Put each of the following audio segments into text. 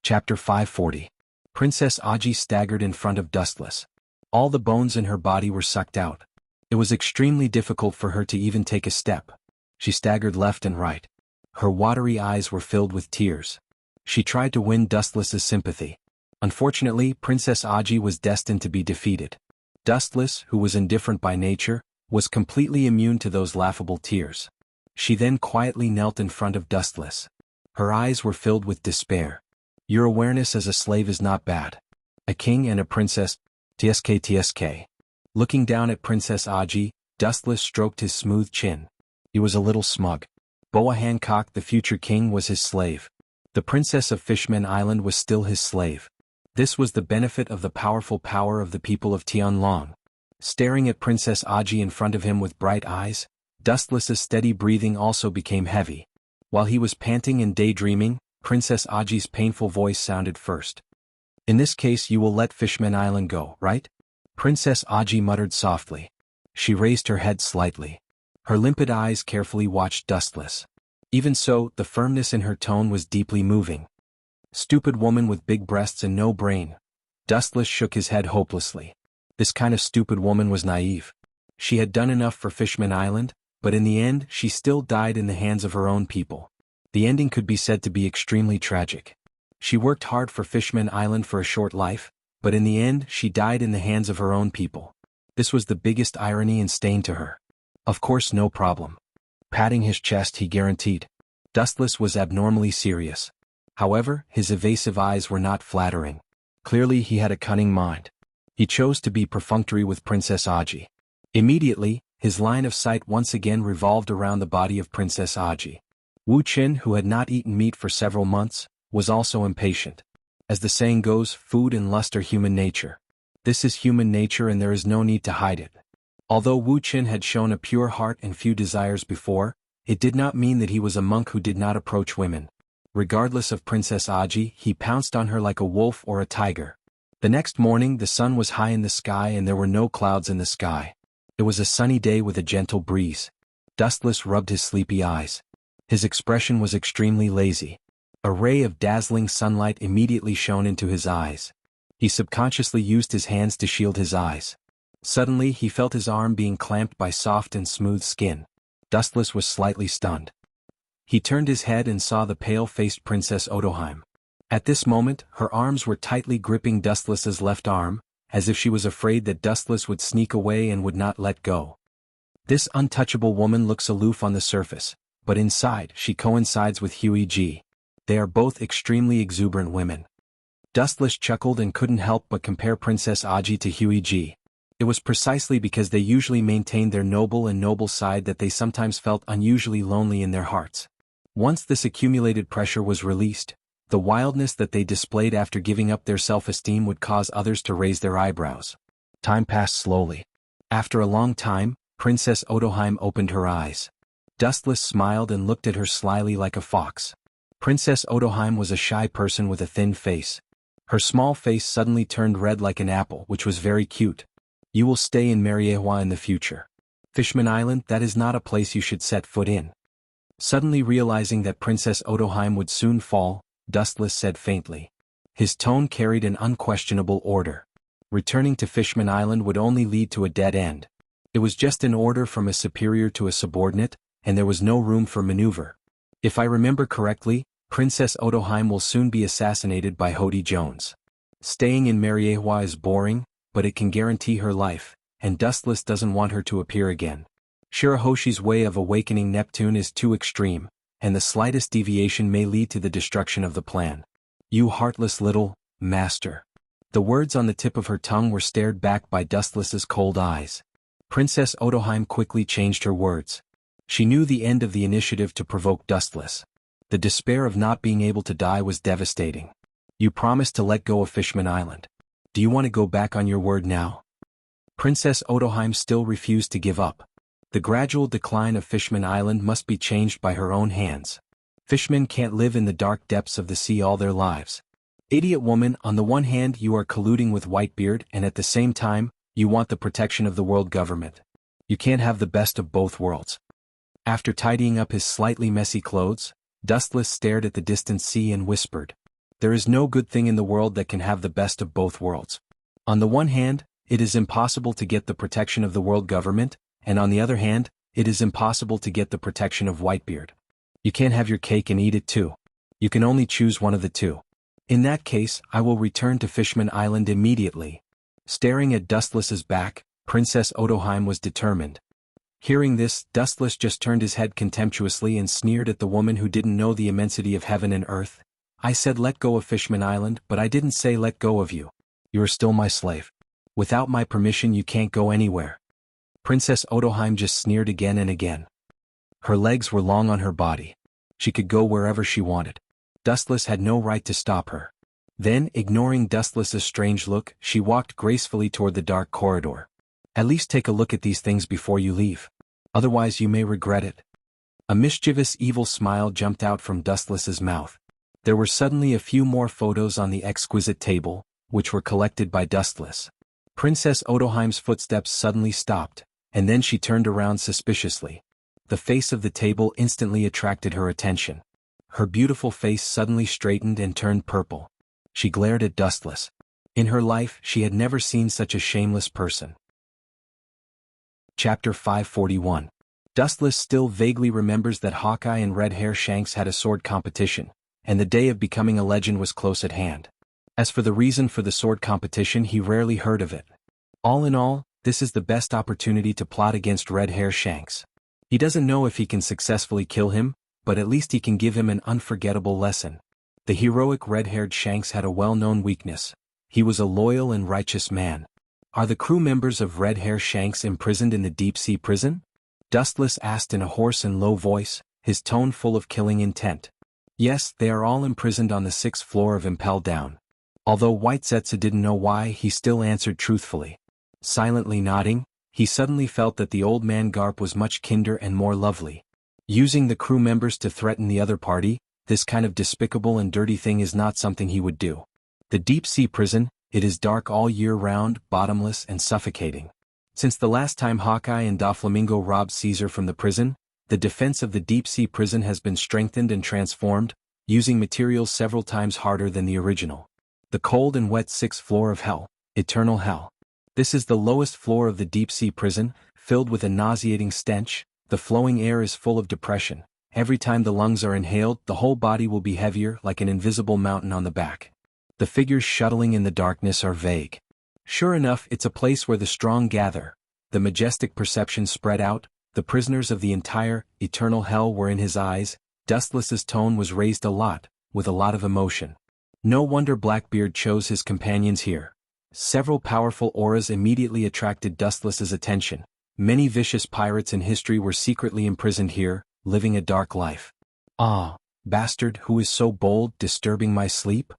Chapter 540. Princess Aji staggered in front of Dustless. All the bones in her body were sucked out. It was extremely difficult for her to even take a step. She staggered left and right. Her watery eyes were filled with tears. She tried to win Dustless's sympathy. Unfortunately, Princess Aji was destined to be defeated. Dustless, who was indifferent by nature, was completely immune to those laughable tears. She then quietly knelt in front of Dustless. Her eyes were filled with despair. Your awareness as a slave is not bad. A king and a princess, tsk. Looking down at Princess Aji, Dustless stroked his smooth chin. He was a little smug. Boa Hancock, the future king, was his slave. The princess of Fishman Island was still his slave. This was the benefit of the powerful power of the people of Tianlong. Staring at Princess Aji in front of him with bright eyes, Dustless's steady breathing also became heavy. While he was panting and daydreaming, Princess Aji's painful voice sounded first. In this case you will let Fishman Island go, right? Princess Aji muttered softly. She raised her head slightly. Her limpid eyes carefully watched Dustless. Even so, the firmness in her tone was deeply moving. Stupid woman with big breasts and no brain. Dustless shook his head hopelessly. This kind of stupid woman was naive. She had done enough for Fishman Island, but in the end she still died in the hands of her own people. The ending could be said to be extremely tragic. She worked hard for Fishman Island for a short life, but in the end she died in the hands of her own people. This was the biggest irony and stain to her. Of course, no problem. Patting his chest, he guaranteed. Dustless was abnormally serious. However, his evasive eyes were not flattering. Clearly he had a cunning mind. He chose to be perfunctory with Princess Aji. Immediately, his line of sight once again revolved around the body of Princess Aji. Wu Qin, who had not eaten meat for several months, was also impatient. As the saying goes, food and lust are human nature. This is human nature and there is no need to hide it. Although Wu Qin had shown a pure heart and few desires before, it did not mean that he was a monk who did not approach women. Regardless of Princess Aji, he pounced on her like a wolf or a tiger. The next morning the sun was high in the sky and there were no clouds in the sky. It was a sunny day with a gentle breeze. Dustless rubbed his sleepy eyes. His expression was extremely lazy. A ray of dazzling sunlight immediately shone into his eyes. He subconsciously used his hands to shield his eyes. Suddenly he felt his arm being clamped by soft and smooth skin. Dustless was slightly stunned. He turned his head and saw the pale-faced Princess Odoheim. At this moment, her arms were tightly gripping Dustless's left arm, as if she was afraid that Dustless would sneak away and would not let go. This untouchable woman looks aloof on the surface, but inside she coincides with Huey G. They are both extremely exuberant women. Dustless chuckled and couldn't help but compare Princess Aji to Huey G. It was precisely because they usually maintained their noble side that they sometimes felt unusually lonely in their hearts. Once this accumulated pressure was released, the wildness that they displayed after giving up their self-esteem would cause others to raise their eyebrows. Time passed slowly. After a long time, Princess Odoheim opened her eyes. Dustless smiled and looked at her slyly like a fox. Princess Odoheim was a shy person with a thin face. Her small face suddenly turned red like an apple, which was very cute. You will stay in Mariehua in the future. Fishman Island, that is not a place you should set foot in. Suddenly realizing that Princess Odoheim would soon fall, Dustless said faintly. His tone carried an unquestionable order. Returning to Fishman Island would only lead to a dead end. It was just an order from a superior to a subordinate, and there was no room for maneuver. If I remember correctly, Princess Odoheim will soon be assassinated by Hody Jones. Staying in Mariehua is boring, but it can guarantee her life, and Dustless doesn't want her to appear again. Shirahoshi's way of awakening Neptune is too extreme, and the slightest deviation may lead to the destruction of the plan. You heartless little master. The words on the tip of her tongue were stared back by Dustless's cold eyes. Princess Odoheim quickly changed her words. She knew the end of the initiative to provoke Dustless. The despair of not being able to die was devastating. You promised to let go of Fishman Island. Do you want to go back on your word now? Princess Odoheim still refused to give up. The gradual decline of Fishman Island must be changed by her own hands. Fishmen can't live in the dark depths of the sea all their lives. Idiot woman, on the one hand you are colluding with Whitebeard and at the same time, you want the protection of the world government. You can't have the best of both worlds. After tidying up his slightly messy clothes, Dustless stared at the distant sea and whispered, There is no good thing in the world that can have the best of both worlds. On the one hand, it is impossible to get the protection of the world government, and on the other hand, it is impossible to get the protection of Whitebeard. You can't have your cake and eat it too. You can only choose one of the two. In that case, I will return to Fishman Island immediately. Staring at Dustless's back, Princess Odoheim was determined. Hearing this, Dustless just turned his head contemptuously and sneered at the woman who didn't know the immensity of heaven and earth. I said let go of Fishman Island, but I didn't say let go of you. You are still my slave. Without my permission you can't go anywhere. Princess Odoheim just sneered again and again. Her legs were long on her body. She could go wherever she wanted. Dustless had no right to stop her. Then, ignoring Dustless's strange look, she walked gracefully toward the dark corridor. At least take a look at these things before you leave. Otherwise you may regret it. A mischievous evil smile jumped out from Dustless's mouth. There were suddenly a few more photos on the exquisite table, which were collected by Dustless. Princess Odoheim's footsteps suddenly stopped, and then she turned around suspiciously. The face of the table instantly attracted her attention. Her beautiful face suddenly straightened and turned purple. She glared at Dustless. In her life, she had never seen such a shameless person. Chapter 541. Dustless still vaguely remembers that Hawkeye and Red Hair Shanks had a sword competition, and the day of becoming a legend was close at hand. As for the reason for the sword competition, he rarely heard of it. All in all, this is the best opportunity to plot against Red Hair Shanks. He doesn't know if he can successfully kill him, but at least he can give him an unforgettable lesson. The heroic red-haired Shanks had a well-known weakness. He was a loyal and righteous man. Are the crew members of Red Hair Shanks imprisoned in the deep-sea prison? Dustless asked in a hoarse and low voice, his tone full of killing intent. Yes, they are all imprisoned on the 6th floor of Impel Down. Although Whitezetsa didn't know why, he still answered truthfully. Silently nodding, he suddenly felt that the old man Garp was much kinder and more lovely. Using the crew members to threaten the other party, this kind of despicable and dirty thing is not something he would do. The deep-sea prison, it is dark all year round, bottomless and suffocating. Since the last time Hawkeye and Doflamingo robbed Caesar from the prison, the defense of the deep-sea prison has been strengthened and transformed, using materials several times harder than the original. The cold and wet 6th floor of hell, eternal hell. This is the lowest floor of the deep-sea prison, filled with a nauseating stench. The flowing air is full of depression. Every time the lungs are inhaled, the whole body will be heavier like an invisible mountain on the back. The figures shuttling in the darkness are vague. Sure enough, it's a place where the strong gather. The majestic perception spread out. The prisoners of the entire, eternal hell were in his eyes. Dustless's tone was raised a lot, with a lot of emotion. No wonder Blackbeard chose his companions here. Several powerful auras immediately attracted Dustless's attention. Many vicious pirates in history were secretly imprisoned here, living a dark life. Ah, bastard who is so bold, disturbing my sleep?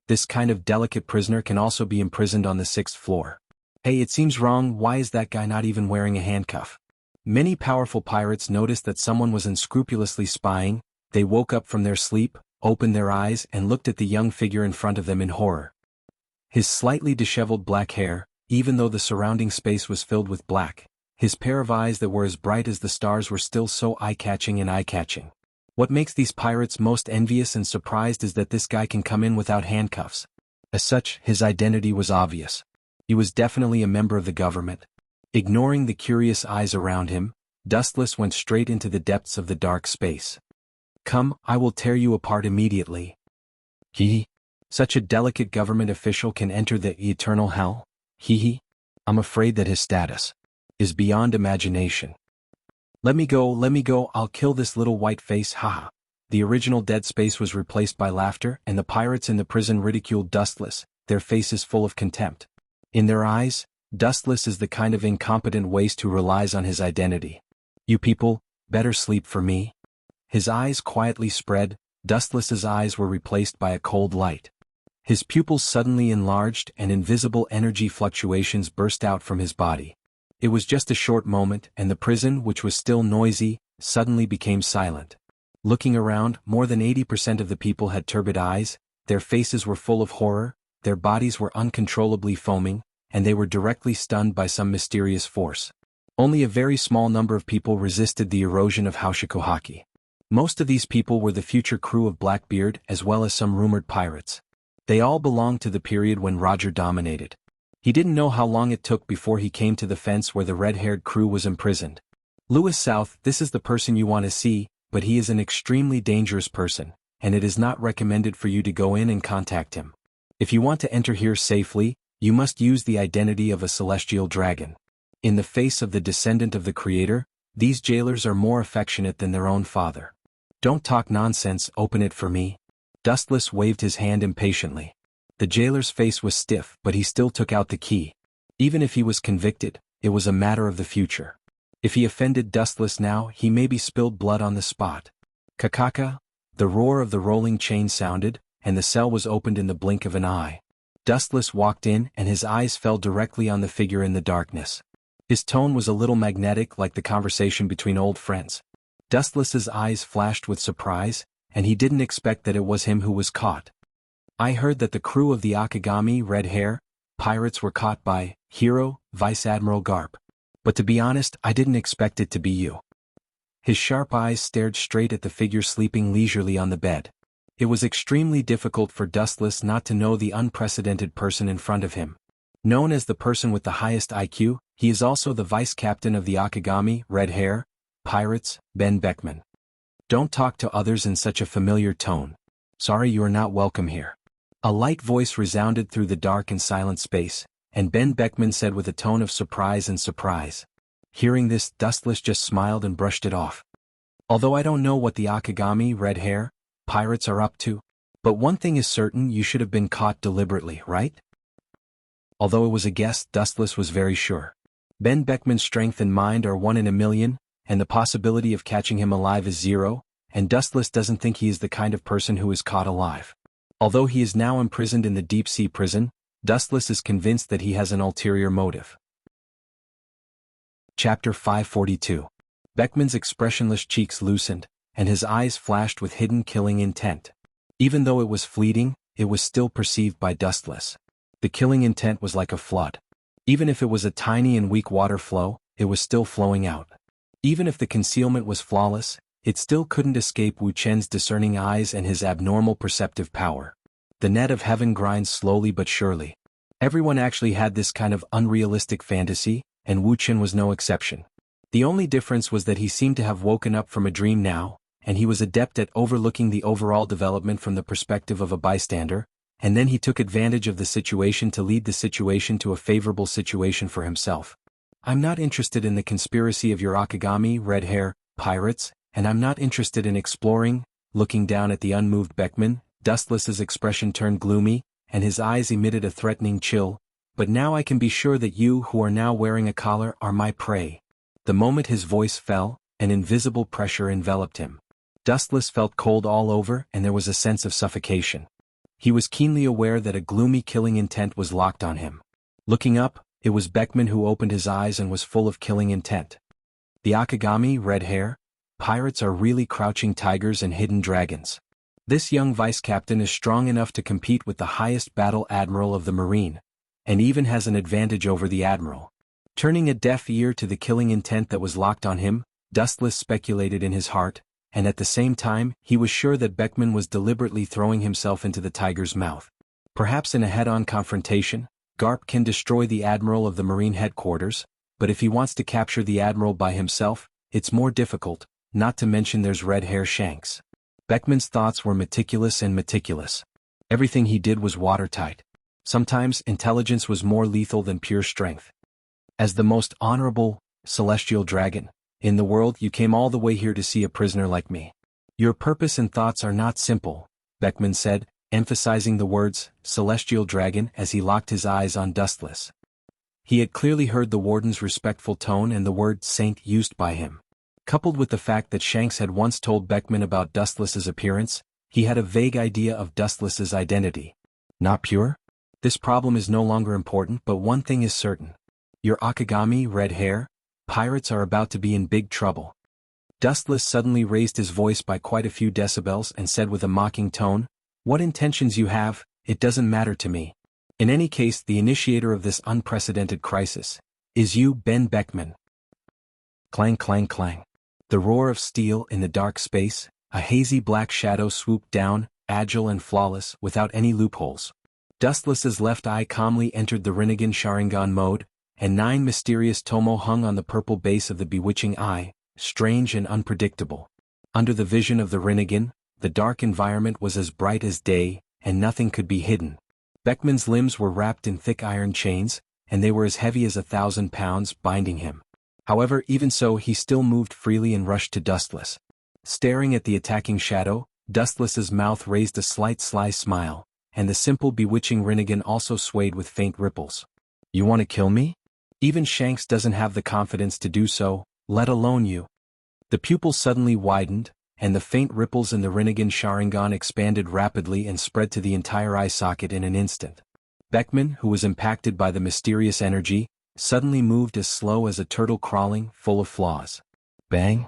This kind of delicate prisoner can also be imprisoned on the 6th floor. Hey, it seems wrong, why is that guy not even wearing a handcuff? Many powerful pirates noticed that someone was unscrupulously spying. They woke up from their sleep, opened their eyes and looked at the young figure in front of them in horror. His slightly disheveled black hair, even though the surrounding space was filled with black, his pair of eyes that were as bright as the stars were still so eye-catching and eye-catching. What makes these pirates most envious and surprised is that this guy can come in without handcuffs. As such, his identity was obvious. He was definitely a member of the government. Ignoring the curious eyes around him, Dustless went straight into the depths of the dark space. Come, I will tear you apart immediately. Such a delicate government official can enter the eternal hell? I'm afraid that his status is beyond imagination. Let me go, I'll kill this little white face, haha. The original dead space was replaced by laughter, and the pirates in the prison ridiculed Dustless, their faces full of contempt. In their eyes, Dustless is the kind of incompetent waste who relies on his identity. You people, better sleep for me. His eyes quietly spread. Dustless's eyes were replaced by a cold light. His pupils suddenly enlarged and invisible energy fluctuations burst out from his body. It was just a short moment, and the prison, which was still noisy, suddenly became silent. Looking around, more than 80% of the people had turbid eyes, their faces were full of horror, their bodies were uncontrollably foaming, and they were directly stunned by some mysterious force. Only a very small number of people resisted the erosion of Haushikohaki. Most of these people were the future crew of Blackbeard as well as some rumored pirates. They all belonged to the period when Roger dominated. He didn't know how long it took before he came to the fence where the red-haired crew was imprisoned. Lewis South, this is the person you want to see, but he is an extremely dangerous person, and it is not recommended for you to go in and contact him. If you want to enter here safely, you must use the identity of a celestial dragon. In the face of the descendant of the Creator, these jailers are more affectionate than their own father. Don't talk nonsense, open it for me. Dustless waved his hand impatiently. The jailer's face was stiff, but he still took out the key. Even if he was convicted, it was a matter of the future. If he offended Dustless now, he maybe spilled blood on the spot. Kakaka, the roar of the rolling chain sounded, and the cell was opened in the blink of an eye. Dustless walked in and his eyes fell directly on the figure in the darkness. His tone was a little magnetic like the conversation between old friends. Dustless's eyes flashed with surprise, and he didn't expect that it was him who was caught. I heard that the crew of the Akagami Red Hair pirates were caught by Hero, Vice Admiral Garp. But to be honest, I didn't expect it to be you. His sharp eyes stared straight at the figure sleeping leisurely on the bed. It was extremely difficult for Dustless not to know the unprecedented person in front of him. Known as the person with the highest IQ, he is also the vice captain of the Akagami Red Hair pirates, Ben Beckman. Don't talk to others in such a familiar tone. Sorry, you are not welcome here. A light voice resounded through the dark and silent space, and Ben Beckman said with a tone of surprise and surprise. Hearing this, Dustless just smiled and brushed it off. Although I don't know what the Akagami Red Hair pirates are up to, but one thing is certain, you should have been caught deliberately, right? Although it was a guess, Dustless was very sure. Ben Beckman's strength and mind are 1 in a million, and the possibility of catching him alive is 0, and Dustless doesn't think he is the kind of person who is caught alive. Although he is now imprisoned in the deep-sea prison, Dustless is convinced that he has an ulterior motive. Chapter 542. Beckman's expressionless cheeks loosened, and his eyes flashed with hidden killing intent. Even though it was fleeting, it was still perceived by Dustless. The killing intent was like a flood. Even if it was a tiny and weak water flow, it was still flowing out. Even if the concealment was flawless, it still couldn't escape Wu Chen's discerning eyes and his abnormal perceptive power. The net of heaven grinds slowly but surely. Everyone actually had this kind of unrealistic fantasy, and Wu Chen was no exception. The only difference was that he seemed to have woken up from a dream now, and he was adept at overlooking the overall development from the perspective of a bystander, and then he took advantage of the situation to lead the situation to a favorable situation for himself. I'm not interested in the conspiracy of your Akagami Red Hair pirates, and I'm not interested in exploring. Looking down at the unmoved Beckman, Dustless's expression turned gloomy, and his eyes emitted a threatening chill. But now I can be sure that you who are now wearing a collar are my prey. The moment his voice fell, an invisible pressure enveloped him. Dustless felt cold all over and there was a sense of suffocation. He was keenly aware that a gloomy killing intent was locked on him. Looking up, it was Beckman who opened his eyes and was full of killing intent. The Akagami Red Hair pirates are really crouching tigers and hidden dragons. This young vice captain is strong enough to compete with the highest battle admiral of the Marine, and even has an advantage over the admiral. Turning a deaf ear to the killing intent that was locked on him, Dustless speculated in his heart, and at the same time, he was sure that Beckman was deliberately throwing himself into the tiger's mouth. Perhaps in a head-on confrontation, Garp can destroy the admiral of the Marine headquarters, but if he wants to capture the admiral by himself, it's more difficult, not to mention there's Red Hair Shanks. Beckman's thoughts were meticulous and meticulous. Everything he did was watertight. Sometimes intelligence was more lethal than pure strength. As the most honorable, celestial dragon in the world, you came all the way here to see a prisoner like me. Your purpose and thoughts are not simple, Beckman said, emphasizing the words, celestial dragon, as he locked his eyes on Dustless. He had clearly heard the warden's respectful tone and the word saint used by him. Coupled with the fact that Shanks had once told Beckman about Dustless's appearance, he had a vague idea of Dustless's identity. Not pure? This problem is no longer important, but one thing is certain. Your Akagami Red Hair pirates are about to be in big trouble. Dustless suddenly raised his voice by quite a few decibels and said with a mocking tone, "What intentions you have, it doesn't matter to me. In any case, the initiator of this unprecedented crisis is you, Ben Beckman." Clang, clang, clang. The roar of steel in the dark space, A hazy black shadow swooped down, agile and flawless, without any loopholes. Dustless's left eye calmly entered the Rinnegan Sharingan mode, and 9 mysterious tomo hung on the purple base of the bewitching eye, strange and unpredictable. Under the vision of the Rinnegan, the dark environment was as bright as day, and nothing could be hidden. Beckman's limbs were wrapped in thick iron chains, and they were as heavy as 1,000 pounds, binding him. However, even so, he still moved freely and rushed to Dustless. Staring at the attacking shadow, Dustless's mouth raised a slight sly smile, and the simple bewitching Rinnegan also swayed with faint ripples. You want to kill me? Even Shanks doesn't have the confidence to do so, let alone you. The pupil suddenly widened, and the faint ripples in the Rinnegan Sharingan expanded rapidly and spread to the entire eye socket in an instant. Beckman, who was impacted by the mysterious energy, suddenly moved as slow as a turtle crawling, full of flaws. Bang!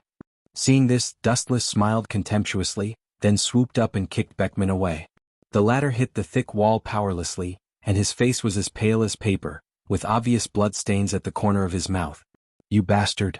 Seeing this, Dustless smiled contemptuously, then swooped up and kicked Beckman away. The latter hit the thick wall powerlessly, and his face was as pale as paper, with obvious bloodstains at the corner of his mouth. You bastard!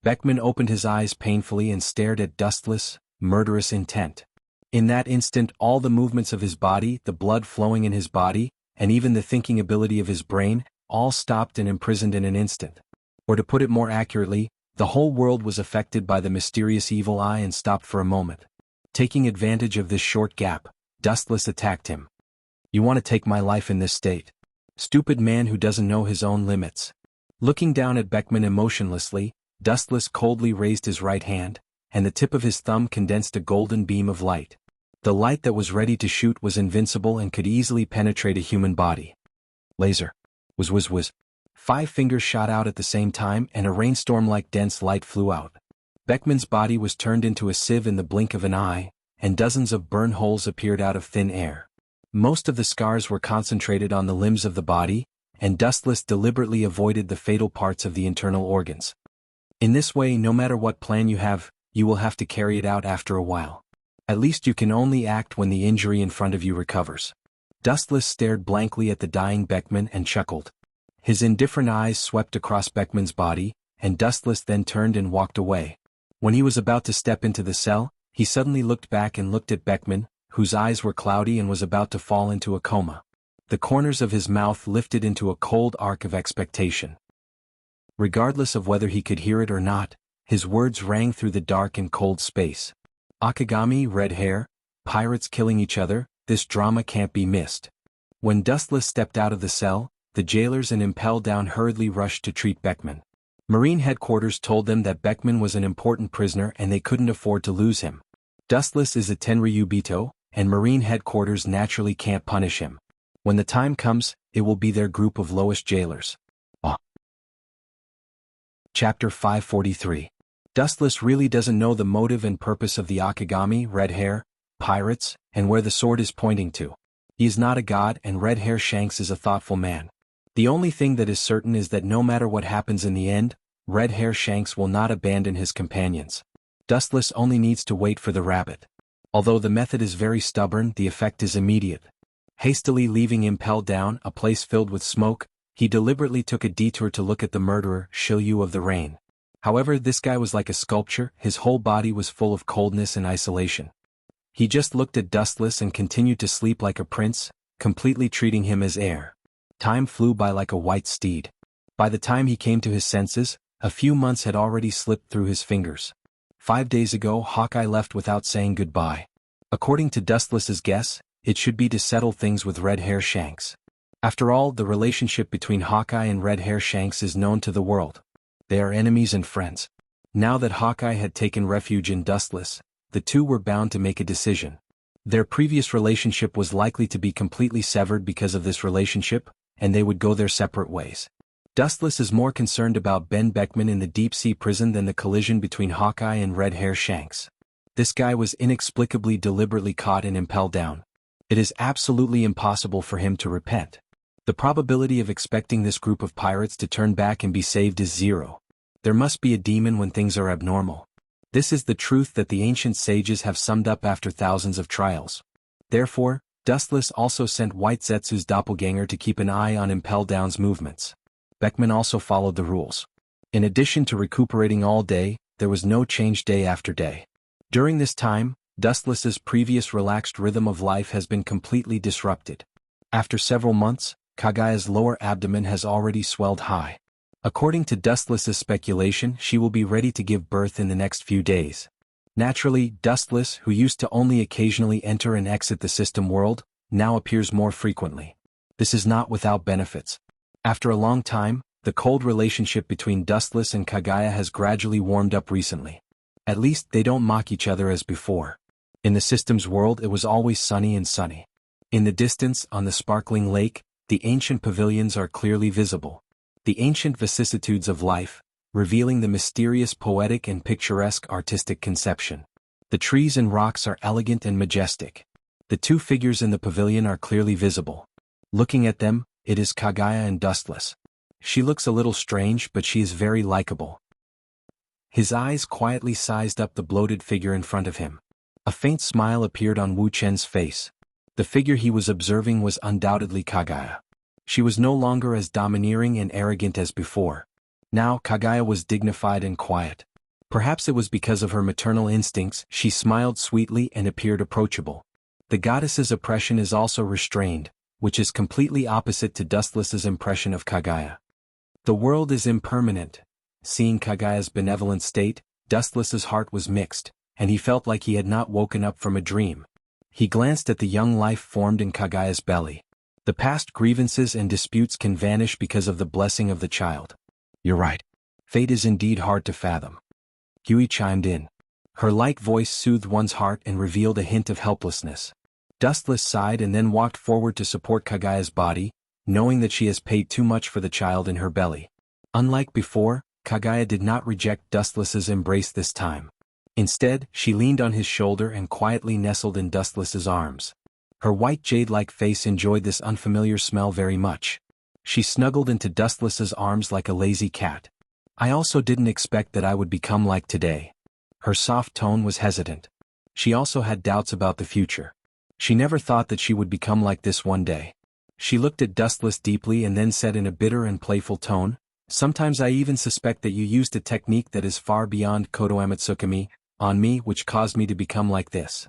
Beckman opened his eyes painfully and stared at Dustless, murderous intent. In that instant, all the movements of his body, the blood flowing in his body, and even the thinking ability of his brain, all stopped and imprisoned in an instant. Or to put it more accurately, the whole world was affected by the mysterious evil eye and stopped for a moment. Taking advantage of this short gap, Dustless attacked him. You want to take my life in this state? Stupid man who doesn't know his own limits. Looking down at Beckman emotionlessly, Dustless coldly raised his right hand, and the tip of his thumb condensed a golden beam of light. The light that was ready to shoot was invincible and could easily penetrate a human body. Laser. Was. 5 fingers shot out at the same time and a rainstorm-like dense light flew out. Beckman's body was turned into a sieve in the blink of an eye, and dozens of burn holes appeared out of thin air. Most of the scars were concentrated on the limbs of the body, and Dustless deliberately avoided the fatal parts of the internal organs. In this way, no matter what plan you have, you will have to carry it out after a while. At least you can only act when the injury in front of you recovers. Dustless stared blankly at the dying Beckman and chuckled. His indifferent eyes swept across Beckman's body, and Dustless then turned and walked away. When he was about to step into the cell, he suddenly looked back and looked at Beckman, whose eyes were cloudy and was about to fall into a coma. The corners of his mouth lifted into a cold arc of expectation. Regardless of whether he could hear it or not, his words rang through the dark and cold space. Akagami, red hair, pirates killing each other, this drama can't be missed. When Dustless stepped out of the cell, the jailers and Impel Down hurriedly rushed to treat Beckman. Marine headquarters told them that Beckman was an important prisoner and they couldn't afford to lose him. Dustless is a Tenryu Bito, and Marine headquarters naturally can't punish him. When the time comes, it will be their group of lowest jailers. Chapter 543. Dustless really doesn't know the motive and purpose of the Akagami, red hair, pirates, and where the sword is pointing to. He is not a god, and Red Hair Shanks is a thoughtful man. The only thing that is certain is that no matter what happens in the end, Red Hair Shanks will not abandon his companions. Dustless only needs to wait for the rabbit. Although the method is very stubborn, the effect is immediate. Hastily leaving Impel Down, a place filled with smoke, he deliberately took a detour to look at the murderer, Shiryu of the Rain. However, this guy was like a sculpture, his whole body was full of coldness and isolation. He just looked at Dustless and continued to sleep like a prince, completely treating him as heir. Time flew by like a white steed. By the time he came to his senses, a few months had already slipped through his fingers. 5 days ago, Hawkeye left without saying goodbye. According to Dustless's guess, it should be to settle things with Red Hair Shanks. After all, the relationship between Hawkeye and Red Hair Shanks is known to the world. They are enemies and friends. Now that Hawkeye had taken refuge in Dustless, the two were bound to make a decision. Their previous relationship was likely to be completely severed because of this relationship, and they would go their separate ways. Dustless is more concerned about Ben Beckman in the deep-sea prison than the collision between Hawkeye and Red Hair Shanks. This guy was inexplicably deliberately caught and Impel Down. It is absolutely impossible for him to repent. The probability of expecting this group of pirates to turn back and be saved is 0. There must be a demon when things are abnormal. This is the truth that the ancient sages have summed up after thousands of trials. Therefore, Dustless also sent White Zetsu's doppelganger to keep an eye on Impel Down's movements. Beckman also followed the rules. In addition to recuperating all day, there was no change day after day. During this time, Dustless's previous relaxed rhythm of life has been completely disrupted. After several months, Kagaya's lower abdomen has already swelled high. According to Dustless's speculation, she will be ready to give birth in the next few days. Naturally, Dustless, who used to only occasionally enter and exit the system world, now appears more frequently. This is not without benefits. After a long time, the cold relationship between Dustless and Kagaya has gradually warmed up recently. At least they don't mock each other as before. In the system's world it was always sunny and sunny. In the distance, on the sparkling lake, the ancient pavilions are clearly visible. The ancient vicissitudes of life, revealing the mysterious poetic and picturesque artistic conception. The trees and rocks are elegant and majestic. The two figures in the pavilion are clearly visible. Looking at them, it is Kagaya and Dustless. She looks a little strange, but she is very likable. His eyes quietly sized up the bloated figure in front of him. A faint smile appeared on Wu Chen's face. The figure he was observing was undoubtedly Kagaya. She was no longer as domineering and arrogant as before. Now Kagaya was dignified and quiet. Perhaps it was because of her maternal instincts, she smiled sweetly and appeared approachable. The goddess's oppression is also restrained, which is completely opposite to Dustless's impression of Kagaya. The world is impermanent. Seeing Kagaya's benevolent state, Dustless's heart was mixed, and he felt like he had not woken up from a dream. He glanced at the young life formed in Kagaya's belly. The past grievances and disputes can vanish because of the blessing of the child. You're right. Fate is indeed hard to fathom. Huey chimed in. Her light voice soothed one's heart and revealed a hint of helplessness. Dustless sighed and then walked forward to support Kagaya's body, knowing that she has paid too much for the child in her belly. Unlike before, Kagaya did not reject Dustless's embrace this time. Instead, she leaned on his shoulder and quietly nestled in Dustless's arms. Her white jade-like face enjoyed this unfamiliar smell very much. She snuggled into Dustless's arms like a lazy cat. I also didn't expect that I would become like today. Her soft tone was hesitant. She also had doubts about the future. She never thought that she would become like this one day. She looked at Dustless deeply and then said in a bitter and playful tone, "Sometimes I even suspect that you used a technique that is far beyond Kodo Amatsukami on me, which caused me to become like this."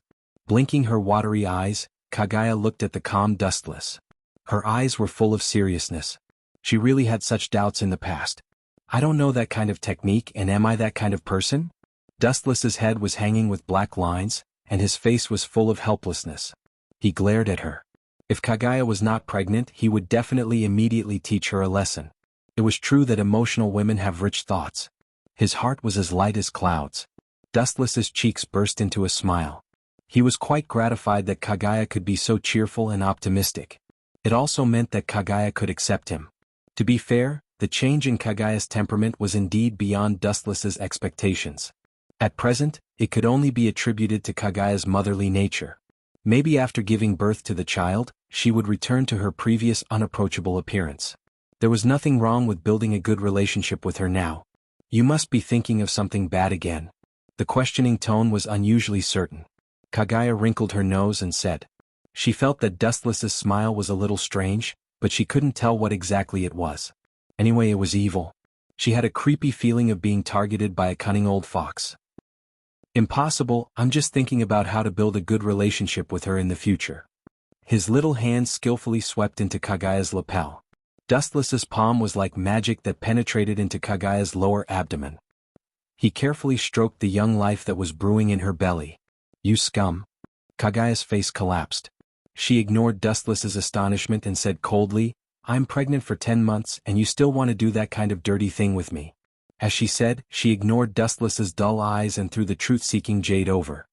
Blinking her watery eyes, Kagaya looked at the calm Dustless. Her eyes were full of seriousness. She really had such doubts in the past. I don't know that kind of technique, and am I that kind of person? Dustless's head was hanging with black lines, and his face was full of helplessness. He glared at her. If Kagaya was not pregnant, he would definitely immediately teach her a lesson. It was true that emotional women have rich thoughts. His heart was as light as clouds. Dustless's cheeks burst into a smile. He was quite gratified that Kagaya could be so cheerful and optimistic. It also meant that Kagaya could accept him. To be fair, the change in Kagaya's temperament was indeed beyond Dustless's expectations. At present, it could only be attributed to Kagaya's motherly nature. Maybe after giving birth to the child, she would return to her previous unapproachable appearance. There was nothing wrong with building a good relationship with her now. You must be thinking of something bad again. The questioning tone was unusually certain. Kagaya wrinkled her nose and said. She felt that Dustless's smile was a little strange, but she couldn't tell what exactly it was. Anyway, it was evil. She had a creepy feeling of being targeted by a cunning old fox. Impossible, I'm just thinking about how to build a good relationship with her in the future. His little hand skillfully swept into Kagaya's lapel. Dustless's palm was like magic that penetrated into Kagaya's lower abdomen. He carefully stroked the young life that was brewing in her belly. You scum. Kagaya's face collapsed. She ignored Dustless's astonishment and said coldly, I'm pregnant for 10 months and you still want to do that kind of dirty thing with me. As she said, she ignored Dustless's dull eyes and threw the truth-seeking jade over.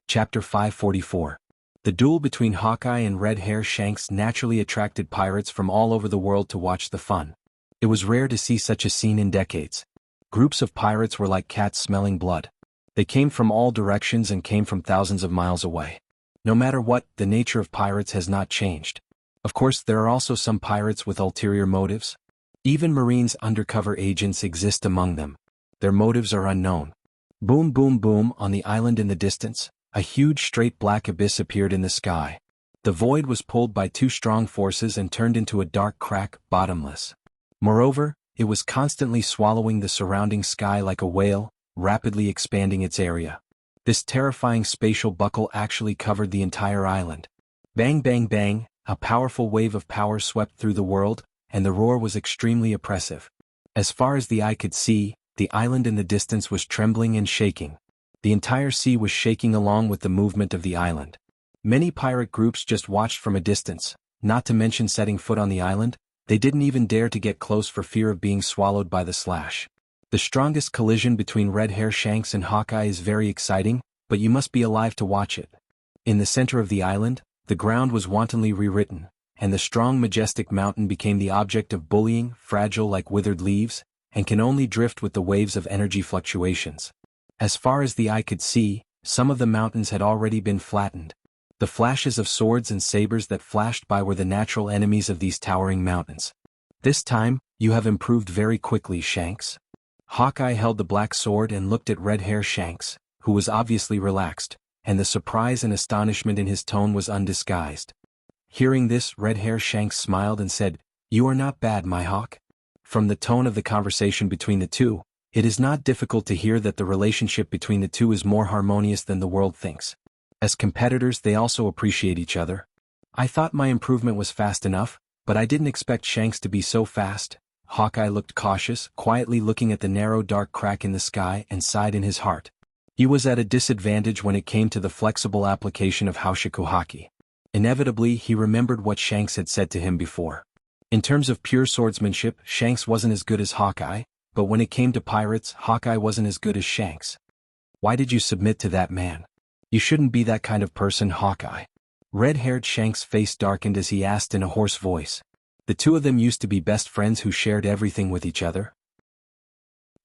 Chapter 544. The duel between Hawkeye and Red Hair Shanks naturally attracted pirates from all over the world to watch the fun. It was rare to see such a scene in decades. Groups of pirates were like cats smelling blood. They came from all directions and came from thousands of miles away. No matter what, the nature of pirates has not changed. Of course, there are also some pirates with ulterior motives. Even Marines' undercover agents exist among them. Their motives are unknown. Boom boom boom on the island in the distance, a huge straight black abyss appeared in the sky. The void was pulled by two strong forces and turned into a dark crack, bottomless. Moreover, it was constantly swallowing the surrounding sky like a whale, rapidly expanding its area. This terrifying spatial buckle actually covered the entire island. Bang bang bang, a powerful wave of power swept through the world, and the roar was extremely oppressive. As far as the eye could see, the island in the distance was trembling and shaking. The entire sea was shaking along with the movement of the island. Many pirate groups just watched from a distance, not to mention setting foot on the island. They didn't even dare to get close for fear of being swallowed by the slash. The strongest collision between Red Hair Shanks and Hawkeye is very exciting, but you must be alive to watch it. In the center of the island, the ground was wantonly rewritten, and the strong majestic mountain became the object of bullying, fragile like withered leaves, and can only drift with the waves of energy fluctuations. As far as the eye could see, some of the mountains had already been flattened. The flashes of swords and sabers that flashed by were the natural enemies of these towering mountains. This time, you have improved very quickly, Shanks. Hawkeye held the black sword and looked at Red Hair Shanks, who was obviously relaxed, and the surprise and astonishment in his tone was undisguised. Hearing this, Red Hair Shanks smiled and said, "You are not bad, my hawk." From the tone of the conversation between the two, it is not difficult to hear that the relationship between the two is more harmonious than the world thinks. As competitors, they also appreciate each other. I thought my improvement was fast enough, but I didn't expect Shanks to be so fast. Hawkeye looked cautious, quietly looking at the narrow dark crack in the sky and sighed in his heart. He was at a disadvantage when it came to the flexible application of Haushiku Haki. Inevitably, he remembered what Shanks had said to him before. In terms of pure swordsmanship, Shanks wasn't as good as Hawkeye, but when it came to pirates, Hawkeye wasn't as good as Shanks. Why did you submit to that man? You shouldn't be that kind of person, Hawkeye. Red-haired Shanks' face darkened as he asked in a hoarse voice. The two of them used to be best friends who shared everything with each other.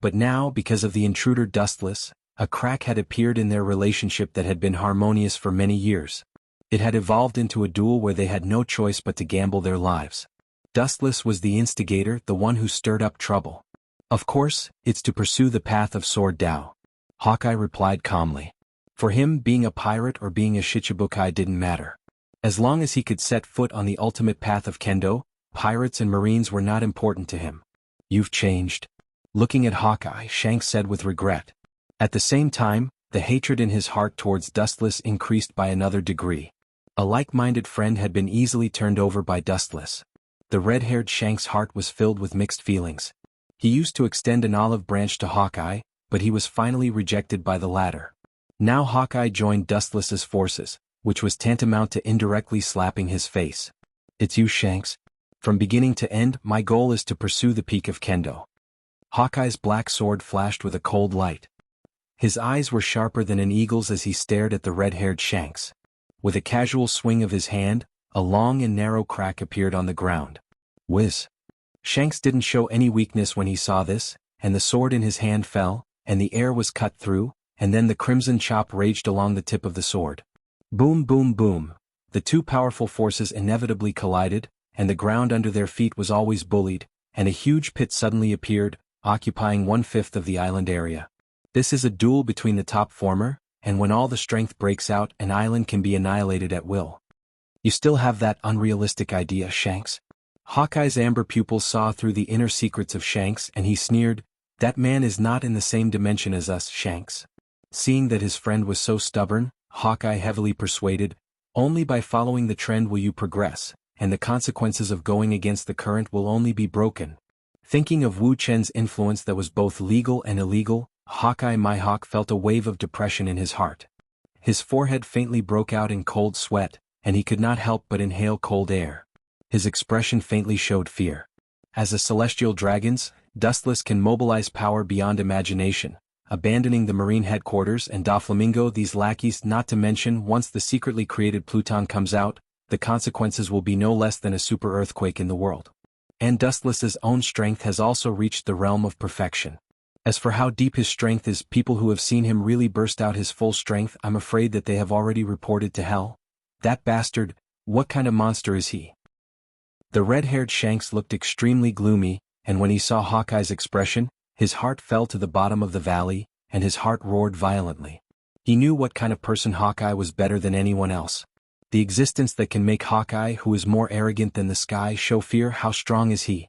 But now, because of the intruder Dustless, a crack had appeared in their relationship that had been harmonious for many years. It had evolved into a duel where they had no choice but to gamble their lives. Dustless was the instigator, the one who stirred up trouble. Of course, it's to pursue the path of Sword Dao. Hawkeye replied calmly. For him, being a pirate or being a Shichibukai didn't matter. As long as he could set foot on the ultimate path of Kendo, pirates and marines were not important to him. You've changed. Looking at Hawkeye, Shanks said with regret. At the same time, the hatred in his heart towards Dustless increased by another degree. A like-minded friend had been easily turned over by Dustless. The red-haired Shanks' heart was filled with mixed feelings. He used to extend an olive branch to Hawkeye, but he was finally rejected by the latter. Now Hawkeye joined Dustless's forces, which was tantamount to indirectly slapping his face. It's you, Shanks. From beginning to end, my goal is to pursue the peak of Kendo. Hawkeye's black sword flashed with a cold light. His eyes were sharper than an eagle's as he stared at the red-haired Shanks. With a casual swing of his hand, a long and narrow crack appeared on the ground. Whiz! Shanks didn't show any weakness when he saw this, and the sword in his hand fell, and the air was cut through, and then the crimson chop raged along the tip of the sword. Boom boom boom! The two powerful forces inevitably collided, and the ground under their feet was always bullied, and a huge pit suddenly appeared, occupying 1/5 of the island area. This is a duel between the top former, and when all the strength breaks out, an island can be annihilated at will. You still have that unrealistic idea, Shanks? Hawkeye's amber pupils saw through the inner secrets of Shanks and he sneered, "That man is not in the same dimension as us, Shanks." Seeing that his friend was so stubborn, Hawkeye heavily persuaded, "Only by following the trend will you progress, and the consequences of going against the current will only be broken." Thinking of Wu Chen's influence that was both legal and illegal, Hawkeye Mihawk felt a wave of depression in his heart. His forehead faintly broke out in cold sweat, and he could not help but inhale cold air. His expression faintly showed fear. As the celestial dragons, Dustless can mobilize power beyond imagination, abandoning the marine headquarters and Doflamingo, these lackeys, not to mention once the secretly created Pluton comes out, the consequences will be no less than a super earthquake in the world. And Dustless's own strength has also reached the realm of perfection. As for how deep his strength is, people who have seen him really burst out his full strength, I'm afraid that they have already reported to hell. That bastard, what kind of monster is he? The red-haired Shanks looked extremely gloomy, and when he saw Hawkeye's expression, his heart fell to the bottom of the valley, and his heart roared violently. He knew what kind of person Hawkeye was better than anyone else. The existence that can make Hawkeye, who is more arrogant than the sky, show fear. How strong is he?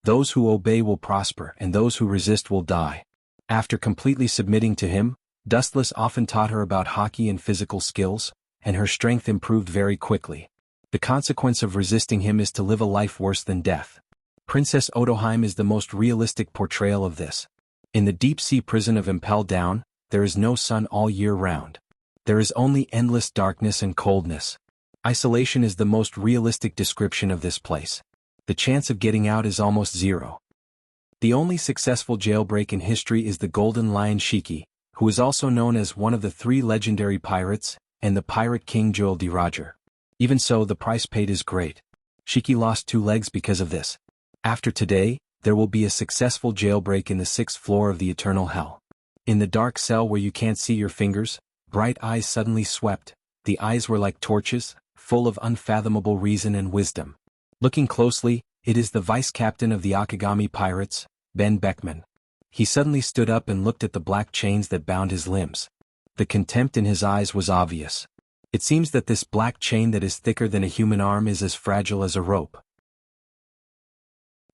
Those who obey will prosper and those who resist will die. After completely submitting to him, Dustless often taught her about hockey and physical skills, and her strength improved very quickly. The consequence of resisting him is to live a life worse than death. Princess Otoheim is the most realistic portrayal of this. In the deep-sea prison of Impel Down, there is no sun all year round. There is only endless darkness and coldness. Isolation is the most realistic description of this place. The chance of getting out is almost zero. The only successful jailbreak in history is the Golden Lion Shiki, who is also known as one of the 3 legendary pirates, and the Pirate King Joel de Roger. Even so, the price paid is great. Shiki lost 2 legs because of this. After today, there will be a successful jailbreak in the 6th floor of the Eternal Hell. In the dark cell where you can't see your fingers, bright eyes suddenly swept. The eyes were like torches, full of unfathomable reason and wisdom. Looking closely, it is the vice-captain of the Akagami pirates, Ben Beckman. He suddenly stood up and looked at the black chains that bound his limbs. The contempt in his eyes was obvious. It seems that this black chain that is thicker than a human arm is as fragile as a rope.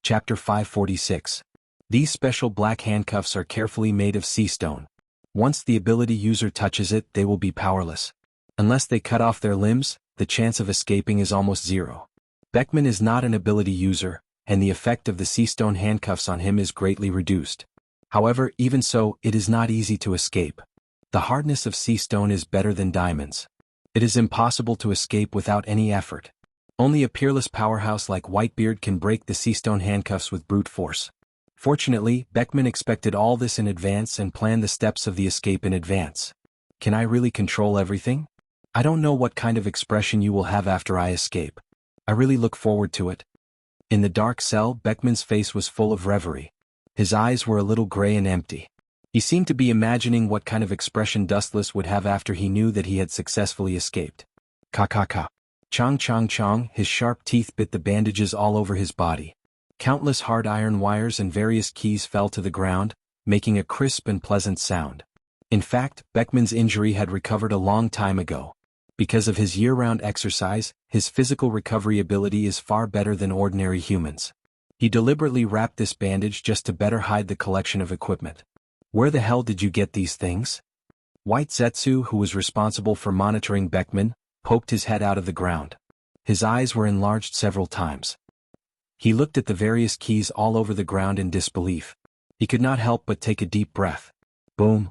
Chapter 546. These special black handcuffs are carefully made of sea stone. Once the ability user touches it, they will be powerless. Unless they cut off their limbs, the chance of escaping is almost zero. Beckman is not an ability user, and the effect of the sea stone handcuffs on him is greatly reduced. However, even so, it is not easy to escape. The hardness of sea stone is better than diamonds. It is impossible to escape without any effort. Only a peerless powerhouse like Whitebeard can break the sea stone handcuffs with brute force. Fortunately, Beckman expected all this in advance and planned the steps of the escape in advance. Can I really control everything? I don't know what kind of expression you will have after I escape. I really look forward to it. In the dark cell, Beckman's face was full of reverie. His eyes were a little gray and empty. He seemed to be imagining what kind of expression Dustless would have after he knew that he had successfully escaped. Ka. Chong chong chong, his sharp teeth bit the bandages all over his body. Countless hard iron wires and various keys fell to the ground, making a crisp and pleasant sound. In fact, Beckman's injury had recovered a long time ago. Because of his year-round exercise, his physical recovery ability is far better than ordinary humans. He deliberately wrapped this bandage just to better hide the collection of equipment. Where the hell did you get these things? White Zetsu, who was responsible for monitoring Beckman, poked his head out of the ground. His eyes were enlarged several times. He looked at the various keys all over the ground in disbelief. He could not help but take a deep breath. Boom.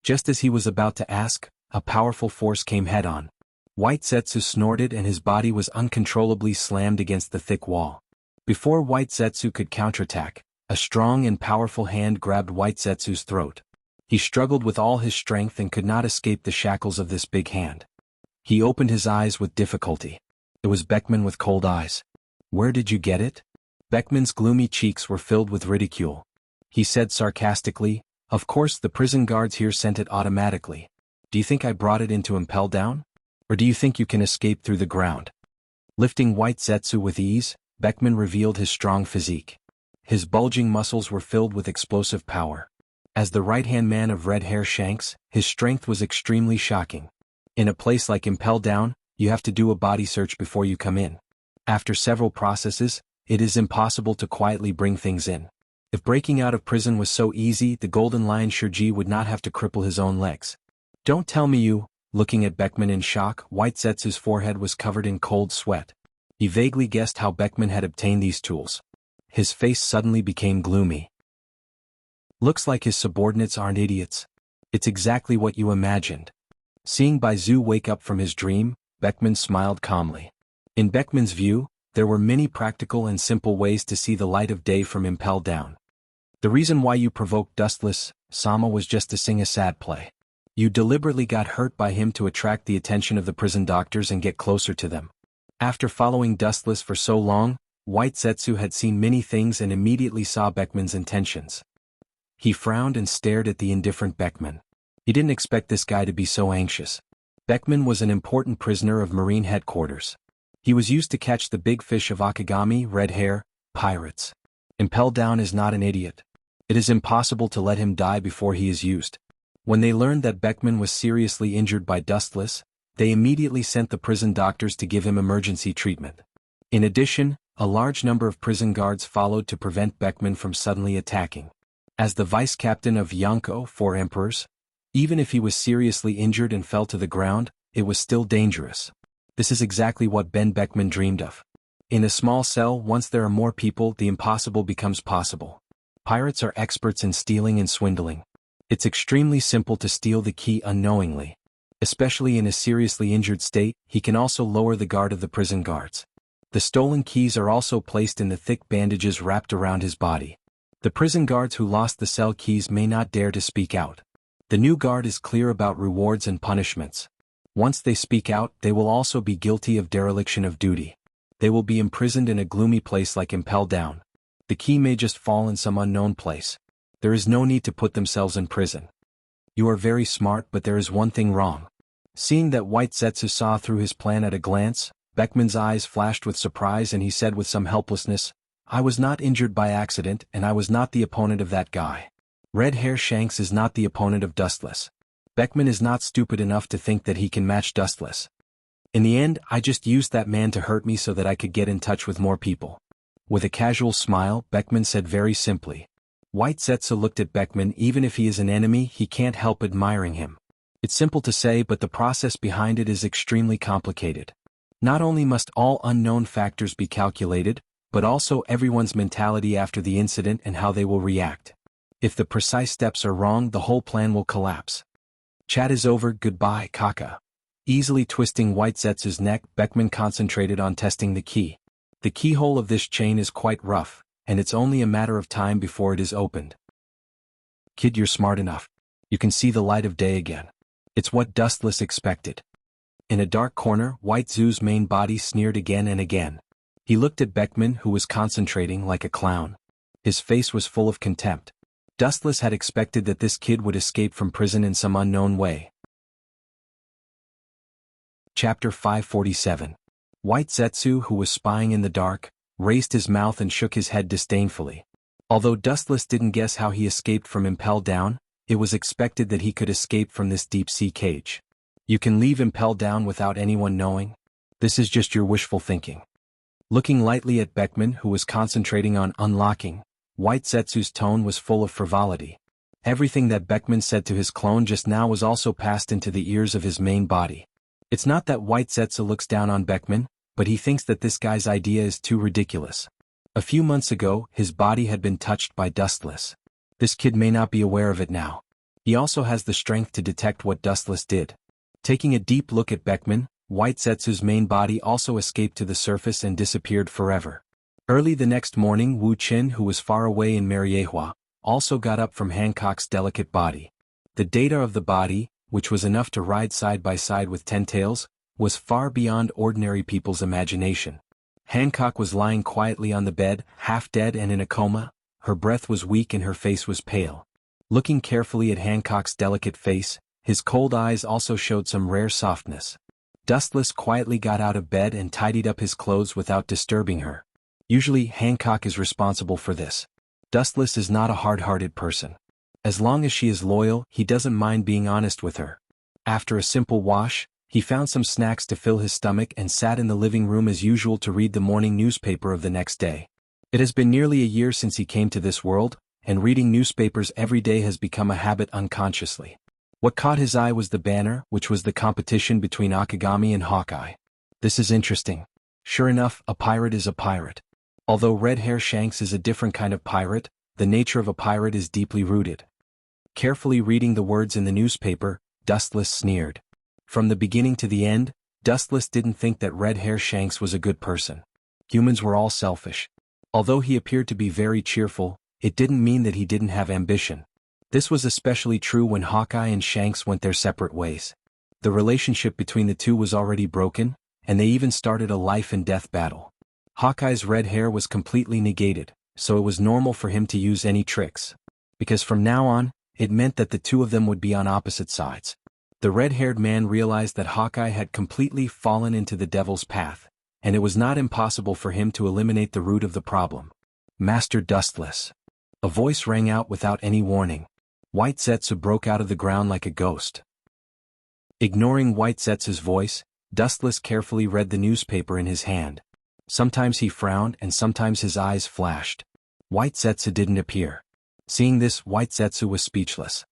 Just as he was about to ask, a powerful force came head-on. White Zetsu snorted and his body was uncontrollably slammed against the thick wall. Before White Zetsu could counterattack, a strong and powerful hand grabbed White Zetsu's throat. He struggled with all his strength and could not escape the shackles of this big hand. He opened his eyes with difficulty. It was Beckman with cold eyes. Where did you get it? Beckman's gloomy cheeks were filled with ridicule. He said sarcastically, "Of course the prison guards here sent it automatically. Do you think I brought it into Impel Down? Or do you think you can escape through the ground?" Lifting White Zetsu with ease, Beckman revealed his strong physique. His bulging muscles were filled with explosive power. As the right-hand man of red hair Shanks, his strength was extremely shocking. In a place like Impel Down, you have to do a body search before you come in. After several processes, it is impossible to quietly bring things in. If breaking out of prison was so easy, the Golden Lion Shurji would not have to cripple his own legs. Don't tell me you... Looking at Beckman in shock, White Zetsu's forehead was covered in cold sweat. He vaguely guessed how Beckman had obtained these tools. His face suddenly became gloomy. Looks like his subordinates aren't idiots. It's exactly what you imagined. Seeing Baizu wake up from his dream, Beckman smiled calmly. In Beckman's view, there were many practical and simple ways to see the light of day from Impel Down. The reason why you provoked Dustless Sama was just to sing a sad play. You deliberately got hurt by him to attract the attention of the prison doctors and get closer to them. After following Dustless for so long, White Zetsu had seen many things and immediately saw Beckman's intentions. He frowned and stared at the indifferent Beckman. He didn't expect this guy to be so anxious. Beckman was an important prisoner of Marine headquarters. He was used to catch the big fish of Akagami, red hair, pirates. Impel Down is not an idiot. It is impossible to let him die before he is used. When they learned that Beckman was seriously injured by Dustless, they immediately sent the prison doctors to give him emergency treatment. In addition, A large number of prison guards followed to prevent Beckman from suddenly attacking. As the vice-captain of Yonko, 4 emperors, even if he was seriously injured and fell to the ground, it was still dangerous. This is exactly what Ben Beckman dreamed of. In a small cell, once there are more people, the impossible becomes possible. Pirates are experts in stealing and swindling. It's extremely simple to steal the key unknowingly. Especially in a seriously injured state, he can also lower the guard of the prison guards. The stolen keys are also placed in the thick bandages wrapped around his body. The prison guards who lost the cell keys may not dare to speak out. The new guard is clear about rewards and punishments. Once they speak out, they will also be guilty of dereliction of duty. They will be imprisoned in a gloomy place like Impel Down. The key may just fall in some unknown place. There is no need to put themselves in prison. You are very smart, but there is one thing wrong. Seeing that White Zetsu saw through his plan at a glance, Beckman's eyes flashed with surprise and he said with some helplessness, "I was not injured by accident and I was not the opponent of that guy. Red Hair Shanks is not the opponent of Dustless. Beckman is not stupid enough to think that he can match Dustless. In the end, I just used that man to hurt me so that I could get in touch with more people." With a casual smile, Beckman said very simply. White Zetsu looked at Beckman. Even if he is an enemy, he can't help admiring him. It's simple to say, but the process behind it is extremely complicated. Not only must all unknown factors be calculated, but also everyone's mentality after the incident and how they will react. If the precise steps are wrong, the whole plan will collapse. Chat is over, goodbye, Kaka. Easily twisting White Zetsu's neck, Beckman concentrated on testing the key. The keyhole of this chain is quite rough, and it's only a matter of time before it is opened. Kid, you're smart enough. You can see the light of day again. It's what Dustless expected. In a dark corner, White Zoo's main body sneered again and again. He looked at Beckman, who was concentrating like a clown. His face was full of contempt. Dustless had expected that this kid would escape from prison in some unknown way. Chapter 547. White Zetsu, who was spying in the dark, raised his mouth and shook his head disdainfully. Although Dustless didn't guess how he escaped from Impel Down, it was expected that he could escape from this deep-sea cage. You can leave Impel Down without anyone knowing? This is just your wishful thinking. Looking lightly at Beckman, who was concentrating on unlocking, White Zetsu's tone was full of frivolity. Everything that Beckman said to his clone just now was also passed into the ears of his main body. It's not that White Zetsu looks down on Beckman, but he thinks that this guy's idea is too ridiculous. A few months ago, his body had been touched by Dustless. This kid may not be aware of it now. He also has the strength to detect what Dustless did. Taking a deep look at Beckman, White Zetsu's main body also escaped to the surface and disappeared forever. Early the next morning, Wu Qin, who was far away in Mariehua, also got up from Hancock's delicate body. The data of the body, which was enough to ride side by side with 10 tails, was far beyond ordinary people's imagination. Hancock was lying quietly on the bed, half dead and in a coma. Her breath was weak and her face was pale. Looking carefully at Hancock's delicate face, his cold eyes also showed some rare softness. Dustless quietly got out of bed and tidied up his clothes without disturbing her. Usually, Hancock is responsible for this. Dustless is not a hard-hearted person. As long as she is loyal, he doesn't mind being honest with her. After a simple wash, he found some snacks to fill his stomach and sat in the living room as usual to read the morning newspaper of the next day. It has been nearly a year since he came to this world, and reading newspapers every day has become a habit unconsciously. What caught his eye was the banner, which was the competition between Akagami and Hawkeye. This is interesting. Sure enough, a pirate is a pirate. Although Red Hair Shanks is a different kind of pirate, the nature of a pirate is deeply rooted. Carefully reading the words in the newspaper, Dustless sneered. From the beginning to the end, Dustless didn't think that Red Hair Shanks was a good person. Humans were all selfish. Although he appeared to be very cheerful, it didn't mean that he didn't have ambition. This was especially true when Hawkeye and Shanks went their separate ways. The relationship between the two was already broken, and they even started a life-and-death battle. Hawkeye's red hair was completely negated, so it was normal for him to use any tricks. Because from now on, it meant that the two of them would be on opposite sides. The red-haired man realized that Hawkeye had completely fallen into the devil's path, and it was not impossible for him to eliminate the root of the problem. Master Dustless. A voice rang out without any warning. White Zetsu broke out of the ground like a ghost. Ignoring White Zetsu's voice, Dustless carefully read the newspaper in his hand. Sometimes he frowned and sometimes his eyes flashed. White Zetsu didn't appear. Seeing this, White Zetsu was speechless.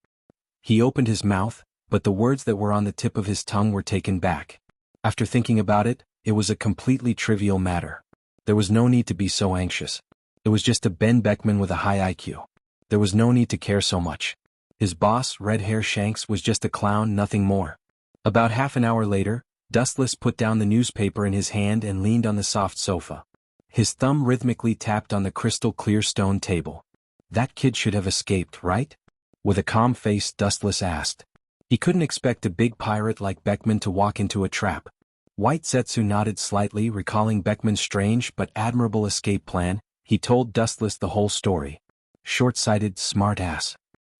He opened his mouth, but the words that were on the tip of his tongue were taken back. After thinking about it, it was a completely trivial matter. There was no need to be so anxious. It was just a Ben Beckman with a high IQ. There was no need to care so much. His boss, Red Hair Shanks, was just a clown, nothing more. About half an hour later, Dustless put down the newspaper in his hand and leaned on the soft sofa. His thumb rhythmically tapped on the crystal-clear stone table. That kid should have escaped, right? With a calm face, Dustless asked. He couldn't expect a big pirate like Beckman to walk into a trap. White Zetsu nodded slightly, recalling Beckman's strange but admirable escape plan. He told Dustless the whole story. Short-sighted, smart-ass.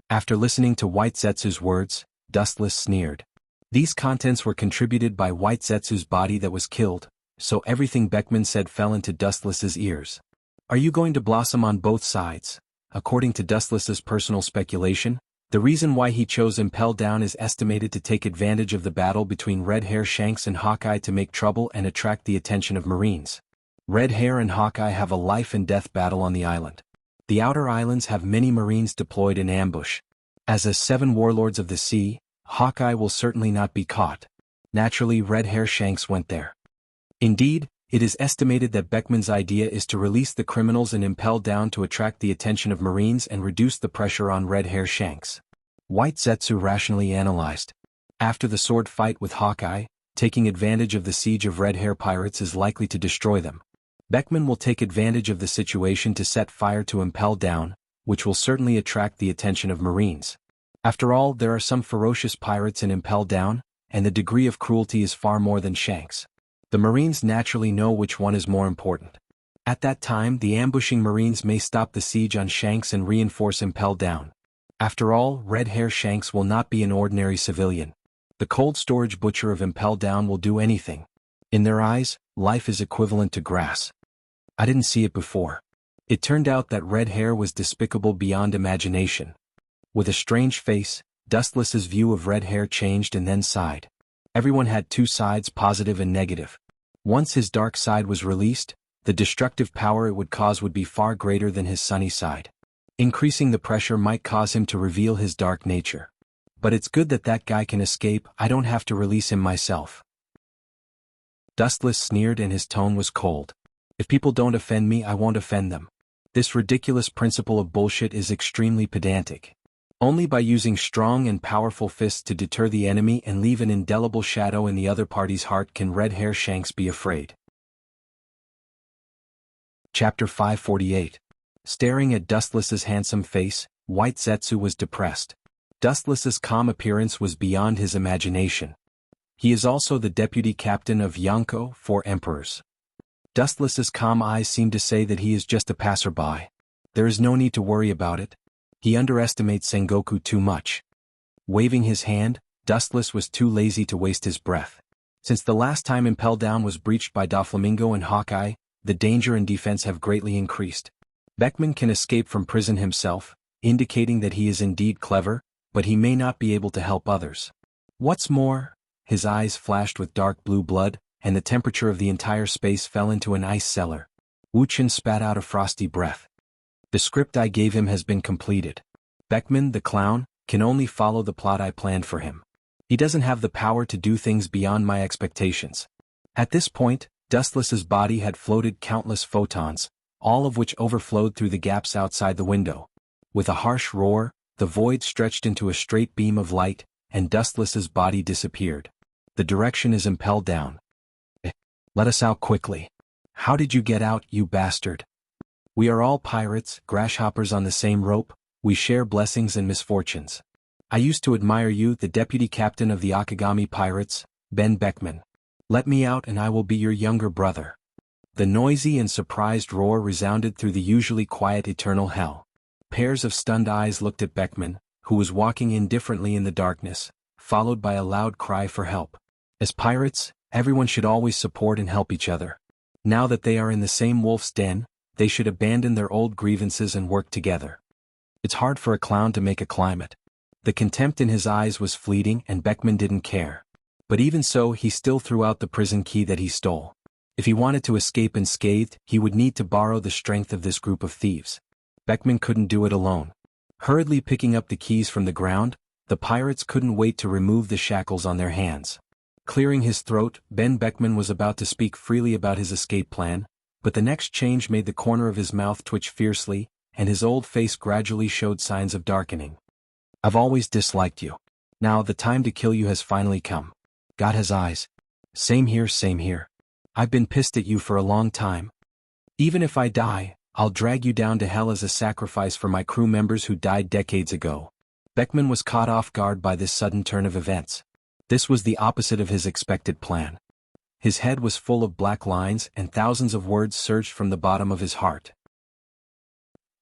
After listening to White Zetsu's words, Dustless sneered. These contents were contributed by White Zetsu's body that was killed, so everything Beckman said fell into Dustless's ears. Are you going to blossom on both sides? According to Dustless's personal speculation, the reason why he chose Impel Down is estimated to take advantage of the battle between Red Hair Shanks and Hawkeye to make trouble and attract the attention of Marines. Red Hair and Hawkeye have a life-and-death battle on the island. The outer islands have many Marines deployed in ambush. As a 7 warlords of the sea, Hawkeye will certainly not be caught. Naturally, Red Hair Shanks went there. Indeed, it is estimated that Beckman's idea is to release the criminals and Impel Down to attract the attention of Marines and reduce the pressure on Red Hair Shanks. White Zetsu rationally analyzed. After the sword fight with Hawkeye, taking advantage of the siege of Red Hair pirates is likely to destroy them. Beckman will take advantage of the situation to set fire to Impel Down, which will certainly attract the attention of Marines. After all, there are some ferocious pirates in Impel Down, and the degree of cruelty is far more than Shanks. The Marines naturally know which one is more important. At that time, the ambushing Marines may stop the siege on Shanks and reinforce Impel Down. After all, Red Hair Shanks will not be an ordinary civilian. The cold storage butcher of Impel Down will do anything. In their eyes, life is equivalent to grass. I didn't see it before. It turned out that Red Hair was despicable beyond imagination. With a strange face, Dustless's view of Red Hair changed and then sighed. Everyone had two sides, positive and negative. Once his dark side was released, the destructive power it would cause would be far greater than his sunny side. Increasing the pressure might cause him to reveal his dark nature. But it's good that that guy can escape. I don't have to release him myself. Dustless sneered and his tone was cold. If people don't offend me, I won't offend them. This ridiculous principle of bullshit is extremely pedantic. Only by using strong and powerful fists to deter the enemy and leave an indelible shadow in the other party's heart can Red Hair Shanks be afraid. Chapter 548. Staring at Dustless's handsome face, White Zetsu was depressed. Dustless's calm appearance was beyond his imagination. He is also the deputy captain of Yonko, 4 emperors. Dustless's calm eyes seem to say that he is just a passerby. There is no need to worry about it. He underestimates Sengoku too much. Waving his hand, Dustless was too lazy to waste his breath. Since the last time Impel Down was breached by Doflamingo and Hawkeye, the danger and defense have greatly increased. Beckman can escape from prison himself, indicating that he is indeed clever, but he may not be able to help others. What's more, his eyes flashed with dark blue blood, and the temperature of the entire space fell into an ice cellar. Wuchen spat out a frosty breath. The script I gave him has been completed. Beckman, the clown, can only follow the plot I planned for him. He doesn't have the power to do things beyond my expectations. At this point, Dustless's body had floated countless photons, all of which overflowed through the gaps outside the window. With a harsh roar, the void stretched into a straight beam of light, and Dustless's body disappeared. The direction is Impel Down. Let us out quickly. How did you get out, you bastard? We are all pirates, grasshoppers on the same rope. We share blessings and misfortunes. I used to admire you, the deputy captain of the Akagami pirates, Ben Beckman. Let me out and I will be your younger brother. The noisy and surprised roar resounded through the usually quiet eternal hell. Pairs of stunned eyes looked at Beckman, who was walking indifferently in the darkness, followed by a loud cry for help. As pirates, everyone should always support and help each other. Now that they are in the same wolf's den, they should abandon their old grievances and work together. It's hard for a clown to make a climate. The contempt in his eyes was fleeting and Beckman didn't care. But even so, he still threw out the prison key that he stole. If he wanted to escape unscathed, he would need to borrow the strength of this group of thieves. Beckman couldn't do it alone. Hurriedly picking up the keys from the ground, the pirates couldn't wait to remove the shackles on their hands. Clearing his throat, Ben Beckman was about to speak freely about his escape plan, but the next change made the corner of his mouth twitch fiercely, and his old face gradually showed signs of darkening. I've always disliked you. Now the time to kill you has finally come. God has eyes. Same here, same here. I've been pissed at you for a long time. Even if I die, I'll drag you down to hell as a sacrifice for my crew members who died decades ago. Beckman was caught off guard by this sudden turn of events. This was the opposite of his expected plan. His head was full of black lines and thousands of words surged from the bottom of his heart.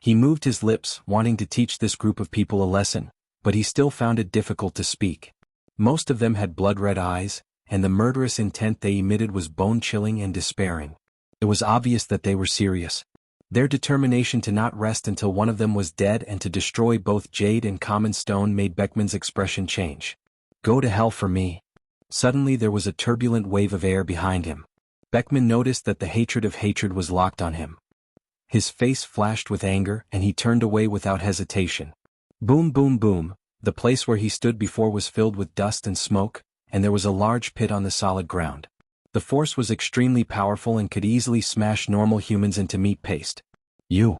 He moved his lips, wanting to teach this group of people a lesson, but he still found it difficult to speak. Most of them had blood-red eyes, and the murderous intent they emitted was bone-chilling and despairing. It was obvious that they were serious. Their determination to not rest until one of them was dead and to destroy both jade and common stone made Beckman's expression change. Go to hell for me. Suddenly there was a turbulent wave of air behind him. Beckman noticed that the hatred of hatred was locked on him. His face flashed with anger and he turned away without hesitation. Boom, boom, boom, the place where he stood before was filled with dust and smoke, and there was a large pit on the solid ground. The force was extremely powerful and could easily smash normal humans into meat paste. You!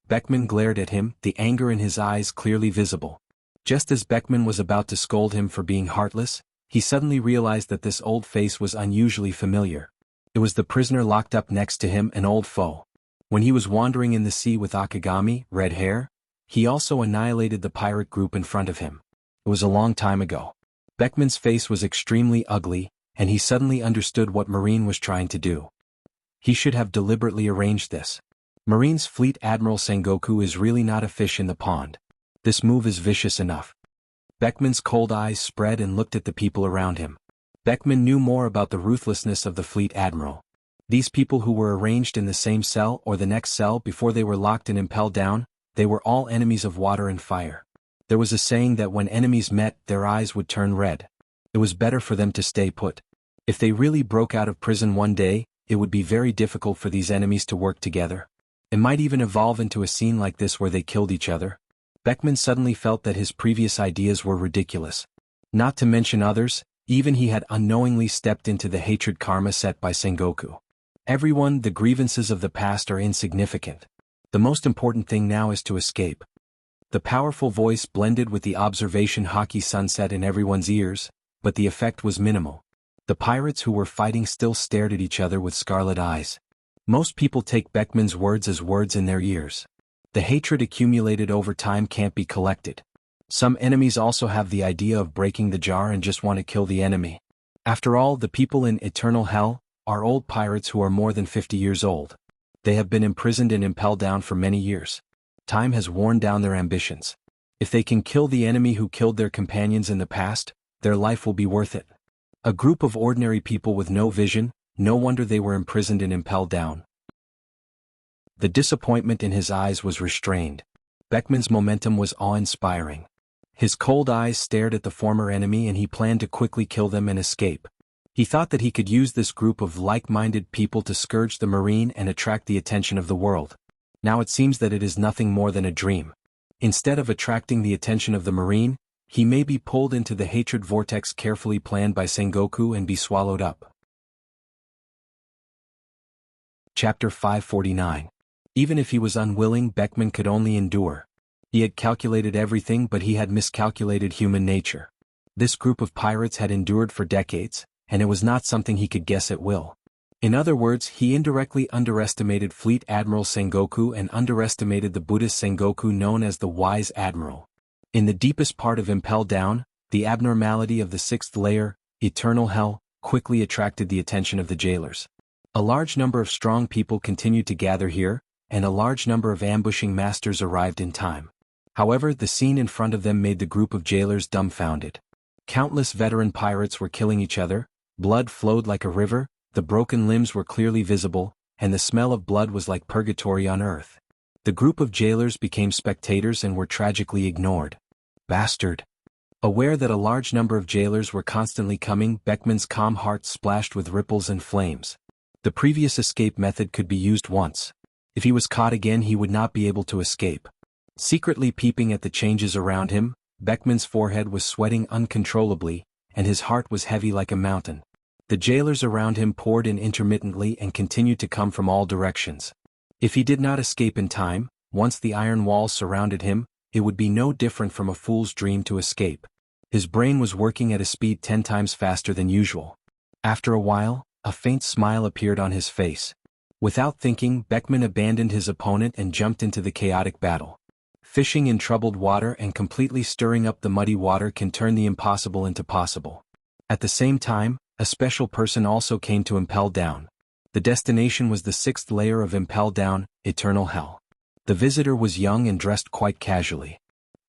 Beckman glared at him, the anger in his eyes clearly visible. Just as Beckman was about to scold him for being heartless, he suddenly realized that this old face was unusually familiar. It was the prisoner locked up next to him, an old foe. When he was wandering in the sea with Akagami, red hair, he also annihilated the pirate group in front of him. It was a long time ago. Beckman's face was extremely ugly, and he suddenly understood what Marine was trying to do. He should have deliberately arranged this. Marine's Fleet Admiral Sengoku is really not a fish in the pond. This move is vicious enough. Beckman's cold eyes spread and looked at the people around him. Beckman knew more about the ruthlessness of the Fleet Admiral. These people who were arranged in the same cell or the next cell before they were locked and impelled down, they were all enemies of water and fire. There was a saying that when enemies met, their eyes would turn red. It was better for them to stay put. If they really broke out of prison one day, it would be very difficult for these enemies to work together. It might even evolve into a scene like this where they killed each other. Beckman suddenly felt that his previous ideas were ridiculous. Not to mention others, even he had unknowingly stepped into the hatred karma set by Sengoku. Everyone, the grievances of the past are insignificant. The most important thing now is to escape. The powerful voice blended with the observation hockey sunset in everyone's ears, but the effect was minimal. The pirates who were fighting still stared at each other with scarlet eyes. Most people take Beckman's words as words in their ears. The hatred accumulated over time can't be collected. Some enemies also have the idea of breaking the jar and just want to kill the enemy. After all, the people in eternal hell are old pirates who are more than 50 years old. They have been imprisoned and impelled down for many years. Time has worn down their ambitions. If they can kill the enemy who killed their companions in the past, their life will be worth it. A group of ordinary people with no vision, no wonder they were imprisoned and impelled down. The disappointment in his eyes was restrained. Beckman's momentum was awe-inspiring. His cold eyes stared at the former enemy and he planned to quickly kill them and escape. He thought that he could use this group of like-minded people to scourge the Marine and attract the attention of the world. Now it seems that it is nothing more than a dream. Instead of attracting the attention of the Marine, he may be pulled into the hatred vortex carefully planned by Sengoku and be swallowed up. Chapter 549. Even if he was unwilling, Beckman could only endure. He had calculated everything, but he had miscalculated human nature. This group of pirates had endured for decades, and it was not something he could guess at will. In other words, he indirectly underestimated Fleet Admiral Sengoku and underestimated the Buddhist Sengoku known as the Wise Admiral. In the deepest part of Impel Down, the abnormality of the sixth layer, eternal hell, quickly attracted the attention of the jailers. A large number of strong people continued to gather here, and a large number of ambushing masters arrived in time. However, the scene in front of them made the group of jailers dumbfounded. Countless veteran pirates were killing each other, blood flowed like a river, the broken limbs were clearly visible, and the smell of blood was like purgatory on earth. The group of jailers became spectators and were tragically ignored. Bastard! Aware that a large number of jailers were constantly coming, Beckman's calm heart splashed with ripples and flames. The previous escape method could be used once. If he was caught again, he would not be able to escape. Secretly peeping at the changes around him, Beckman's forehead was sweating uncontrollably, and his heart was heavy like a mountain. The jailers around him poured in intermittently and continued to come from all directions. If he did not escape in time, once the iron walls surrounded him, it would be no different from a fool's dream to escape. His brain was working at a speed 10 times faster than usual. After a while, a faint smile appeared on his face. Without thinking, Beckman abandoned his opponent and jumped into the chaotic battle. Fishing in troubled water and completely stirring up the muddy water can turn the impossible into possible. At the same time, a special person also came to Impel Down. The destination was the 6th layer of Impel Down, Eternal Hell. The visitor was young and dressed quite casually.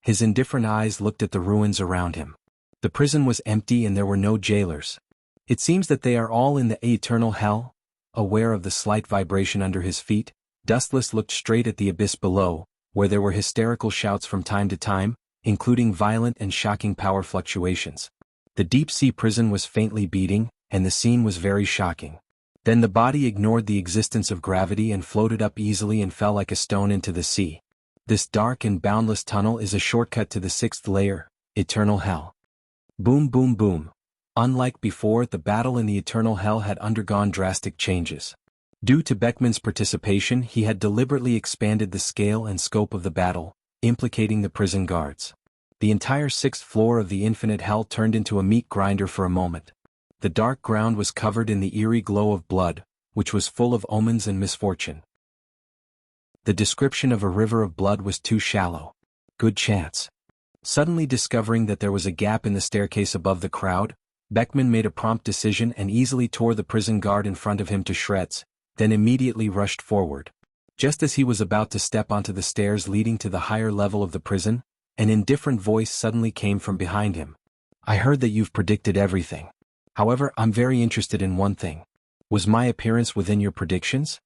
His indifferent eyes looked at the ruins around him. The prison was empty and there were no jailers. It seems that they are all in the Eternal Hell. Aware of the slight vibration under his feet, Dustless looked straight at the abyss below, where there were hysterical shouts from time to time, including violent and shocking power fluctuations. The deep-sea prison was faintly beating, and the scene was very shocking. Then the body ignored the existence of gravity and floated up easily and fell like a stone into the sea. This dark and boundless tunnel is a shortcut to the 6th layer, Eternal Hell. Boom boom boom. Unlike before, the battle in the Eternal Hell had undergone drastic changes. Due to Beckman's participation, he had deliberately expanded the scale and scope of the battle, implicating the prison guards. The entire 6th floor of the Infinite Hell turned into a meat grinder for a moment. The dark ground was covered in the eerie glow of blood, which was full of omens and misfortune. The description of a river of blood was too shallow. Good chance. Suddenly discovering that there was a gap in the staircase above the crowd, Beckman made a prompt decision and easily tore the prison guard in front of him to shreds, then immediately rushed forward. Just as he was about to step onto the stairs leading to the higher level of the prison, an indifferent voice suddenly came from behind him. I heard that you've predicted everything. However, I'm very interested in one thing. Was my appearance within your predictions?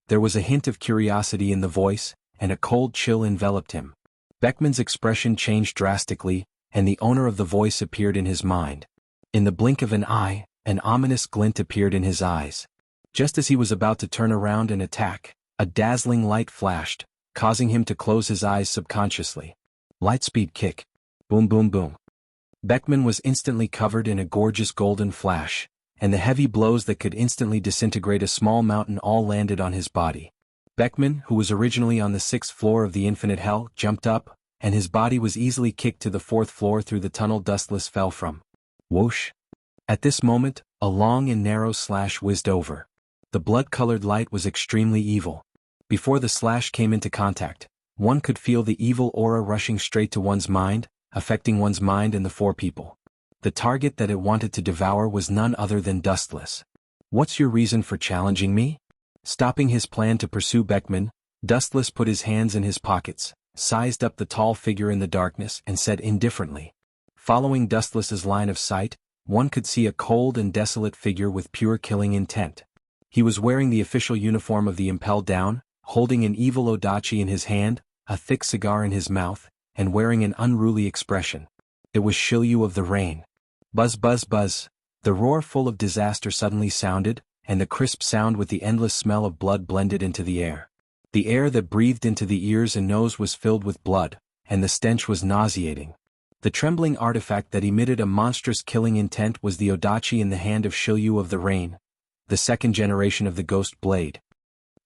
There was a hint of curiosity in the voice, and a cold chill enveloped him. Beckman's expression changed drastically, and the owner of the voice appeared in his mind. In the blink of an eye, an ominous glint appeared in his eyes. Just as he was about to turn around and attack, a dazzling light flashed, causing him to close his eyes subconsciously. Lightspeed kick. Boom boom boom. Beckman was instantly covered in a gorgeous golden flash, and the heavy blows that could instantly disintegrate a small mountain all landed on his body. Beckman, who was originally on the 6th floor of the Infinite Hell, jumped up, and his body was easily kicked to the 4th floor through the tunnel Dustless fell from. Whoosh. At this moment, a long and narrow slash whizzed over. The blood-colored light was extremely evil. Before the slash came into contact, one could feel the evil aura rushing straight to one's mind, affecting one's mind and the 4 people. The target that it wanted to devour was none other than Dustless. What's your reason for challenging me? Stopping his plan to pursue Beckman, Dustless put his hands in his pockets, sized up the tall figure in the darkness and said indifferently. Following Dustless's line of sight, one could see a cold and desolate figure with pure killing intent. He was wearing the official uniform of the Impel Down, holding an evil odachi in his hand, a thick cigar in his mouth, and wearing an unruly expression. It was Shilyu of the Rain. Buzz buzz buzz. The roar full of disaster suddenly sounded, and the crisp sound with the endless smell of blood blended into the air. The air that breathed into the ears and nose was filled with blood, and the stench was nauseating. The trembling artifact that emitted a monstrous killing intent was the odachi in the hand of Shilyu of the Rain, the 2nd generation of the Ghost Blade.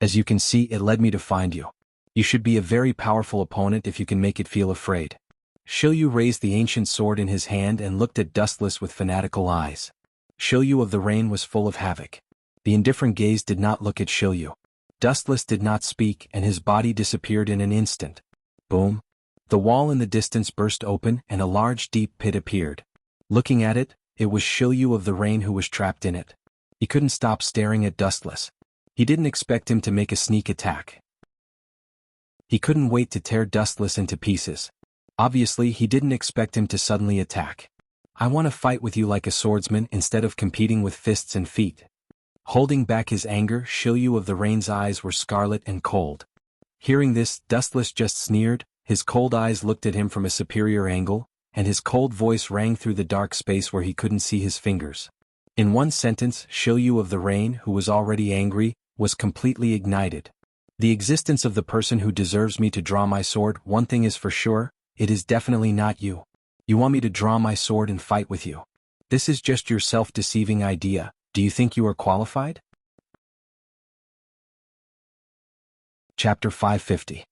As you can see, it led me to find you. You should be a very powerful opponent if you can make it feel afraid. Shilyu raised the ancient sword in his hand and looked at Dustless with fanatical eyes. Shilyu of the Rain was full of havoc. The indifferent gaze did not look at Shilyu. Dustless did not speak and his body disappeared in an instant. Boom. The wall in the distance burst open and a large deep pit appeared. Looking at it, it was Shilyu of the Rain who was trapped in it. He couldn't stop staring at Dustless. He didn't expect him to make a sneak attack. He couldn't wait to tear Dustless into pieces. Obviously, he didn't expect him to suddenly attack. I want to fight with you like a swordsman instead of competing with fists and feet. Holding back his anger, Shilyu of the Rain's eyes were scarlet and cold. Hearing this, Dustless just sneered. His cold eyes looked at him from a superior angle, and his cold voice rang through the dark space where he couldn't see his fingers. In one sentence, Shilyu of the Rain, who was already angry, was completely ignited. The existence of the person who deserves me to draw my sword, one thing is for sure, it is definitely not you. You want me to draw my sword and fight with you. This is just your self-deceiving idea. Do you think you are qualified? Chapter 550.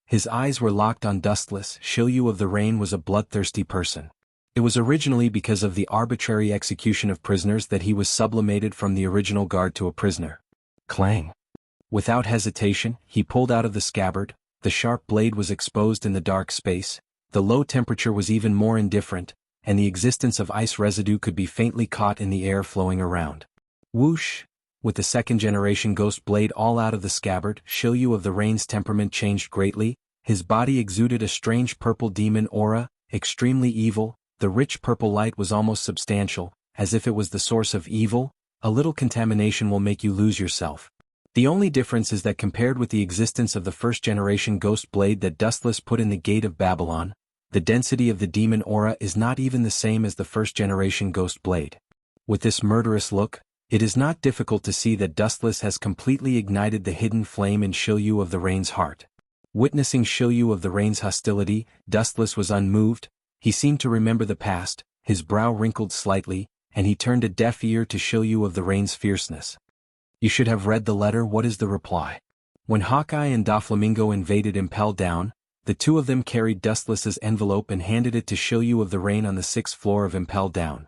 His eyes were locked on Dustless. Shilyu of the Rain was a bloodthirsty person. It was originally because of the arbitrary execution of prisoners that he was sublimated from the original guard to a prisoner. Clang. Without hesitation, he pulled out of the scabbard. The sharp blade was exposed in the dark space. The low temperature was even more indifferent, and the existence of ice residue could be faintly caught in the air flowing around. Whoosh! With the second-generation ghost blade all out of the scabbard, Shilyu of the Rain's temperament changed greatly. His body exuded a strange purple demon aura, extremely evil. The rich purple light was almost substantial, as if it was the source of evil. A little contamination will make you lose yourself. The only difference is that compared with the existence of the first-generation ghost blade that Dustless put in the Gate of Babylon, the density of the demon aura is not even the same as the first-generation ghost blade. With this murderous look, it is not difficult to see that Dustless has completely ignited the hidden flame in Shilyu of the Rain's heart. Witnessing Shilyu of the Rain's hostility, Dustless was unmoved. He seemed to remember the past, his brow wrinkled slightly, and he turned a deaf ear to Shilyu of the Rain's fierceness. You should have read the letter. What is the reply? When Hawkeye and Doflamingo invaded Impel Down, the two of them carried Dustless's envelope and handed it to Shilyu of the Rain on the 6th floor of Impel Down.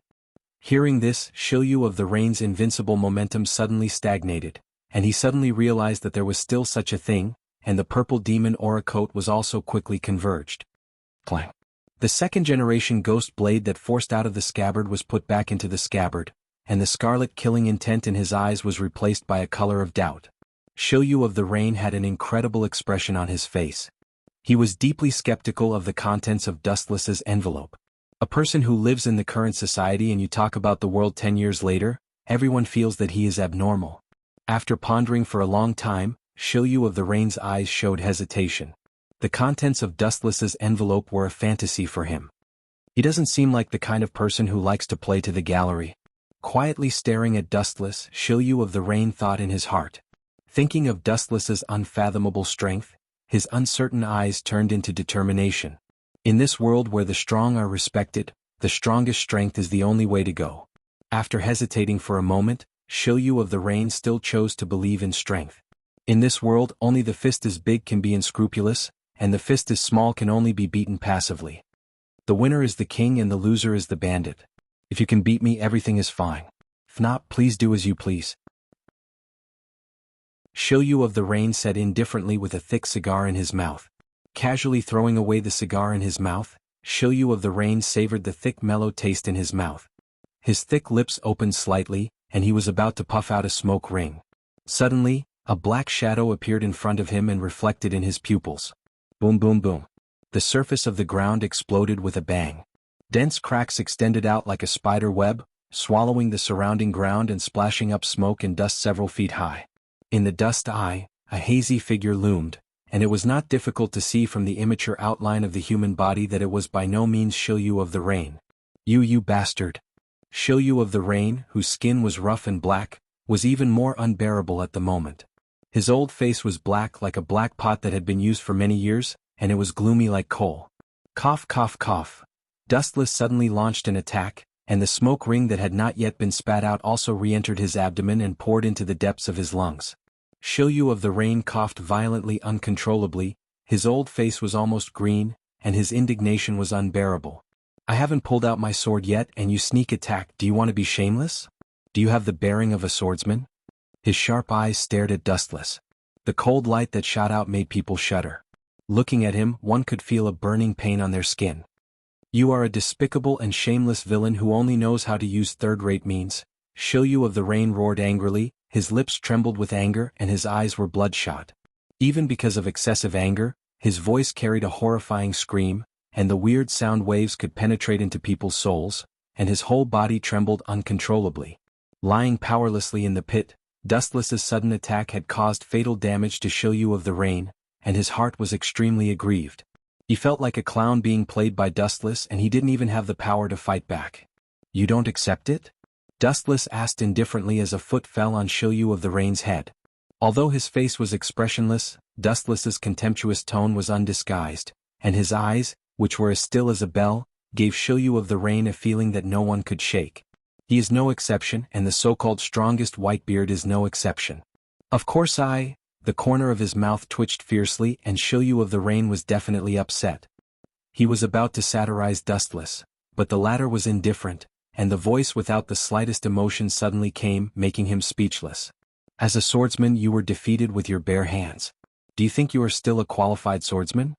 Hearing this, Shilyu of the Rain's invincible momentum suddenly stagnated, and he suddenly realized that there was still such a thing, and the purple demon aura coat was also quickly converged. Clang. The second-generation ghost blade that forced out of the scabbard was put back into the scabbard, and the scarlet killing intent in his eyes was replaced by a color of doubt. Shilyu of the Rain had an incredible expression on his face. He was deeply skeptical of the contents of Dustless's envelope. A person who lives in the current society and you talk about the world 10 years later, everyone feels that he is abnormal. After pondering for a long time, Shilyu of the Rain's eyes showed hesitation. The contents of Dustless's envelope were a fantasy for him. He doesn't seem like the kind of person who likes to play to the gallery. Quietly staring at Dustless, Shilyu of the Rain thought in his heart. Thinking of Dustless's unfathomable strength, his uncertain eyes turned into determination. In this world where the strong are respected, the strongest strength is the only way to go. After hesitating for a moment, Shilyu of the Rain still chose to believe in strength. In this world, only the fist is big can be unscrupulous, and the fist is small can only be beaten passively. The winner is the king and the loser is the bandit. If you can beat me, everything is fine. If not, please do as you please. Shilyu of the Rain said indifferently with a thick cigar in his mouth. Casually throwing away the cigar in his mouth, Shilyu of the Rain savored the thick mellow taste in his mouth. His thick lips opened slightly, and he was about to puff out a smoke ring. Suddenly, a black shadow appeared in front of him and reflected in his pupils. Boom boom boom. The surface of the ground exploded with a bang. Dense cracks extended out like a spider web, swallowing the surrounding ground and splashing up smoke and dust several feet high. In the dust eye, a hazy figure loomed, and it was not difficult to see from the immature outline of the human body that it was by no means Shilyu of the Rain. You bastard. Shilyu of the Rain, whose skin was rough and black, was even more unbearable at the moment. His old face was black like a black pot that had been used for many years, and it was gloomy like coal. Cough cough cough. Dustless suddenly launched an attack, and the smoke ring that had not yet been spat out also re-entered his abdomen and poured into the depths of his lungs. Shilyu of the Rain coughed violently uncontrollably, his old face was almost green, and his indignation was unbearable. I haven't pulled out my sword yet and you sneak attack. Do you want to be shameless? Do you have the bearing of a swordsman? His sharp eyes stared at Dustless. The cold light that shot out made people shudder. Looking at him, one could feel a burning pain on their skin. You are a despicable and shameless villain who only knows how to use third-rate means. Shilyu of the Rain roared angrily, his lips trembled with anger and his eyes were bloodshot. Even because of excessive anger, his voice carried a horrifying scream, and the weird sound waves could penetrate into people's souls, and his whole body trembled uncontrollably. Lying powerlessly in the pit, Dustless's sudden attack had caused fatal damage to Shilyu of the Rain, and his heart was extremely aggrieved. He felt like a clown being played by Dustless and he didn't even have the power to fight back. You don't accept it? Dustless asked indifferently as a foot fell on Shilyu of the Rain's head. Although his face was expressionless, Dustless's contemptuous tone was undisguised, and his eyes, which were as still as a bell, gave Shilyu of the Rain a feeling that no one could shake. He is no exception, and the so-called strongest Whitebeard is no exception. Of course the corner of his mouth twitched fiercely, and Shilyu of the Rain was definitely upset. He was about to satirize Dustless, but the latter was indifferent, and the voice without the slightest emotion suddenly came, making him speechless. As a swordsman you were defeated with your bare hands. Do you think you are still a qualified swordsman?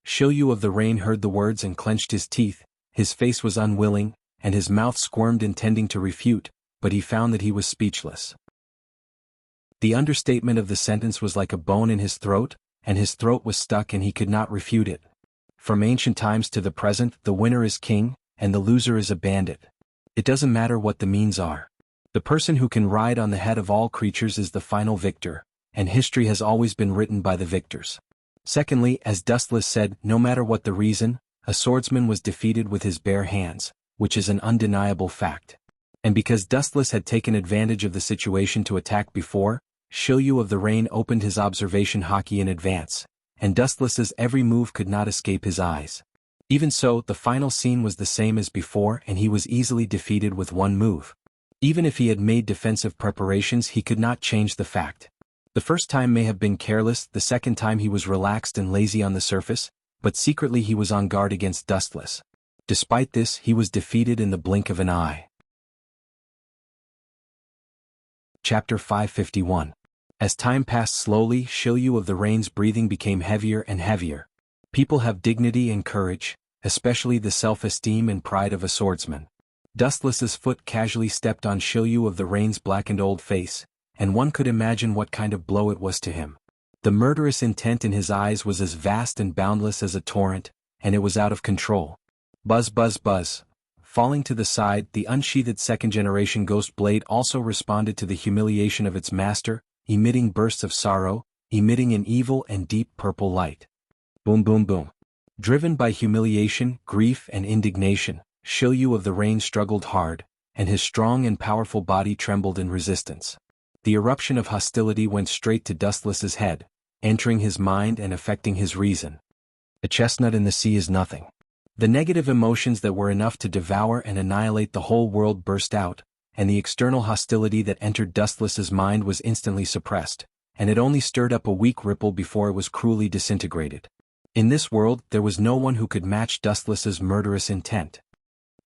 Shilyu of the Rain heard the words and clenched his teeth. His face was unwilling, and his mouth squirmed intending to refute, but he found that he was speechless. The understatement of the sentence was like a bone in his throat, and his throat was stuck and he could not refute it. From ancient times to the present, the winner is king, and the loser is a bandit. It doesn't matter what the means are. The person who can ride on the head of all creatures is the final victor, and history has always been written by the victors. Secondly, as Dustless said, no matter what the reason, a swordsman was defeated with his bare hands, which is an undeniable fact. And because Dustless had taken advantage of the situation to attack before, Shilyu of the Rain opened his observation hockey in advance, and Dustless's every move could not escape his eyes. Even so, the final scene was the same as before, and he was easily defeated with one move. Even if he had made defensive preparations, he could not change the fact. The first time may have been careless, the second time he was relaxed and lazy on the surface, but secretly he was on guard against Dustless. Despite this, he was defeated in the blink of an eye. Chapter 551. As time passed slowly, Shilyu of the Rain's breathing became heavier and heavier. People have dignity and courage, especially the self-esteem and pride of a swordsman. Dustless's foot casually stepped on Shilyu of the Rain's blackened old face, and one could imagine what kind of blow it was to him. The murderous intent in his eyes was as vast and boundless as a torrent, and it was out of control. Buzz buzz buzz. Falling to the side, the unsheathed second-generation ghost blade also responded to the humiliation of its master, emitting bursts of sorrow, emitting an evil and deep purple light. Boom boom boom. Driven by humiliation, grief and indignation, Shilyu of the Rain struggled hard, and his strong and powerful body trembled in resistance. The eruption of hostility went straight to Dustless's head, entering his mind and affecting his reason. A chestnut in the sea is nothing. The negative emotions that were enough to devour and annihilate the whole world burst out, and the external hostility that entered Dustless's mind was instantly suppressed, and it only stirred up a weak ripple before it was cruelly disintegrated. In this world, there was no one who could match Dustless's murderous intent.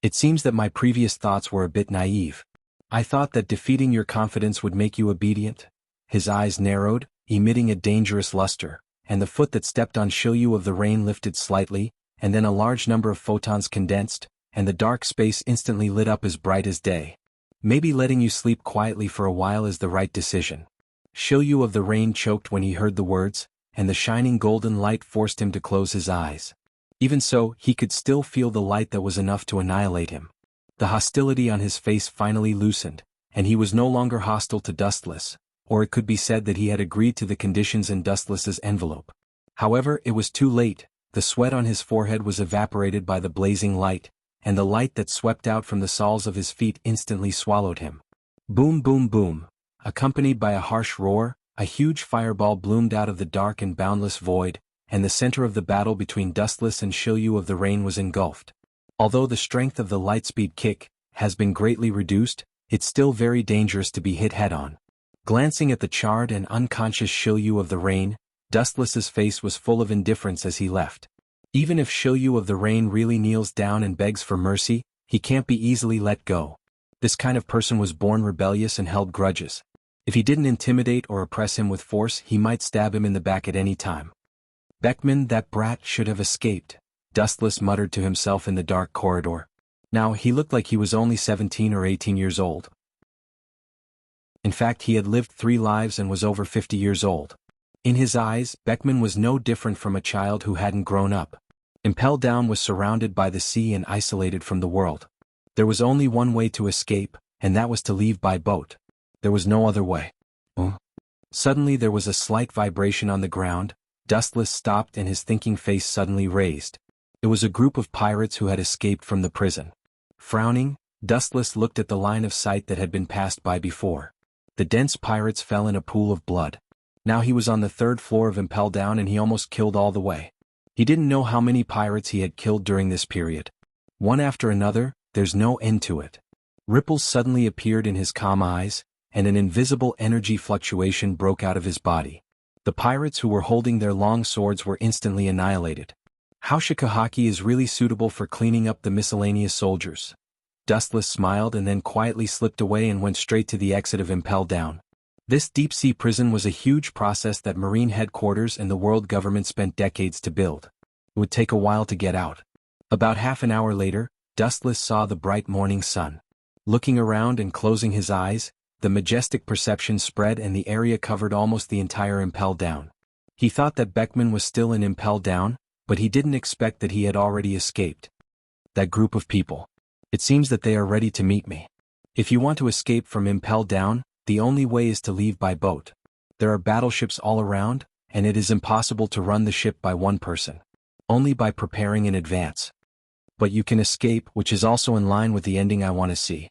It seems that my previous thoughts were a bit naive. I thought that defeating your confidence would make you obedient. His eyes narrowed, emitting a dangerous luster, and the foot that stepped on Shilyu of the Rain lifted slightly, and then a large number of photons condensed, and the dark space instantly lit up as bright as day. Maybe letting you sleep quietly for a while is the right decision. Shilyu of the Rain choked when he heard the words, and the shining golden light forced him to close his eyes. Even so, he could still feel the light that was enough to annihilate him. The hostility on his face finally loosened, and he was no longer hostile to Dustless, or it could be said that he had agreed to the conditions in Dustless's envelope. However, it was too late. The sweat on his forehead was evaporated by the blazing light, and the light that swept out from the soles of his feet instantly swallowed him. Boom boom boom. Accompanied by a harsh roar, a huge fireball bloomed out of the dark and boundless void, and the center of the battle between Dustless and Shilyu of the Rain was engulfed. Although the strength of the lightspeed kick has been greatly reduced, it's still very dangerous to be hit head-on. Glancing at the charred and unconscious Shilyu of the Rain, Dustless's face was full of indifference as he left. Even if Shilyu of the Rain really kneels down and begs for mercy, he can't be easily let go. This kind of person was born rebellious and held grudges. If he didn't intimidate or oppress him with force, he might stab him in the back at any time. Beckman, that brat, should have escaped, Dustless muttered to himself in the dark corridor. Now, he looked like he was only 17 or 18 years old. In fact, he had lived 3 lives and was over 50 years old. In his eyes, Beckman was no different from a child who hadn't grown up. Impel Down was surrounded by the sea and isolated from the world. There was only one way to escape, and that was to leave by boat. There was no other way. Suddenly there was a slight vibration on the ground. Dustless stopped and his thinking face suddenly raised. It was a group of pirates who had escaped from the prison. Frowning, Dustless looked at the line of sight that had been passed by before. The dense pirates fell in a pool of blood. Now he was on the third floor of Impel Down and he almost killed all the way. He didn't know how many pirates he had killed during this period. One after another, there's no end to it. Ripples suddenly appeared in his calm eyes, and an invisible energy fluctuation broke out of his body. The pirates who were holding their long swords were instantly annihilated. Haushikahaki is really suitable for cleaning up the miscellaneous soldiers. Dustless smiled and then quietly slipped away and went straight to the exit of Impel Down. This deep-sea prison was a huge process that Marine headquarters and the world government spent decades to build. It would take a while to get out. About half an hour later, Dustless saw the bright morning sun. Looking around and closing his eyes, the majestic perception spread and the area covered almost the entire Impel Down. He thought that Beckman was still in Impel Down, but he didn't expect that he had already escaped. That group of people. It seems that they are ready to meet me. If you want to escape from Impel Down, the only way is to leave by boat. There are battleships all around, and it is impossible to run the ship by one person. Only by preparing in advance. But you can escape, which is also in line with the ending I want to see.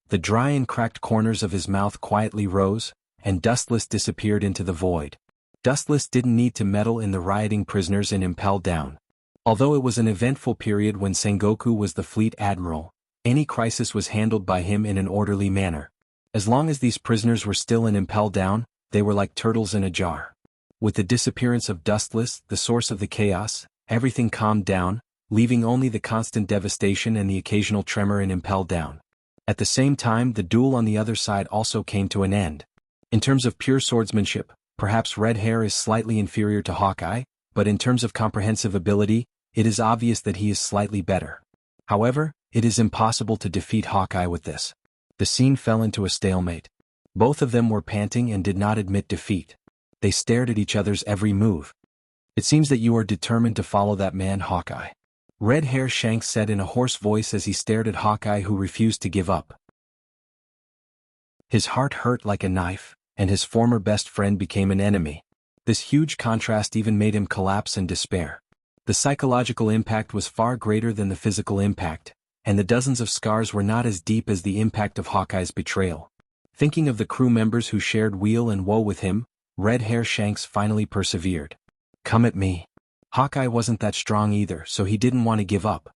The dry and cracked corners of his mouth quietly rose, and Dustless disappeared into the void. Dustless didn't need to meddle in the rioting prisoners in Impel Down. Although it was an eventful period when Sengoku was the fleet admiral, any crisis was handled by him in an orderly manner. As long as these prisoners were still in Impel Down, they were like turtles in a jar. With the disappearance of Dustless, the source of the chaos, everything calmed down, leaving only the constant devastation and the occasional tremor in Impel Down. At the same time, the duel on the other side also came to an end. In terms of pure swordsmanship, perhaps Red Hair is slightly inferior to Hawkeye, but in terms of comprehensive ability, it is obvious that he is slightly better. However, it is impossible to defeat Hawkeye with this. The scene fell into a stalemate. Both of them were panting and did not admit defeat. They stared at each other's every move. It seems that you are determined to follow that man, Hawkeye. Red Hair Shanks said in a hoarse voice as he stared at Hawkeye, who refused to give up. His heart hurt like a knife, and his former best friend became an enemy. This huge contrast even made him collapse in despair. The psychological impact was far greater than the physical impact, and the dozens of scars were not as deep as the impact of Hawkeye's betrayal. Thinking of the crew members who shared weal and woe with him, Red Hair Shanks finally persevered. Come at me. Hawkeye wasn't that strong either, so he didn't want to give up.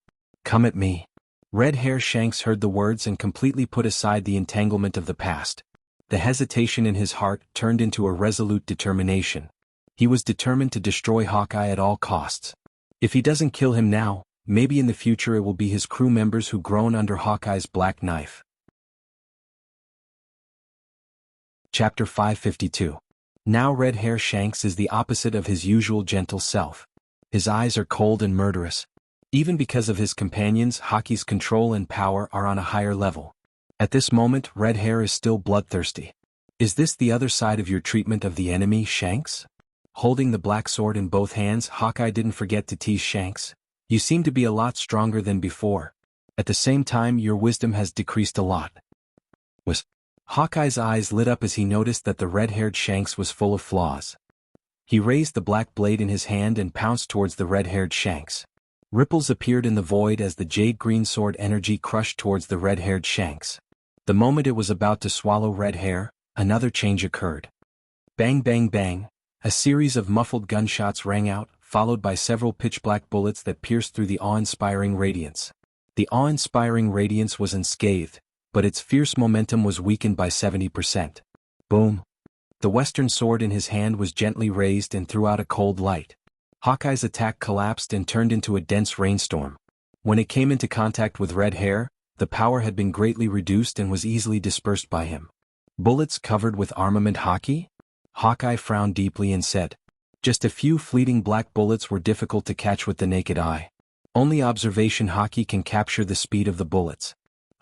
Come at me. Red Hair Shanks heard the words and completely put aside the entanglement of the past. The hesitation in his heart turned into a resolute determination. He was determined to destroy Hawkeye at all costs. If he doesn't kill him now, maybe in the future it will be his crew members who groan under Hawkeye's black knife. Chapter 552. Now Red Hair Shanks is the opposite of his usual gentle self. His eyes are cold and murderous. Even because of his companions, Haki's control and power are on a higher level. At this moment, Red Hair is still bloodthirsty. Is this the other side of your treatment of the enemy, Shanks? Holding the black sword in both hands, Hawkeye didn't forget to tease Shanks. You seem to be a lot stronger than before. At the same time, your wisdom has decreased a lot. Hawkeye's eyes lit up as he noticed that the red-haired Shanks was full of flaws. He raised the black blade in his hand and pounced towards the red-haired Shanks. Ripples appeared in the void as the jade-green sword energy crushed towards the red-haired Shanks. The moment it was about to swallow Red Hair, another change occurred. Bang bang bang, a series of muffled gunshots rang out, followed by several pitch-black bullets that pierced through the awe-inspiring radiance. The awe-inspiring radiance was unscathed, but its fierce momentum was weakened by 70%. Boom! The western sword in his hand was gently raised and threw out a cold light. Hawkeye's attack collapsed and turned into a dense rainstorm. When it came into contact with Red Hair, the power had been greatly reduced and was easily dispersed by him. Bullets covered with armament Haki? Hawkeye frowned deeply and said, "Just a few fleeting black bullets were difficult to catch with the naked eye. Only observation Haki can capture the speed of the bullets."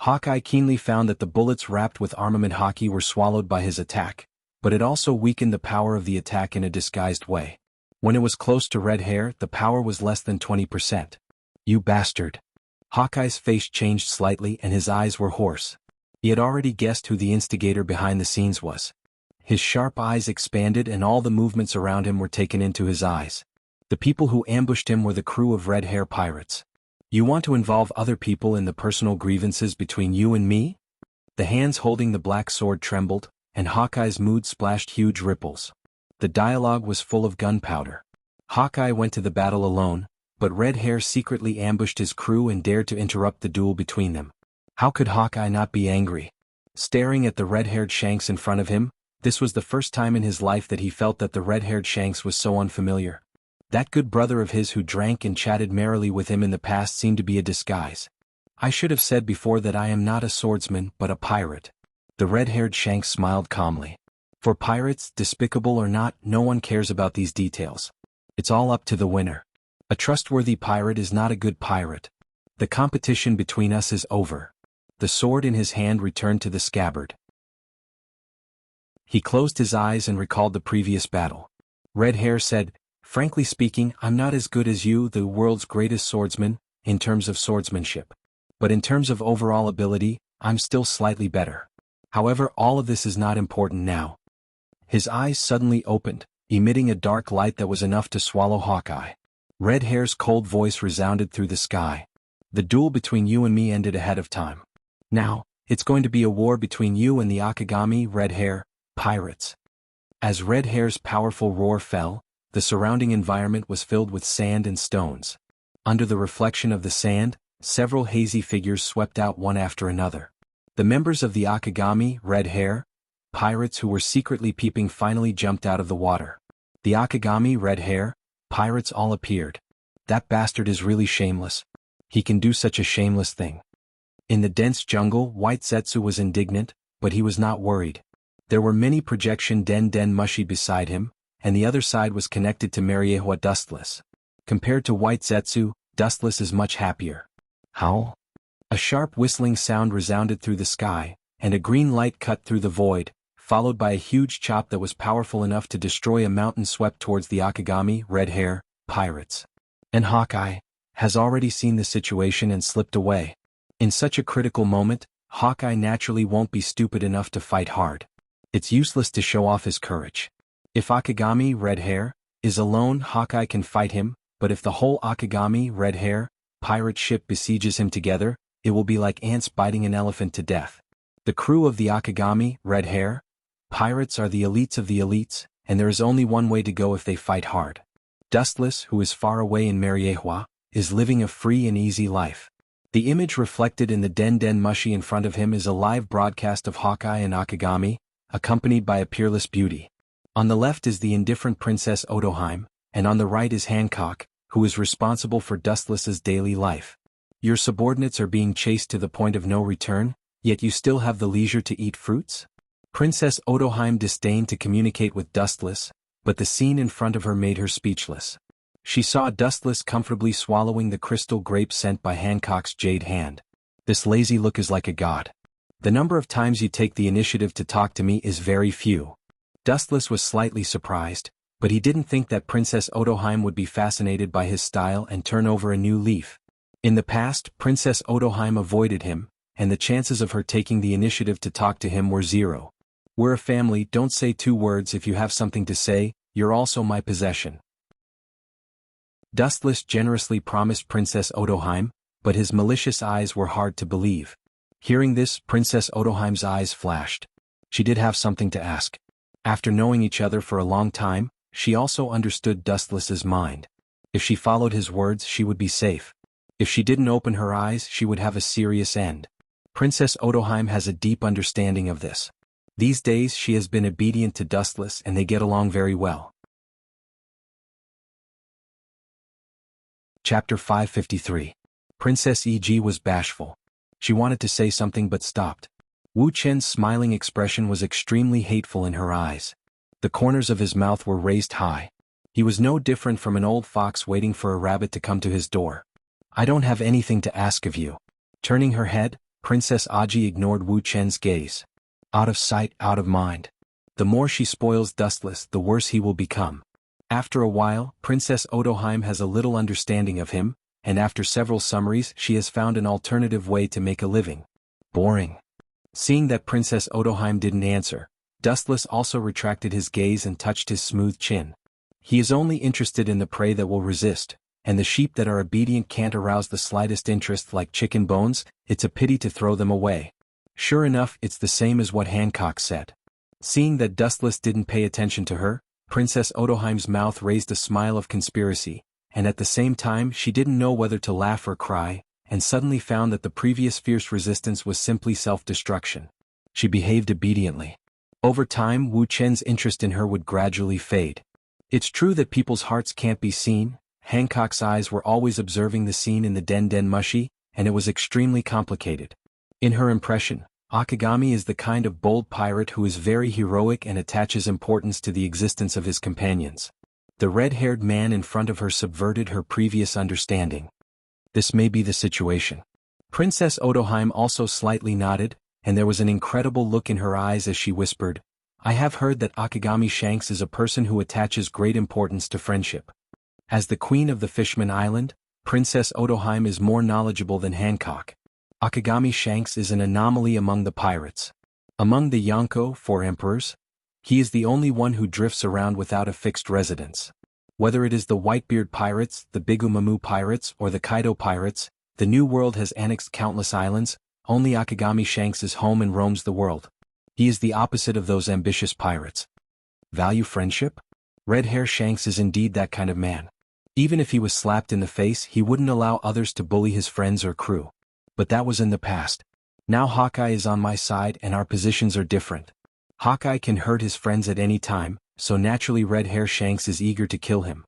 Hawkeye keenly found that the bullets wrapped with armament Haki were swallowed by his attack, but it also weakened the power of the attack in a disguised way. When it was close to Red Hair, the power was less than 20%. "You bastard." Hawkeye's face changed slightly and his eyes were hoarse. He had already guessed who the instigator behind the scenes was. His sharp eyes expanded and all the movements around him were taken into his eyes. The people who ambushed him were the crew of Red Hair pirates. You want to involve other people in the personal grievances between you and me? The hands holding the black sword trembled, and Hawkeye's mood splashed huge ripples. The dialogue was full of gunpowder. Hawkeye went to the battle alone, but Red Hair secretly ambushed his crew and dared to interrupt the duel between them. How could Hawkeye not be angry? Staring at the red-haired Shanks in front of him, this was the first time in his life that he felt that the red-haired Shanks was so unfamiliar. That good brother of his who drank and chatted merrily with him in the past seemed to be a disguise. I should have said before that I am not a swordsman but a pirate. The red-haired Shanks smiled calmly. For pirates, despicable or not, no one cares about these details. It's all up to the winner. A trustworthy pirate is not a good pirate. The competition between us is over. The sword in his hand returned to the scabbard. He closed his eyes and recalled the previous battle. Red Hair said, "Frankly speaking, I'm not as good as you, the world's greatest swordsman, in terms of swordsmanship. But in terms of overall ability, I'm still slightly better. However, all of this is not important now." His eyes suddenly opened, emitting a dark light that was enough to swallow Hawkeye. Red Hair's cold voice resounded through the sky. "The duel between you and me ended ahead of time. Now, it's going to be a war between you and the Akagami Red Hair pirates." As Red Hair's powerful roar fell, the surrounding environment was filled with sand and stones. Under the reflection of the sand, several hazy figures swept out one after another. The members of the Akagami Red Hair pirates who were secretly peeping finally jumped out of the water. The Akagami Red Hair pirates all appeared. That bastard is really shameless. He can do such a shameless thing. In the dense jungle, White Zetsu was indignant, but he was not worried. There were many projection Den Mushi beside him, and the other side was connected to Mariehua Dustless. Compared to White Zetsu, Dustless is much happier. Howl! A sharp whistling sound resounded through the sky, and a green light cut through the void, followed by a huge chop that was powerful enough to destroy a mountain swept towards the Akagami Red Hair pirates. And Hawkeye has already seen the situation and slipped away. In such a critical moment, Hawkeye naturally won't be stupid enough to fight hard. It's useless to show off his courage. If Akagami Red Hair is alone, Hawkeye can fight him, but if the whole Akagami Red Hair pirate ship besieges him together, it will be like ants biting an elephant to death. The crew of the Akagami Red Hair pirates are the elites of the elites, and there is only one way to go if they fight hard. Dustless, who is far away in Mariehua, is living a free and easy life. The image reflected in the Den Mushi in front of him is a live broadcast of Hawkeye and Akagami, accompanied by a peerless beauty. On the left is the indifferent Princess Odoheim, and on the right is Hancock, who is responsible for Dustless's daily life. Your subordinates are being chased to the point of no return, yet you still have the leisure to eat fruits? Princess Odoheim disdained to communicate with Dustless, but the scene in front of her made her speechless. She saw Dustless comfortably swallowing the crystal grape sent by Hancock's jade hand. This lazy look is like a god. The number of times you take the initiative to talk to me is very few. Dustless was slightly surprised, but he didn't think that Princess Odoheim would be fascinated by his style and turn over a new leaf. In the past, Princess Odoheim avoided him, and the chances of her taking the initiative to talk to him were zero. We're a family, don't say two words if you have something to say, you're also my possession. Dustless generously promised Princess Odoheim, but his malicious eyes were hard to believe. Hearing this, Princess Odoheim's eyes flashed. She did have something to ask. After knowing each other for a long time, she also understood Dustless's mind. If she followed his words, she would be safe. If she didn't open her eyes, she would have a serious end. Princess Odoheim has a deep understanding of this. These days she has been obedient to Dustless and they get along very well. Chapter 553. Princess E.G. was bashful. She wanted to say something but stopped. Wu Chen's smiling expression was extremely hateful in her eyes. The corners of his mouth were raised high. He was no different from an old fox waiting for a rabbit to come to his door. "I don't have anything to ask of you." Turning her head, Princess Aji ignored Wu Chen's gaze. Out of sight, out of mind. The more she spoils Dustless, the worse he will become. After a while, Princess Odoheim has a little understanding of him, and after several summaries she has found an alternative way to make a living. Boring. Seeing that Princess Odoheim didn't answer, Dustless also retracted his gaze and touched his smooth chin. He is only interested in the prey that will resist, and the sheep that are obedient can't arouse the slightest interest like chicken bones, it's a pity to throw them away. Sure enough, it's the same as what Hancock said. Seeing that Dustless didn't pay attention to her, Princess Odoheim's mouth raised a smile of conspiracy, and at the same time she didn't know whether to laugh or cry, and suddenly found that the previous fierce resistance was simply self-destruction. She behaved obediently. Over time, Wu Chen's interest in her would gradually fade. It's true that people's hearts can't be seen. Hancock's eyes were always observing the scene in the Den Den Mushi, and it was extremely complicated. In her impression, Akagami is the kind of bold pirate who is very heroic and attaches importance to the existence of his companions. The red-haired man in front of her subverted her previous understanding. This may be the situation. Princess Odoheim also slightly nodded, and there was an incredible look in her eyes as she whispered, "I have heard that Akagami Shanks is a person who attaches great importance to friendship." As the queen of the Fishman Island, Princess Odoheim is more knowledgeable than Hancock. Akagami Shanks is an anomaly among the pirates. Among the Yonko, 4 emperors, he is the only one who drifts around without a fixed residence. Whether it is the Whitebeard pirates, the Bigumamu pirates, or the Kaido pirates, the New World has annexed countless islands. Only Akagami Shanks is home and roams the world. He is the opposite of those ambitious pirates. Value friendship? Red Hair Shanks is indeed that kind of man. Even if he was slapped in the face, he wouldn't allow others to bully his friends or crew. But that was in the past. Now Hawkeye is on my side and our positions are different. Hawkeye can hurt his friends at any time, so naturally Red Hair Shanks is eager to kill him.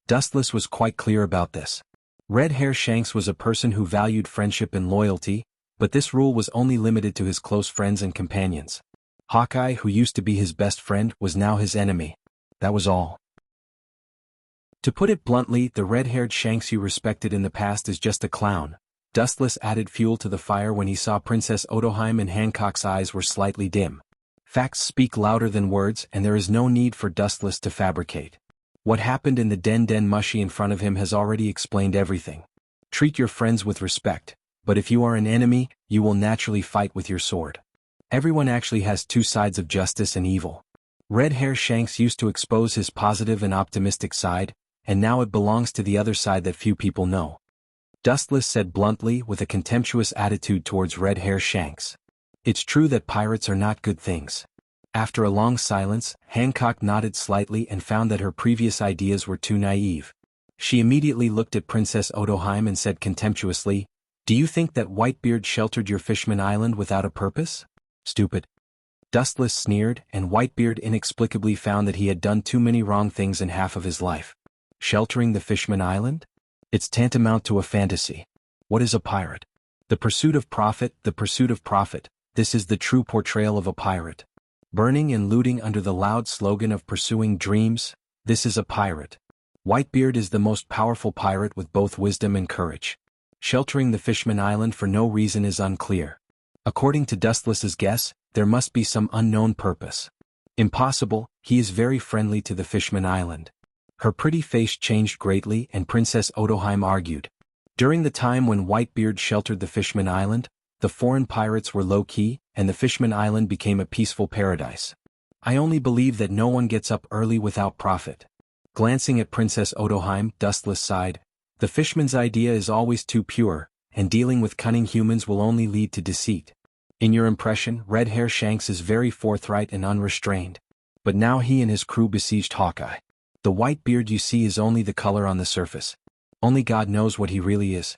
Dustless was quite clear about this. Red Hair Shanks was a person who valued friendship and loyalty, but this rule was only limited to his close friends and companions. Hawkeye, who used to be his best friend, was now his enemy. That was all. To put it bluntly, the red-haired Shanks you respected in the past is just a clown. Dustless added fuel to the fire when he saw Princess Odoheim, and Hancock's eyes were slightly dim. Facts speak louder than words, and there is no need for Dustless to fabricate. What happened in the Den Den Mushi in front of him has already explained everything. Treat your friends with respect, but if you are an enemy, you will naturally fight with your sword. Everyone actually has two sides of justice and evil. Red Hair Shanks used to expose his positive and optimistic side, and now it belongs to the other side that few people know. Dustless said bluntly, with a contemptuous attitude towards Red Hair Shanks. It's true that pirates are not good things. After a long silence, Hancock nodded slightly and found that her previous ideas were too naive. She immediately looked at Princess Odoheim and said contemptuously, "Do you think that Whitebeard sheltered your Fishman Island without a purpose? Stupid." Dustless sneered, and Whitebeard inexplicably found that he had done too many wrong things in half of his life. Sheltering the Fishman Island? It's tantamount to a fantasy. What is a pirate? The pursuit of profit, the pursuit of profit. This is the true portrayal of a pirate. Burning and looting under the loud slogan of pursuing dreams, this is a pirate. Whitebeard is the most powerful pirate with both wisdom and courage. Sheltering the Fishman Island for no reason is unclear. According to Dustless's guess, there must be some unknown purpose. Impossible, he is very friendly to the Fishman Island. Her pretty face changed greatly, and Princess Odoheim argued. During the time when Whitebeard sheltered the Fishman Island, the foreign pirates were low-key, and the Fishman Island became a peaceful paradise. I only believe that no one gets up early without profit. Glancing at Princess Odoheim, Dustless sighed. The Fishman's idea is always too pure, and dealing with cunning humans will only lead to deceit. In your impression, Red Hair Shanks is very forthright and unrestrained. But now he and his crew besieged Hawkeye. The white beard you see is only the color on the surface. Only God knows what he really is.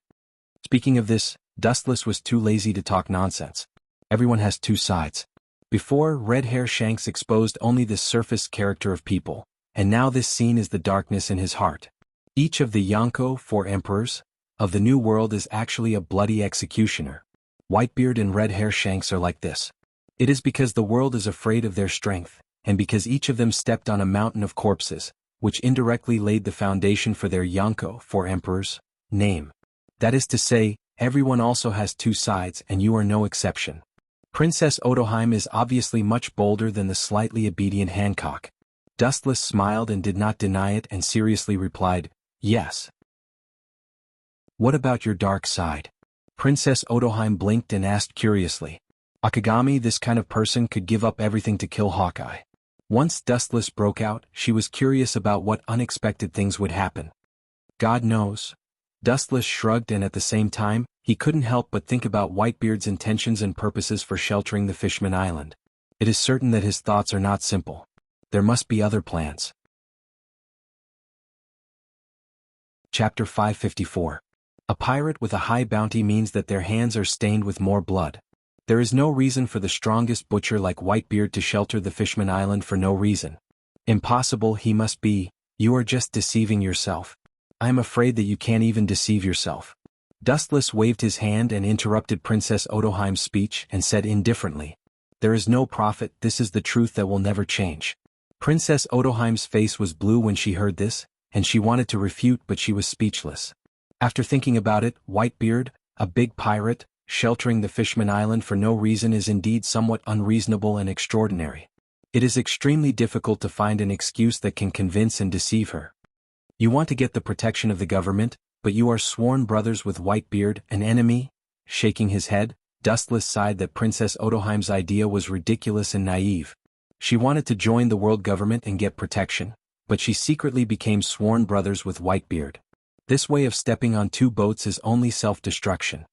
Speaking of this, Dustless was too lazy to talk nonsense. Everyone has two sides. Before, Red Hair Shanks exposed only the surface character of people, and now this scene is the darkness in his heart. Each of the Yonko, 4 emperors, of the New World is actually a bloody executioner. Whitebeard and Red Hair Shanks are like this. It is because the world is afraid of their strength, and because each of them stepped on a mountain of corpses, which indirectly laid the foundation for their Yonko, 4 emperors, name. That is to say, everyone also has two sides, and you are no exception. Princess Odoheim is obviously much bolder than the slightly obedient Hancock. Dustless smiled and did not deny it and seriously replied, "Yes." "What about your dark side?" Princess Odoheim blinked and asked curiously. Akagami, this kind of person, could give up everything to kill Hawkeye. Once Dustless broke out, she was curious about what unexpected things would happen. God knows. Dustless shrugged, and at the same time, he couldn't help but think about Whitebeard's intentions and purposes for sheltering the Fishman Island. It is certain that his thoughts are not simple. There must be other plans. Chapter 554. A pirate with a high bounty means that their hands are stained with more blood. There is no reason for the strongest butcher like Whitebeard to shelter the Fishman Island for no reason. Impossible he must be. You are just deceiving yourself. I am afraid that you can't even deceive yourself. Dustless waved his hand and interrupted Princess Odoheim's speech and said indifferently, "There is no profit, this is the truth that will never change." Princess Odoheim's face was blue when she heard this, and she wanted to refute, but she was speechless. After thinking about it, Whitebeard, a big pirate, sheltering the Fishman Island for no reason is indeed somewhat unreasonable and extraordinary. It is extremely difficult to find an excuse that can convince and deceive her. You want to get the protection of the government, but you are sworn brothers with Whitebeard, an enemy? Shaking his head, Dustless sighed that Princess Odoheim's idea was ridiculous and naive. She wanted to join the world government and get protection, but she secretly became sworn brothers with Whitebeard. This way of stepping on two boats is only self-destruction.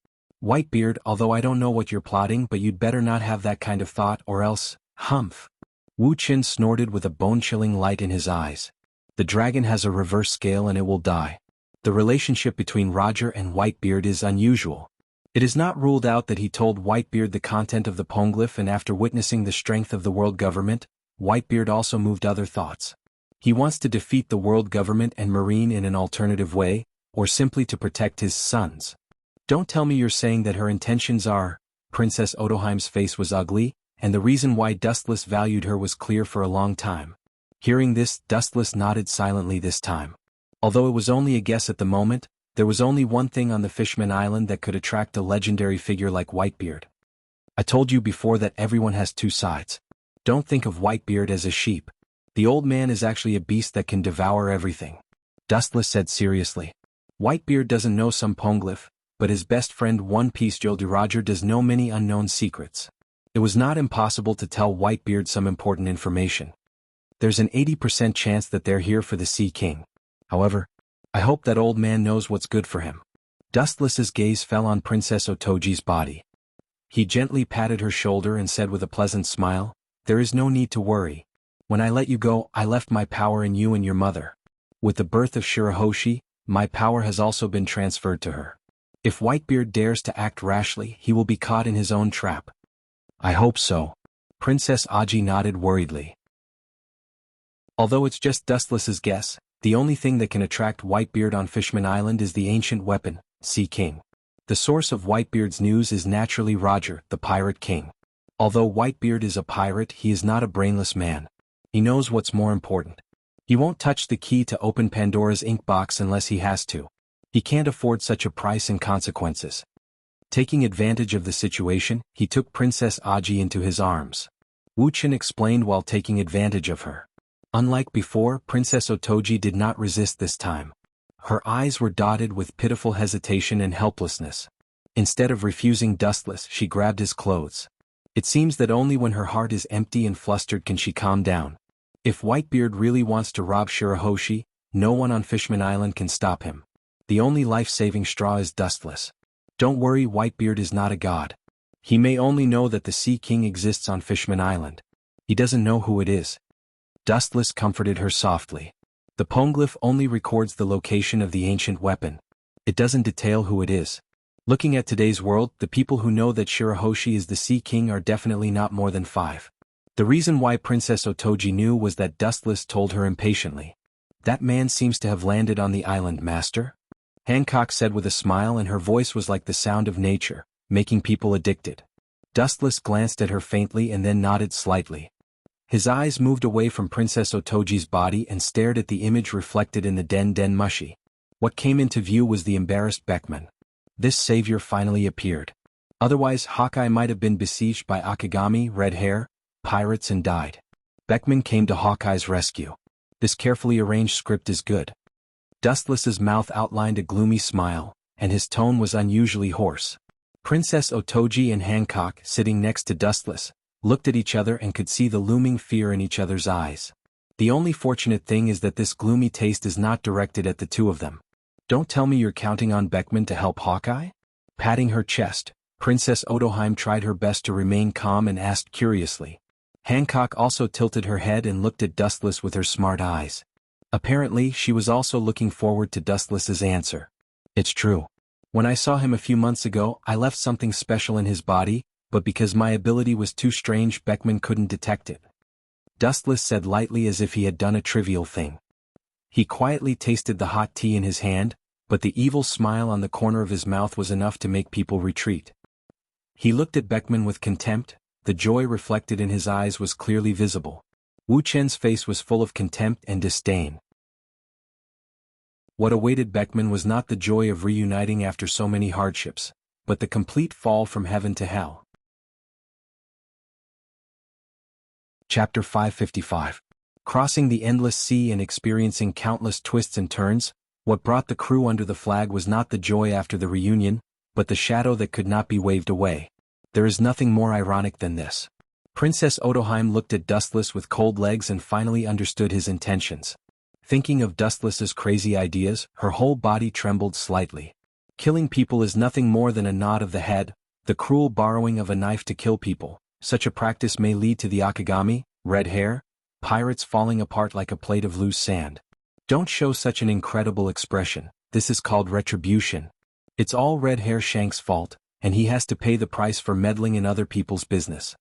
Whitebeard, although I don't know what you're plotting, but you'd better not have that kind of thought or else, humph. Wu Qin snorted with a bone-chilling light in his eyes. The dragon has a reverse scale and it will die. The relationship between Roger and Whitebeard is unusual. It is not ruled out that he told Whitebeard the content of the poneglyph, and after witnessing the strength of the world government, Whitebeard also moved other thoughts. He wants to defeat the world government and Marine in an alternative way, or simply to protect his sons. Don't tell me you're saying that her intentions are... Princess Odoheim's face was ugly, and the reason why Dustless valued her was clear for a long time. Hearing this, Dustless nodded silently this time. Although it was only a guess at the moment, there was only one thing on the Fishman Island that could attract a legendary figure like Whitebeard. I told you before that everyone has two sides. Don't think of Whitebeard as a sheep. The old man is actually a beast that can devour everything. Dustless said seriously. Whitebeard doesn't know some poneglyph, but his best friend One Piece Joldy Roger does know many unknown secrets. It was not impossible to tell Whitebeard some important information. There's an 80% chance that they're here for the Sea King. However, I hope that old man knows what's good for him. Dustless's gaze fell on Princess Otoji's body. He gently patted her shoulder and said with a pleasant smile, "There is no need to worry. When I let you go, I left my power in you and your mother. With the birth of Shirahoshi, my power has also been transferred to her. If Whitebeard dares to act rashly, he will be caught in his own trap." "I hope so." Princess Aji nodded worriedly. Although it's just Dustless's guess, the only thing that can attract Whitebeard on Fishman Island is the ancient weapon, Sea King. The source of Whitebeard's news is naturally Roger, the Pirate King. Although Whitebeard is a pirate, he is not a brainless man. He knows what's more important. He won't touch the key to open Pandora's ink box unless he has to. He can't afford such a price and consequences. Taking advantage of the situation, he took Princess Aji into his arms. Wu Qin explained while taking advantage of her. Unlike before, Princess Otoji did not resist this time. Her eyes were dotted with pitiful hesitation and helplessness. Instead of refusing Dustless, she grabbed his clothes. It seems that only when her heart is empty and flustered can she calm down. If Whitebeard really wants to rob Shirahoshi, no one on Fishman Island can stop him. The only life-saving straw is Dustless. Don't worry, Whitebeard is not a god. He may only know that the Sea King exists on Fishman Island. He doesn't know who it is. Dustless comforted her softly. The poneglyph only records the location of the ancient weapon. It doesn't detail who it is. Looking at today's world, the people who know that Shirahoshi is the Sea King are definitely not more than 5. The reason why Princess Otoji knew was that Dustless told her impatiently. "That man seems to have landed on the island, master," Hancock said with a smile, and her voice was like the sound of nature, making people addicted. Dustless glanced at her faintly and then nodded slightly. His eyes moved away from Princess Otoji's body and stared at the image reflected in the Den Mushi. What came into view was the embarrassed Beckman. This savior finally appeared. Otherwise, Hawkeye might have been besieged by Akagami, Red Hair, pirates, and died. Beckman came to Hawkeye's rescue. This carefully arranged script is good. Dustless's mouth outlined a gloomy smile, and his tone was unusually hoarse. Princess Otoji and Hancock, sitting next to Dustless, looked at each other and could see the looming fear in each other's eyes. The only fortunate thing is that this gloomy taste is not directed at the two of them. Don't tell me you're counting on Beckman to help Hawkeye? Patting her chest, Princess Odoheim tried her best to remain calm and asked curiously. Hancock also tilted her head and looked at Dustless with her smart eyes. Apparently, she was also looking forward to Dustless's answer. It's true. When I saw him a few months ago, I left something special in his body, but because my ability was too strange, Beckman couldn't detect it. Dustless said lightly as if he had done a trivial thing. He quietly tasted the hot tea in his hand, but the evil smile on the corner of his mouth was enough to make people retreat. He looked at Beckman with contempt. The joy reflected in his eyes was clearly visible. Wu Chen's face was full of contempt and disdain. What awaited Beckman was not the joy of reuniting after so many hardships, but the complete fall from heaven to hell. Chapter 555. Crossing the endless sea and experiencing countless twists and turns, what brought the crew under the flag was not the joy after the reunion, but the shadow that could not be waved away. There is nothing more ironic than this. Princess Odoheim looked at Dustless with cold legs and finally understood his intentions. Thinking of Dustless's crazy ideas, her whole body trembled slightly. Killing people is nothing more than a nod of the head, the cruel borrowing of a knife to kill people. Such a practice may lead to the Akagami, red hair, pirates falling apart like a plate of loose sand. Don't show such an incredible expression. This is called retribution. It's all Red Hair Shank's fault, and he has to pay the price for meddling in other people's business.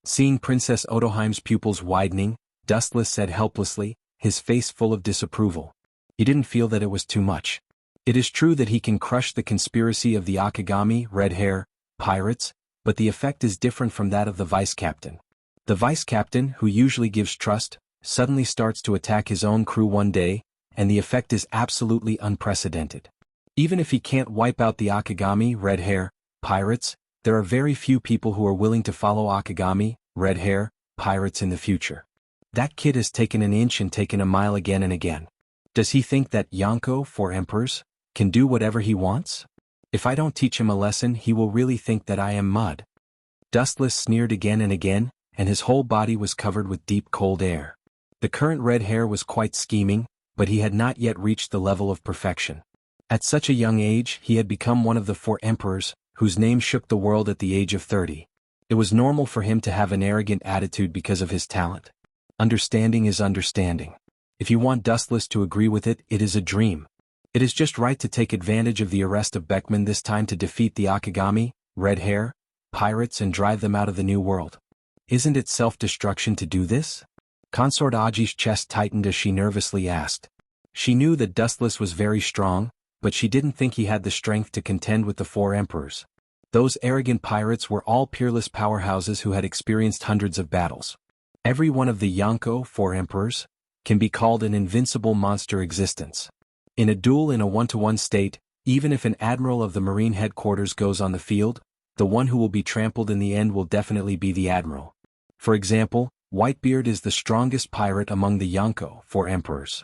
Seeing Princess Odoheim's pupils widening, Dustless said helplessly, his face full of disapproval. He didn't feel that it was too much. It is true that he can crush the conspiracy of the Akagami, red hair, pirates, but the effect is different from that of the vice-captain. The vice-captain, who usually gives trust, suddenly starts to attack his own crew one day, and the effect is absolutely unprecedented. Even if he can't wipe out the Akagami, red hair, pirates, there are very few people who are willing to follow Akagami, red hair, pirates in the future. That kid has taken an inch and taken a mile again and again. Does he think that Yonko, for emperors, can do whatever he wants? If I don't teach him a lesson, he will really think that I am mud. Dustless sneered again and again, and his whole body was covered with deep cold air. The current red hair was quite scheming, but he had not yet reached the level of perfection. At such a young age, he had become one of the 4 emperors, whose name shook the world at the age of 30. It was normal for him to have an arrogant attitude because of his talent. Understanding is understanding. If you want Dustless to agree with it, it is a dream. It is just right to take advantage of the arrest of Beckman this time to defeat the Akagami, red hair, pirates and drive them out of the New World. Isn't it self-destruction to do this? Consort Aji's chest tightened as she nervously asked. She knew that Dustless was very strong, but she didn't think he had the strength to contend with the 4 emperors. Those arrogant pirates were all peerless powerhouses who had experienced hundreds of battles. Every one of the Yonko, 4 emperors, can be called an invincible monster existence. In a duel in a 1-to-1 state, even if an admiral of the Marine headquarters goes on the field, the one who will be trampled in the end will definitely be the admiral. For example, Whitebeard is the strongest pirate among the Yonko, 4 emperors.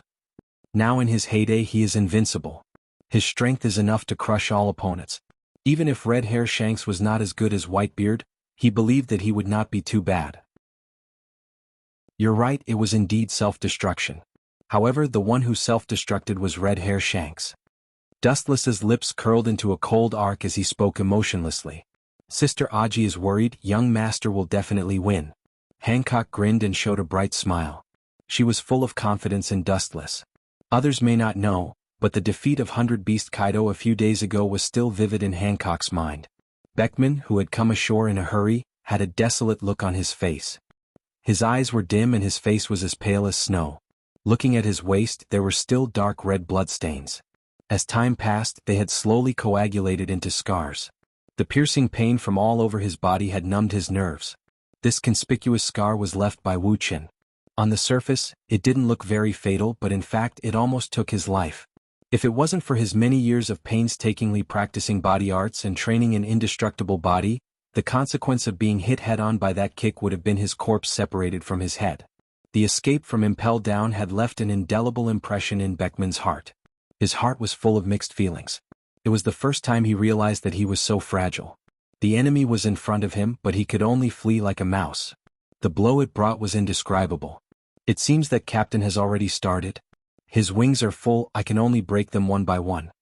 Now in his heyday he is invincible. His strength is enough to crush all opponents. Even if Red Hair Shanks was not as good as Whitebeard, he believed that he would not be too bad. You're right, it was indeed self-destruction. However, the one who self-destructed was Red Hair Shanks. Dustless's lips curled into a cold arc as he spoke emotionlessly. Sister Aji is worried, young master will definitely win. Hancock grinned and showed a bright smile. She was full of confidence in Dustless. Others may not know, but the defeat of 100 Beast Kaido a few days ago was still vivid in Hancock's mind. Beckman, who had come ashore in a hurry, had a desolate look on his face. His eyes were dim and his face was as pale as snow. Looking at his waist, there were still dark red bloodstains. As time passed, they had slowly coagulated into scars. The piercing pain from all over his body had numbed his nerves. This conspicuous scar was left by Wu Chen. On the surface, it didn't look very fatal, but in fact it almost took his life. If it wasn't for his many years of painstakingly practicing body arts and training an indestructible body, the consequence of being hit head-on by that kick would have been his corpse separated from his head. The escape from Impel Down had left an indelible impression in Beckman's heart. His heart was full of mixed feelings. It was the first time he realized that he was so fragile. The enemy was in front of him, but he could only flee like a mouse. The blow it brought was indescribable. It seems that Captain has already started. His wings are full, I can only break them one by one.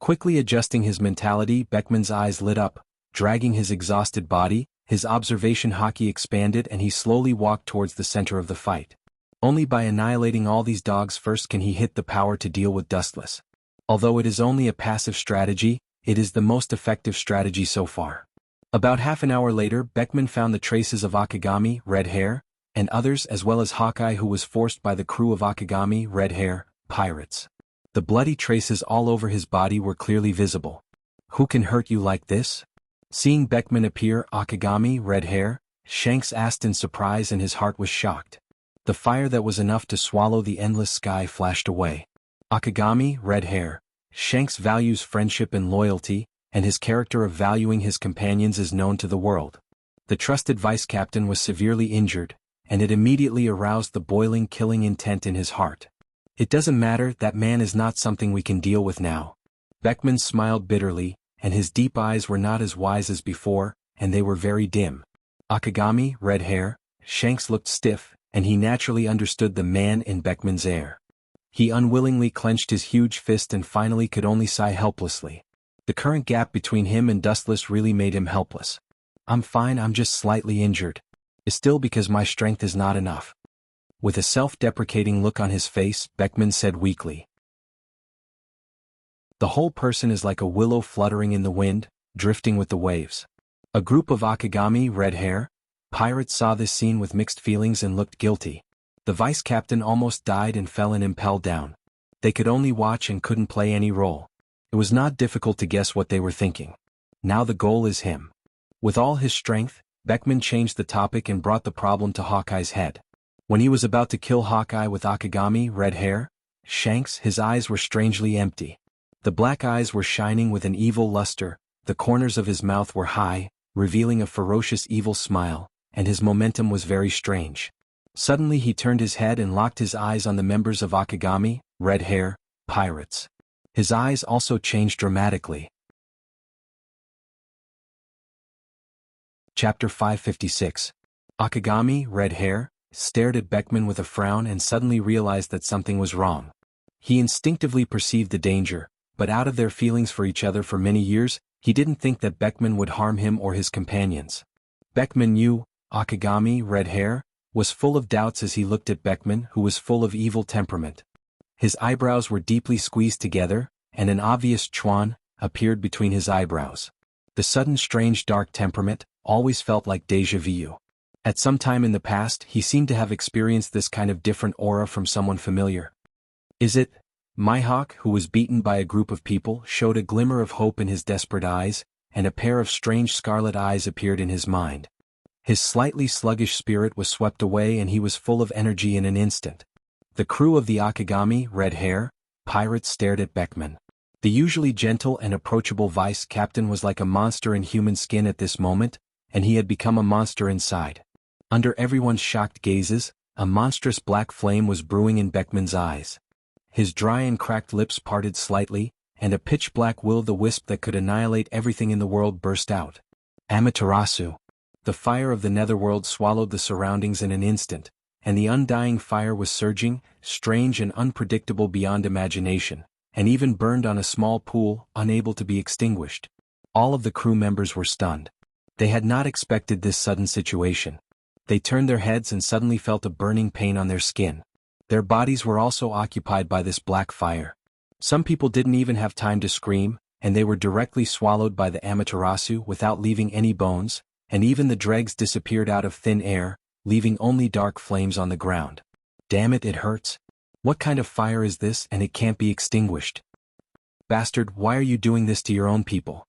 Quickly adjusting his mentality, Beckman's eyes lit up, dragging his exhausted body, his observation hockey expanded and he slowly walked towards the center of the fight. Only by annihilating all these dogs first can he hit the power to deal with Dustless. Although it is only a passive strategy, it is the most effective strategy so far. About half an hour later, Beckman found the traces of Akagami, Red Hair, and others as well as Hawkeye, who was forced by the crew of Akagami, Red Hair, pirates. The bloody traces all over his body were clearly visible. Who can hurt you like this? Seeing Beckman appear, Akagami, Red Hair, Shanks asked in surprise, and his heart was shocked. The fire that was enough to swallow the endless sky flashed away. Akagami, Red Hair, Shanks values friendship and loyalty, and his character of valuing his companions is known to the world. The trusted vice captain was severely injured, and it immediately aroused the boiling, killing intent in his heart. It doesn't matter, that man is not something we can deal with now. Beckman smiled bitterly, and his deep eyes were not as wise as before, and they were very dim. Akagami, Red Hair, Shanks looked stiff, and he naturally understood the man in Beckman's air. He unwillingly clenched his huge fist and finally could only sigh helplessly. The current gap between him and Dustless really made him helpless. "I'm fine, I'm just slightly injured. It's still because my strength is not enough." With a self-deprecating look on his face, Beckman said weakly. "The whole person is like a willow fluttering in the wind, drifting with the waves." A group of Akagami, Red Hair, pirates saw this scene with mixed feelings and looked guilty. The vice captain almost died and fell and impelled down. They could only watch and couldn't play any role. It was not difficult to guess what they were thinking. Now the goal is him. With all his strength, Beckman changed the topic and brought the problem to Hawkeye's head. When he was about to kill Hawkeye with Akagami, Red Hair, Shanks, his eyes were strangely empty. The black eyes were shining with an evil luster, the corners of his mouth were high, revealing a ferocious evil smile, and his momentum was very strange. Suddenly he turned his head and locked his eyes on the members of Akagami, Red Hair, pirates. His eyes also changed dramatically. Chapter 556. Akagami, Red Hair, stared at Beckman with a frown and suddenly realized that something was wrong. He instinctively perceived the danger, but out of their feelings for each other for many years, he didn't think that Beckman would harm him or his companions. Beckman knew, Akagami, Red Hair, was full of doubts as he looked at Beckman, who was full of evil temperament. His eyebrows were deeply squeezed together, and an obvious chuan appeared between his eyebrows. The sudden strange dark temperament always felt like déjà vu. At some time in the past, he seemed to have experienced this kind of different aura from someone familiar. "Is it?" Mihawk, who was beaten by a group of people, showed a glimmer of hope in his desperate eyes, and a pair of strange scarlet eyes appeared in his mind. His slightly sluggish spirit was swept away and he was full of energy in an instant. The crew of the Akagami, Red Hair, pirates stared at Beckman. The usually gentle and approachable vice captain was like a monster in human skin at this moment, and he had become a monster inside. Under everyone's shocked gazes, a monstrous black flame was brewing in Beckman's eyes. His dry and cracked lips parted slightly, and a pitch-black will-o'-the-wisp that could annihilate everything in the world burst out. Amaterasu. The fire of the netherworld swallowed the surroundings in an instant, and the undying fire was surging, strange and unpredictable beyond imagination, and even burned on a small pool, unable to be extinguished. All of the crew members were stunned. They had not expected this sudden situation. They turned their heads and suddenly felt a burning pain on their skin. Their bodies were also occupied by this black fire. Some people didn't even have time to scream, and they were directly swallowed by the Amaterasu without leaving any bones, and even the dregs disappeared out of thin air, leaving only dark flames on the ground. Damn it, it hurts. What kind of fire is this, and it can't be extinguished? Bastard, why are you doing this to your own people?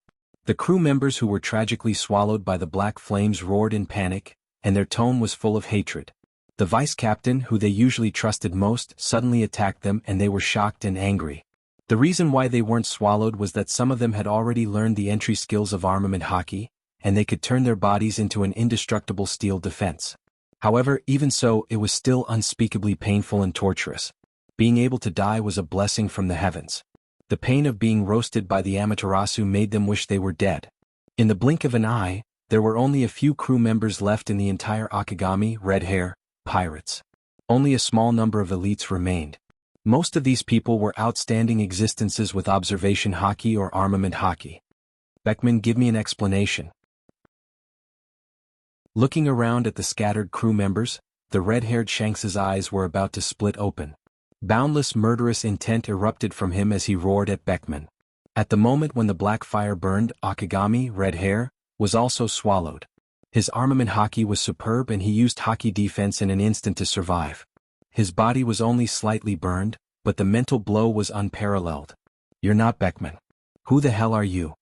The crew members who were tragically swallowed by the black flames roared in panic, and their tone was full of hatred. The vice captain, who they usually trusted most, suddenly attacked them and they were shocked and angry. The reason why they weren't swallowed was that some of them had already learned the entry skills of armament hockey, and they could turn their bodies into an indestructible steel defense. However, even so, it was still unspeakably painful and torturous. Being able to die was a blessing from the heavens. The pain of being roasted by the Amaterasu made them wish they were dead. In the blink of an eye, there were only a few crew members left in the entire Akagami, Red Hair, pirates. Only a small number of elites remained. Most of these people were outstanding existences with observation haki or armament haki. Beckman, give me an explanation. Looking around at the scattered crew members, the red-haired Shanks's eyes were about to split open. Boundless murderous intent erupted from him as he roared at Beckman. At the moment when the black fire burned, Akagami, red hair, was also swallowed. His armament haki was superb and he used haki defense in an instant to survive. His body was only slightly burned, but the mental blow was unparalleled. You're not Beckman. Who the hell are you?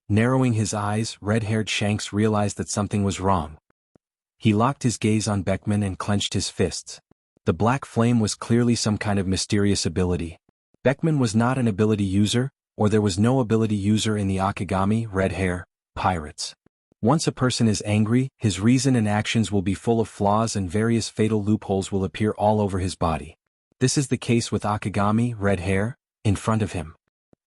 Narrowing his eyes, red-haired Shanks realized that something was wrong. He locked his gaze on Beckman and clenched his fists. The black flame was clearly some kind of mysterious ability. Beckman was not an ability user, or there was no ability user in the Akagami, red hair, pirates. Once a person is angry, his reason and actions will be full of flaws and various fatal loopholes will appear all over his body. This is the case with Akagami, red hair, in front of him.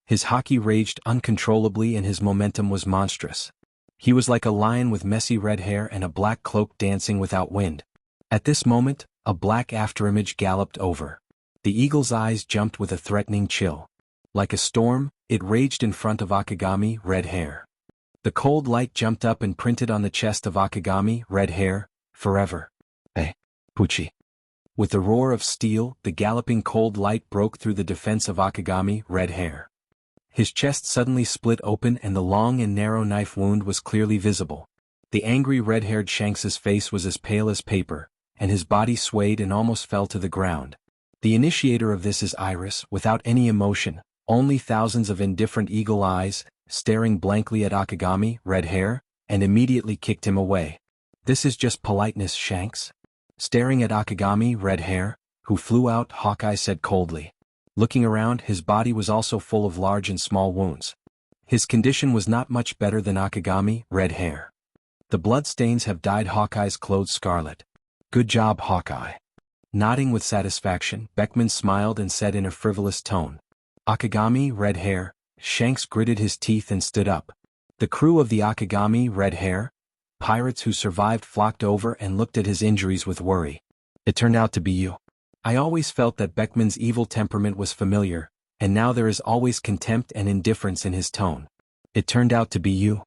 His haki raged uncontrollably and his momentum was monstrous. He was like a lion with messy red hair and a black cloak dancing without wind. At this moment, a black afterimage galloped over. The eagle's eyes jumped with a threatening chill. Like a storm, it raged in front of Akagami, red hair. The cold light jumped up and printed on the chest of Akagami, red hair, forever. Hey, Pucci. With the roar of steel, the galloping cold light broke through the defense of Akagami, red hair. His chest suddenly split open and the long and narrow knife wound was clearly visible. The angry red-haired Shanks's face was as pale as paper, and his body swayed and almost fell to the ground. The initiator of this is Iris, without any emotion, only thousands of indifferent eagle eyes, staring blankly at Akagami, red hair, and immediately kicked him away. This is just politeness, Shanks. Staring at Akagami, red hair, who flew out, Hawkeye said coldly. Looking around, his body was also full of large and small wounds. His condition was not much better than Akagami, red hair. The bloodstains have dyed Hawkeye's clothes scarlet. Good job, Hawkeye. Nodding with satisfaction, Beckman smiled and said in a frivolous tone. Akagami, red hair. Shanks gritted his teeth and stood up. The crew of the Akagami, red hair, pirates who survived flocked over and looked at his injuries with worry. It turned out to be you. I always felt that Beckman's evil temperament was familiar, and now there is always contempt and indifference in his tone. It turned out to be you.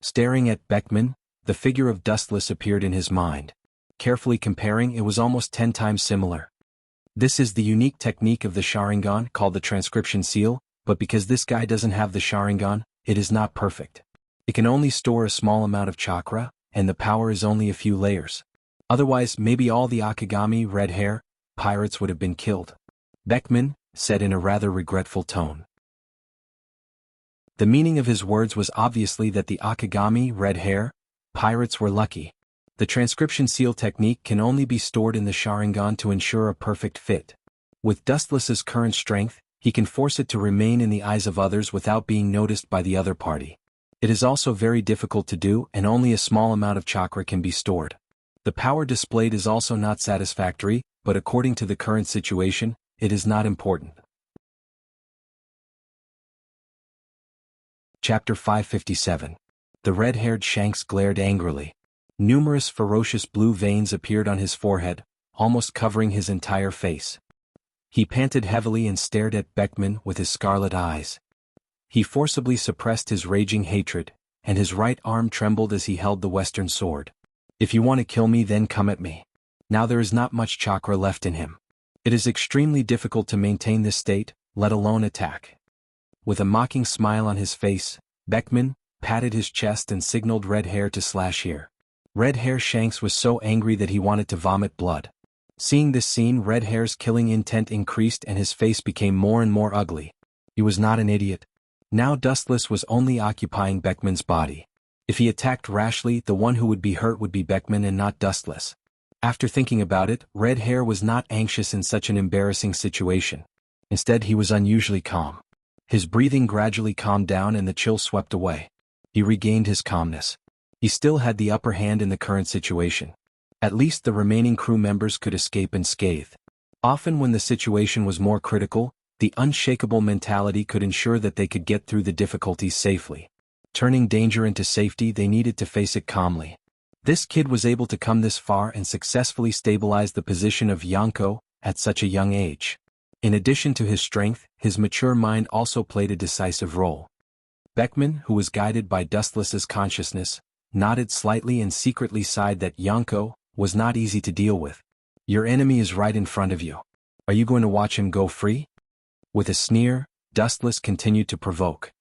Staring at Beckman, the figure of Dustless appeared in his mind. Carefully comparing, it was almost 10 times similar. This is the unique technique of the Sharingan called the transcription seal, but because this guy doesn't have the Sharingan, it is not perfect. It can only store a small amount of chakra, and the power is only a few layers. Otherwise, maybe all the Akagami, red hair, pirates would have been killed. Beckman said in a rather regretful tone. The meaning of his words was obviously that the Akagami, red hair, pirates were lucky. The transcription seal technique can only be stored in the Sharingan to ensure a perfect fit. With Dustless's current strength, he can force it to remain in the eyes of others without being noticed by the other party. It is also very difficult to do and only a small amount of chakra can be stored. The power displayed is also not satisfactory, but according to the current situation, it is not important. Chapter 557. The red-haired Shanks glared angrily. Numerous ferocious blue veins appeared on his forehead, almost covering his entire face. He panted heavily and stared at Beckman with his scarlet eyes. He forcibly suppressed his raging hatred, and his right arm trembled as he held the western sword. If you want to kill me, then come at me. Now there is not much chakra left in him. It is extremely difficult to maintain this state, let alone attack. With a mocking smile on his face, Beckman patted his chest and signaled Red Hair to slash here. Red Hair Shanks was so angry that he wanted to vomit blood. Seeing this scene, Red Hair's killing intent increased and his face became more and more ugly. He was not an idiot. Now Dustless was only occupying Beckman's body. If he attacked rashly, the one who would be hurt would be Beckman and not Dustless. After thinking about it, Red Hair was not anxious in such an embarrassing situation. Instead, he was unusually calm. His breathing gradually calmed down and the chill swept away. He regained his calmness. He still had the upper hand in the current situation. At least the remaining crew members could escape unscathed. Often when the situation was more critical, the unshakable mentality could ensure that they could get through the difficulties safely. Turning danger into safety, they needed to face it calmly. This kid was able to come this far and successfully stabilize the position of Yonko at such a young age. In addition to his strength, his mature mind also played a decisive role. Beckman, who was guided by Dustless's consciousness, nodded slightly and secretly sighed that Yonko was not easy to deal with. Your enemy is right in front of you. Are you going to watch him go free? With a sneer, Dustless continued to provoke.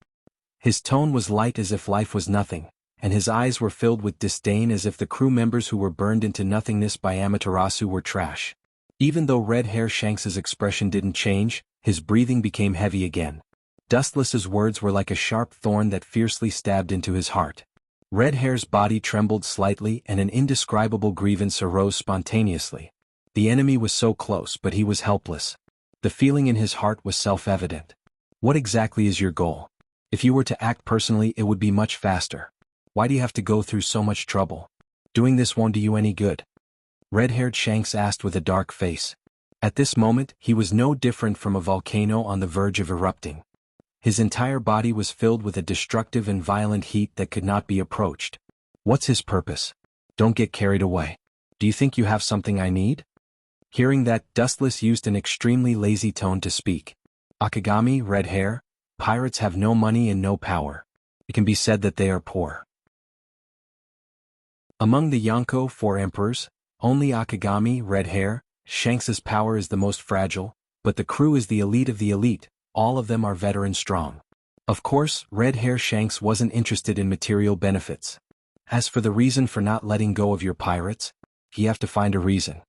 His tone was light as if life was nothing, and his eyes were filled with disdain as if the crew members who were burned into nothingness by Amaterasu were trash. Even though Red Hair Shanks's expression didn't change, his breathing became heavy again. Dustless's words were like a sharp thorn that fiercely stabbed into his heart. Red Hair's body trembled slightly and an indescribable grievance arose spontaneously. The enemy was so close but he was helpless. The feeling in his heart was self-evident. What exactly is your goal? If you were to act personally it would be much faster. Why do you have to go through so much trouble? Doing this won't do you any good. Red-haired Shanks asked with a dark face. At this moment, he was no different from a volcano on the verge of erupting. His entire body was filled with a destructive and violent heat that could not be approached. What's his purpose? Don't get carried away. Do you think you have something I need? Hearing that, Dustless used an extremely lazy tone to speak. Akagami, Red Hair, pirates have no money and no power. It can be said that they are poor. Among the Yonko 4 emperors, only Akagami, Red Hair, Shanks's power is the most fragile, but the crew is the elite of the elite, all of them are veteran strong. Of course, Red Hair Shanks wasn't interested in material benefits. As for the reason for not letting go of your pirates, you have to find a reason.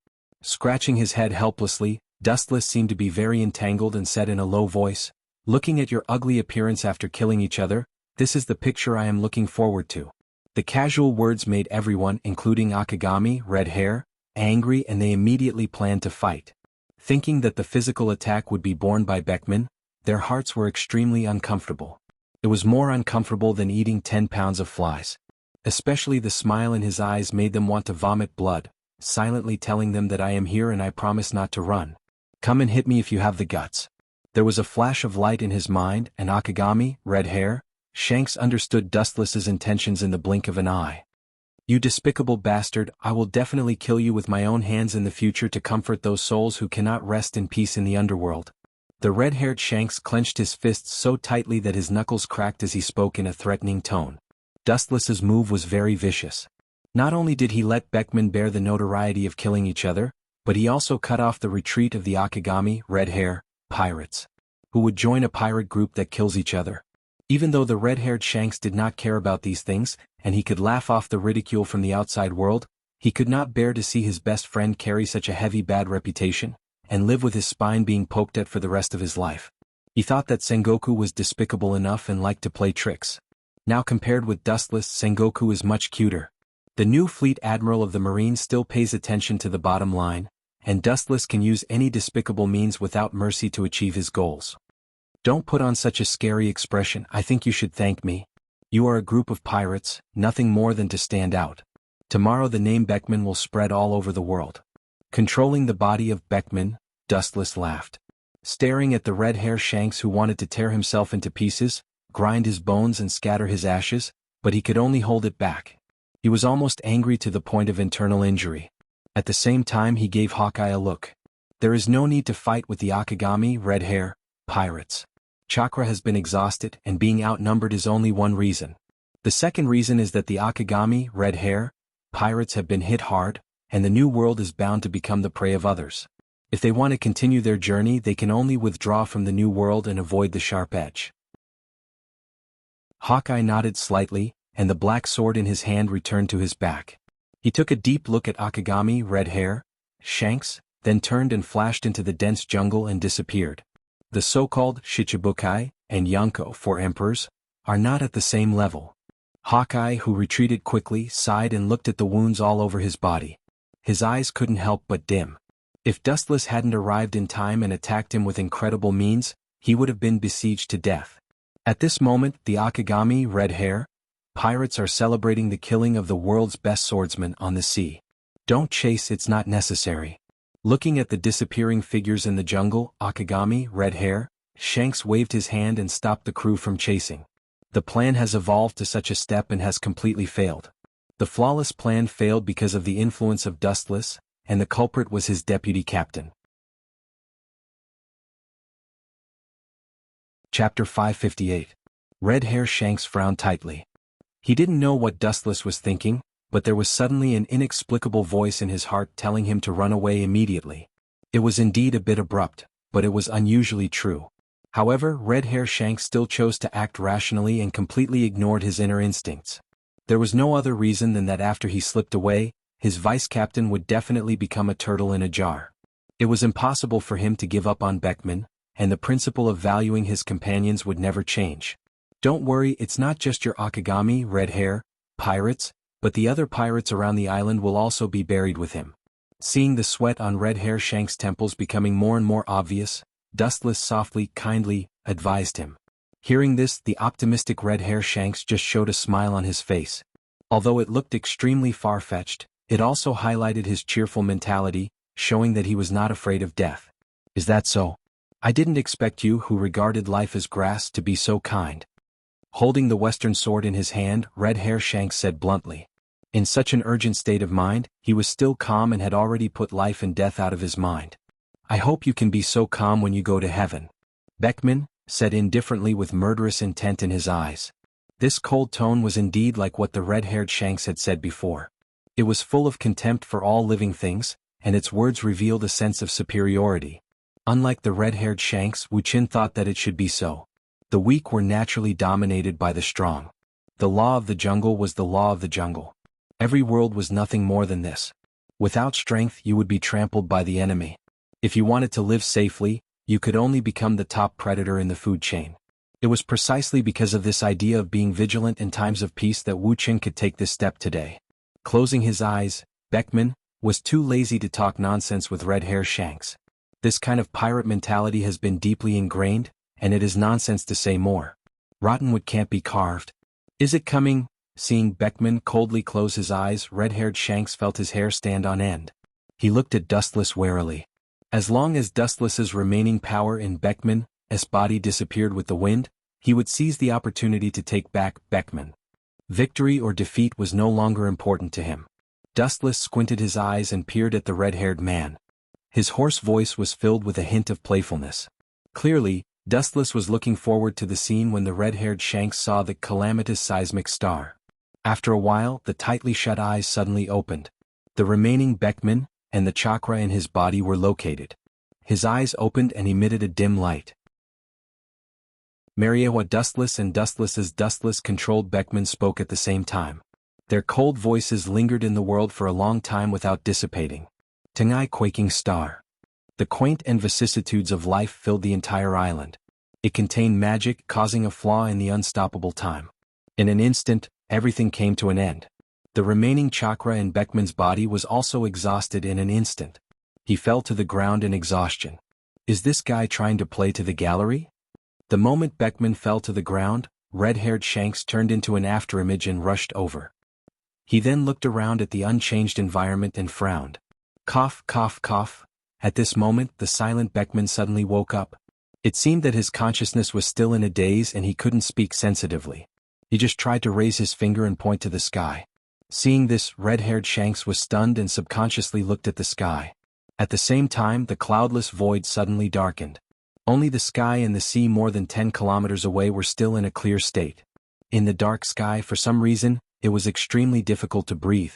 Scratching his head helplessly, Dustless seemed to be very entangled and said in a low voice, looking at your ugly appearance after killing each other, this is the picture I am looking forward to. The casual words made everyone, including Akagami, Red Hair, angry and they immediately planned to fight. Thinking that the physical attack would be borne by Beckman, their hearts were extremely uncomfortable. It was more uncomfortable than eating 10 pounds of flies. Especially the smile in his eyes made them want to vomit blood, silently telling them that I am here and I promise not to run. Come and hit me if you have the guts. There was a flash of light in his mind and Akagami, Red Hair, Shanks understood Dustless's intentions in the blink of an eye. You despicable bastard, I will definitely kill you with my own hands in the future to comfort those souls who cannot rest in peace in the underworld. The red-haired Shanks clenched his fists so tightly that his knuckles cracked as he spoke in a threatening tone. Dustless's move was very vicious. Not only did he let Beckman bear the notoriety of killing each other, but he also cut off the retreat of the Akagami, Red Hair, pirates, who would join a pirate group that kills each other. Even though the red-haired Shanks did not care about these things, and he could laugh off the ridicule from the outside world, he could not bear to see his best friend carry such a heavy bad reputation, and live with his spine being poked at for the rest of his life. He thought that Sengoku was despicable enough and liked to play tricks. Now compared with Dustless, Sengoku is much cuter. The new fleet admiral of the Marines still pays attention to the bottom line, and Dustless can use any despicable means without mercy to achieve his goals. Don't put on such a scary expression, I think you should thank me. You are a group of pirates, nothing more than to stand out. Tomorrow the name Beckman will spread all over the world. Controlling the body of Beckman, Dustless laughed. Staring at the red-hair Shanks who wanted to tear himself into pieces, grind his bones and scatter his ashes, but he could only hold it back. He was almost angry to the point of internal injury. At the same time he gave Hawkeye a look. There is no need to fight with the Akagami, Red Hair, pirates. Chakra has been exhausted and being outnumbered is only one reason. The second reason is that the Akagami, Red Hair, pirates have been hit hard, and the new world is bound to become the prey of others. If they want to continue their journey they can only withdraw from the new world and avoid the sharp edge. Hawkeye nodded slightly, and the black sword in his hand returned to his back. He took a deep look at Akagami, Red Hair, Shanks, then turned and flashed into the dense jungle and disappeared. The so-called Shichibukai and Yonko 4 emperors are not at the same level. Hawkeye, who retreated quickly, sighed and looked at the wounds all over his body. His eyes couldn't help but dim. If Dustless hadn't arrived in time and attacked him with incredible means, he would have been besieged to death. At this moment, the Akagami, Red Hair, pirates are celebrating the killing of the world's best swordsman on the sea. Don't chase, it's not necessary. Looking at the disappearing figures in the jungle, Akagami, Red Hair, Shanks waved his hand and stopped the crew from chasing. The plan has evolved to such a step and has completely failed. The flawless plan failed because of the influence of Dustless, and the culprit was his deputy captain. Chapter 558. Red Hair Shanks frowned tightly. He didn't know what Dustless was thinking, but there was suddenly an inexplicable voice in his heart telling him to run away immediately. It was indeed a bit abrupt, but it was unusually true. However, Red Hair Shanks still chose to act rationally and completely ignored his inner instincts. There was no other reason than that after he slipped away, his vice-captain would definitely become a turtle in a jar. It was impossible for him to give up on Beckman, and the principle of valuing his companions would never change. Don't worry, it's not just your Akagami, Red Hair, pirates, but the other pirates around the island will also be buried with him. Seeing the sweat on Red Hair Shanks' temples becoming more and more obvious, Dustless softly, kindly, advised him. Hearing this, the optimistic Red Hair Shanks just showed a smile on his face. Although it looked extremely far-fetched, it also highlighted his cheerful mentality, showing that he was not afraid of death. Is that so? I didn't expect you, who regarded life as grass, to be so kind. Holding the western sword in his hand, Red Hair Shanks said bluntly. In such an urgent state of mind, he was still calm and had already put life and death out of his mind. I hope you can be so calm when you go to heaven. Beckman said indifferently with murderous intent in his eyes. This cold tone was indeed like what the red-haired Shanks had said before. It was full of contempt for all living things, and its words revealed a sense of superiority. Unlike the red-haired Shanks, Wuxia thought that it should be so. The weak were naturally dominated by the strong. The law of the jungle was the law of the jungle. Every world was nothing more than this. Without strength, you would be trampled by the enemy. If you wanted to live safely, you could only become the top predator in the food chain. It was precisely because of this idea of being vigilant in times of peace that Wuxia could take this step today. Closing his eyes, Beckman was too lazy to talk nonsense with Red Hair Shanks. This kind of pirate mentality has been deeply ingrained, and it is nonsense to say more. Rottenwood can't be carved. Is it coming? Seeing Beckman coldly close his eyes, red-haired Shanks felt his hair stand on end. He looked at Dustless warily. As long as Dustless's remaining power in Beckman's body disappeared with the wind, he would seize the opportunity to take back Beckman. Victory or defeat was no longer important to him. Dustless squinted his eyes and peered at the red-haired man. His hoarse voice was filled with a hint of playfulness. Clearly, Dustless was looking forward to the scene when the red-haired Shanks saw the calamitous seismic star. After a while, the tightly shut eyes suddenly opened. The remaining Beckman and the chakra in his body were located. His eyes opened and emitted a dim light. Mariewa Dustless and Dustless controlled Beckman spoke at the same time. Their cold voices lingered in the world for a long time without dissipating. Tengai quaking star. The quaint and vicissitudes of life filled the entire island. It contained magic, causing a flaw in the unstoppable time. In an instant, everything came to an end. The remaining chakra in Beckman's body was also exhausted in an instant. He fell to the ground in exhaustion. Is this guy trying to play to the gallery? The moment Beckman fell to the ground, red-haired Shanks turned into an afterimage and rushed over. He then looked around at the unchanged environment and frowned. Cough, cough, cough. At this moment, the silent Beckman suddenly woke up. It seemed that his consciousness was still in a daze and he couldn't speak sensitively. He just tried to raise his finger and point to the sky. Seeing this, red-haired Shanks was stunned and subconsciously looked at the sky. At the same time, the cloudless void suddenly darkened. Only the sky and the sea more than 10 kilometers away were still in a clear state. In the dark sky, for some reason, it was extremely difficult to breathe.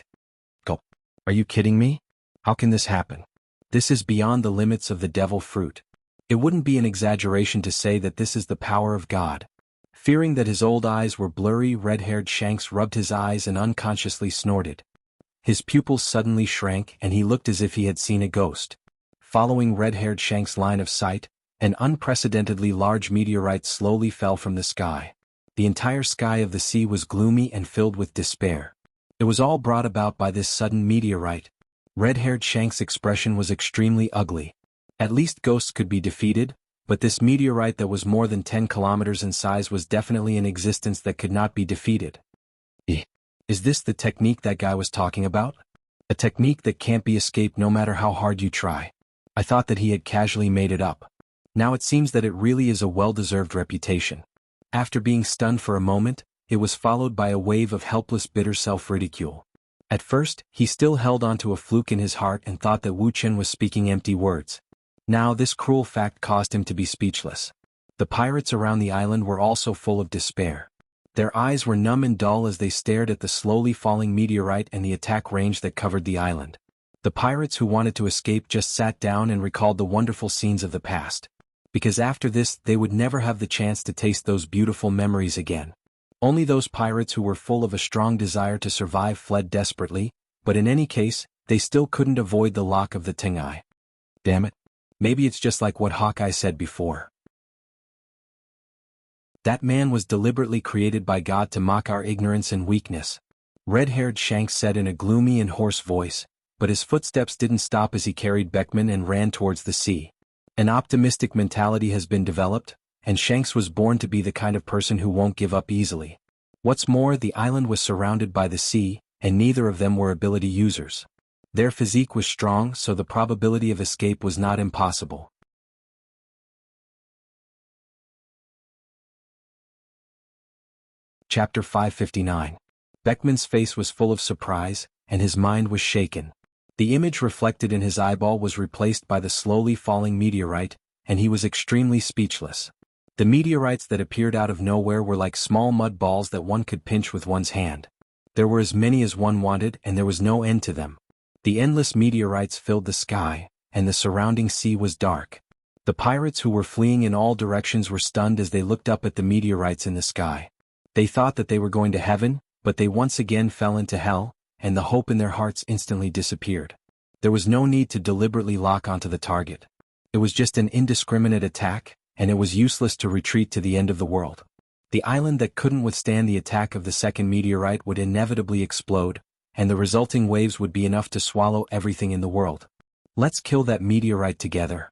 Gulp. Are you kidding me? How can this happen? This is beyond the limits of the devil fruit. It wouldn't be an exaggeration to say that this is the power of God. Fearing that his old eyes were blurry, red-haired Shanks rubbed his eyes and unconsciously snorted. His pupils suddenly shrank and he looked as if he had seen a ghost. Following red-haired Shanks' line of sight, an unprecedentedly large meteorite slowly fell from the sky. The entire sky of the sea was gloomy and filled with despair. It was all brought about by this sudden meteorite. Red-haired Shanks' expression was extremely ugly. At least ghosts could be defeated, but this meteorite that was more than 10 kilometers in size was definitely in existence that could not be defeated. Is this the technique that guy was talking about? A technique that can't be escaped no matter how hard you try. I thought that he had casually made it up. Now it seems that it really is a well-deserved reputation. After being stunned for a moment, it was followed by a wave of helpless bitter self-ridicule. At first, he still held on to a fluke in his heart and thought that Wuxia was speaking empty words. Now this cruel fact caused him to be speechless. The pirates around the island were also full of despair. Their eyes were numb and dull as they stared at the slowly falling meteorite and the attack range that covered the island. The pirates who wanted to escape just sat down and recalled the wonderful scenes of the past. Because after this, they would never have the chance to taste those beautiful memories again. Only those pirates who were full of a strong desire to survive fled desperately, but in any case, they still couldn't avoid the lock of the Tengai. Damn it. Maybe it's just like what Hawkeye said before. That man was deliberately created by God to mock our ignorance and weakness. Red-haired Shanks said in a gloomy and hoarse voice, but his footsteps didn't stop as he carried Beckman and ran towards the sea. An optimistic mentality has been developed, and Shanks was born to be the kind of person who won't give up easily. What's more, the island was surrounded by the sea, and neither of them were ability users. Their physique was strong, so the probability of escape was not impossible. Chapter 559. Beckman's face was full of surprise, and his mind was shaken. The image reflected in his eyeball was replaced by the slowly falling meteorite, and he was extremely speechless. The meteorites that appeared out of nowhere were like small mud balls that one could pinch with one's hand. There were as many as one wanted, and there was no end to them. The endless meteorites filled the sky, and the surrounding sea was dark. The pirates who were fleeing in all directions were stunned as they looked up at the meteorites in the sky. They thought that they were going to heaven, but they once again fell into hell, and the hope in their hearts instantly disappeared. There was no need to deliberately lock onto the target. It was just an indiscriminate attack, and it was useless to retreat to the end of the world. The island that couldn't withstand the attack of the second meteorite would inevitably explode, and the resulting waves would be enough to swallow everything in the world. Let's kill that meteorite together.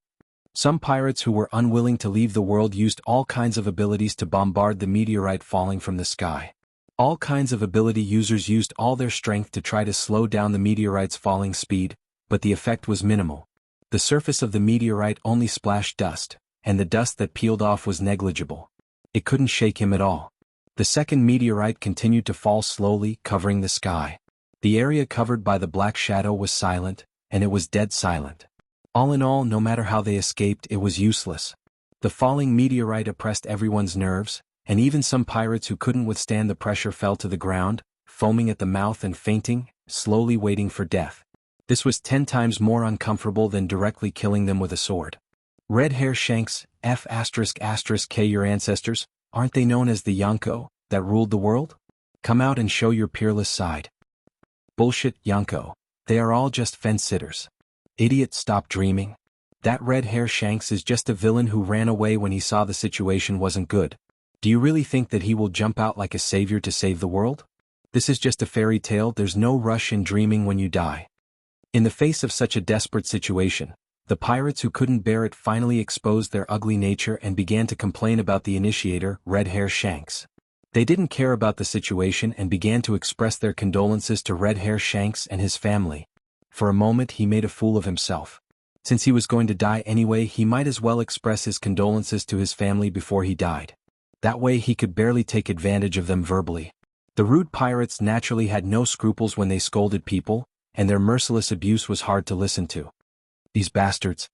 Some pirates who were unwilling to leave the world used all kinds of abilities to bombard the meteorite falling from the sky. All kinds of ability users used all their strength to try to slow down the meteorite's falling speed, but the effect was minimal. The surface of the meteorite only splashed dust, and the dust that peeled off was negligible. It couldn't shake him at all. The second meteorite continued to fall slowly, covering the sky. The area covered by the black shadow was silent, and it was dead silent. All in all, no matter how they escaped, it was useless. The falling meteorite oppressed everyone's nerves, and even some pirates who couldn't withstand the pressure fell to the ground, foaming at the mouth and fainting, slowly waiting for death. This was 10 times more uncomfortable than directly killing them with a sword. Red Hair Shanks, F***K your ancestors, aren't they known as the Yonko, that ruled the world? Come out and show your peerless side. Bullshit, Yonko. They are all just fence-sitters. Idiot, stop dreaming. That Red Hair Shanks is just a villain who ran away when he saw the situation wasn't good. Do you really think that he will jump out like a savior to save the world? This is just a fairy tale. There's no rush in dreaming when you die. In the face of such a desperate situation, the pirates who couldn't bear it finally exposed their ugly nature and began to complain about the initiator, Red Hair Shanks. They didn't care about the situation and began to express their condolences to Red Hair Shanks and his family. For a moment he made a fool of himself. Since he was going to die anyway, he might as well express his condolences to his family before he died. That way he could barely take advantage of them verbally. The rude pirates naturally had no scruples when they scolded people, and their merciless abuse was hard to listen to. These bastards.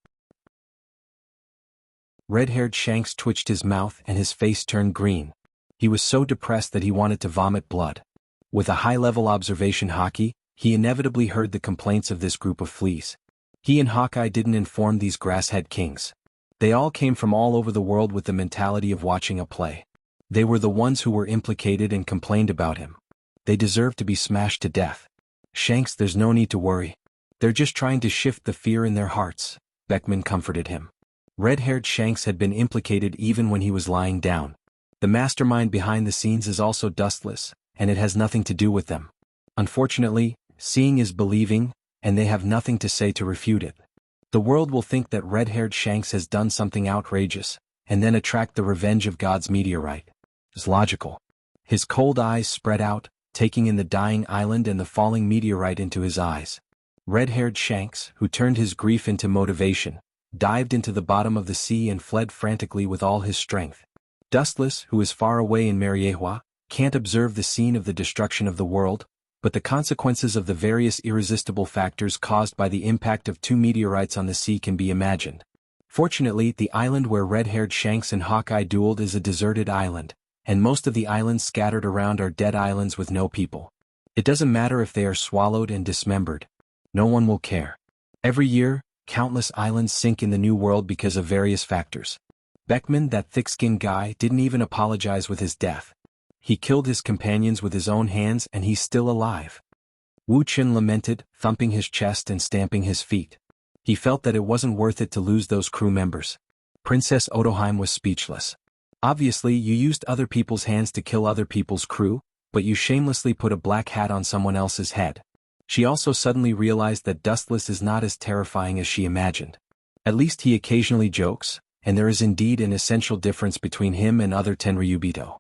Red-haired Shanks twitched his mouth and his face turned green. He was so depressed that he wanted to vomit blood. With a high-level observation hockey, he inevitably heard the complaints of this group of fleas. He and Hawkeye didn't inform these grasshead kings. They all came from all over the world with the mentality of watching a play. They were the ones who were implicated and complained about him. They deserved to be smashed to death. Shanks, there's no need to worry. They're just trying to shift the fear in their hearts, Beckman comforted him. Red-haired Shanks had been implicated even when he was lying down. The mastermind behind the scenes is also dustless, and it has nothing to do with them. Unfortunately, seeing is believing, and they have nothing to say to refute it. The world will think that red-haired Shanks has done something outrageous, and then attract the revenge of God's meteorite. It's logical. His cold eyes spread out, taking in the dying island and the falling meteorite into his eyes. Red-haired Shanks, who turned his grief into motivation, dived into the bottom of the sea and fled frantically with all his strength. Dustless, who is far away in Mariehua, can't observe the scene of the destruction of the world, but the consequences of the various irresistible factors caused by the impact of 2 meteorites on the sea can be imagined. Fortunately, the island where red-haired Shanks and Hawkeye dueled is a deserted island, and most of the islands scattered around are dead islands with no people. It doesn't matter if they are swallowed and dismembered. No one will care. Every year, countless islands sink in the New World because of various factors. Beckman, that thick-skinned guy, didn't even apologize with his death. He killed his companions with his own hands and he's still alive. Wu Qin lamented, thumping his chest and stamping his feet. He felt that it wasn't worth it to lose those crew members. Princess Odoheim was speechless. Obviously, you used other people's hands to kill other people's crew, but you shamelessly put a black hat on someone else's head. She also suddenly realized that Dustless is not as terrifying as she imagined. At least he occasionally jokes, and there is indeed an essential difference between him and other Tenryubito.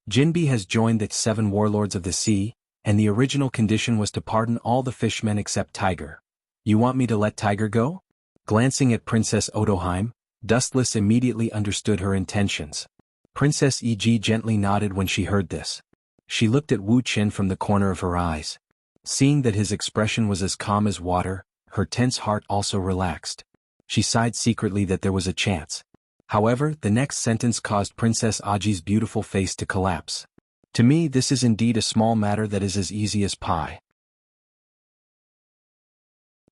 Jinbe has joined the 7 warlords of the sea, and the original condition was to pardon all the fishmen except Tiger. You want me to let Tiger go? Glancing at Princess Odoheim, Dustless immediately understood her intentions. Princess E.G. gently nodded when she heard this. She looked at Wu Qin from the corner of her eyes. Seeing that his expression was as calm as water, her tense heart also relaxed. She sighed secretly that there was a chance. However, the next sentence caused Princess Aji's beautiful face to collapse. To me, this is indeed a small matter that is as easy as pie.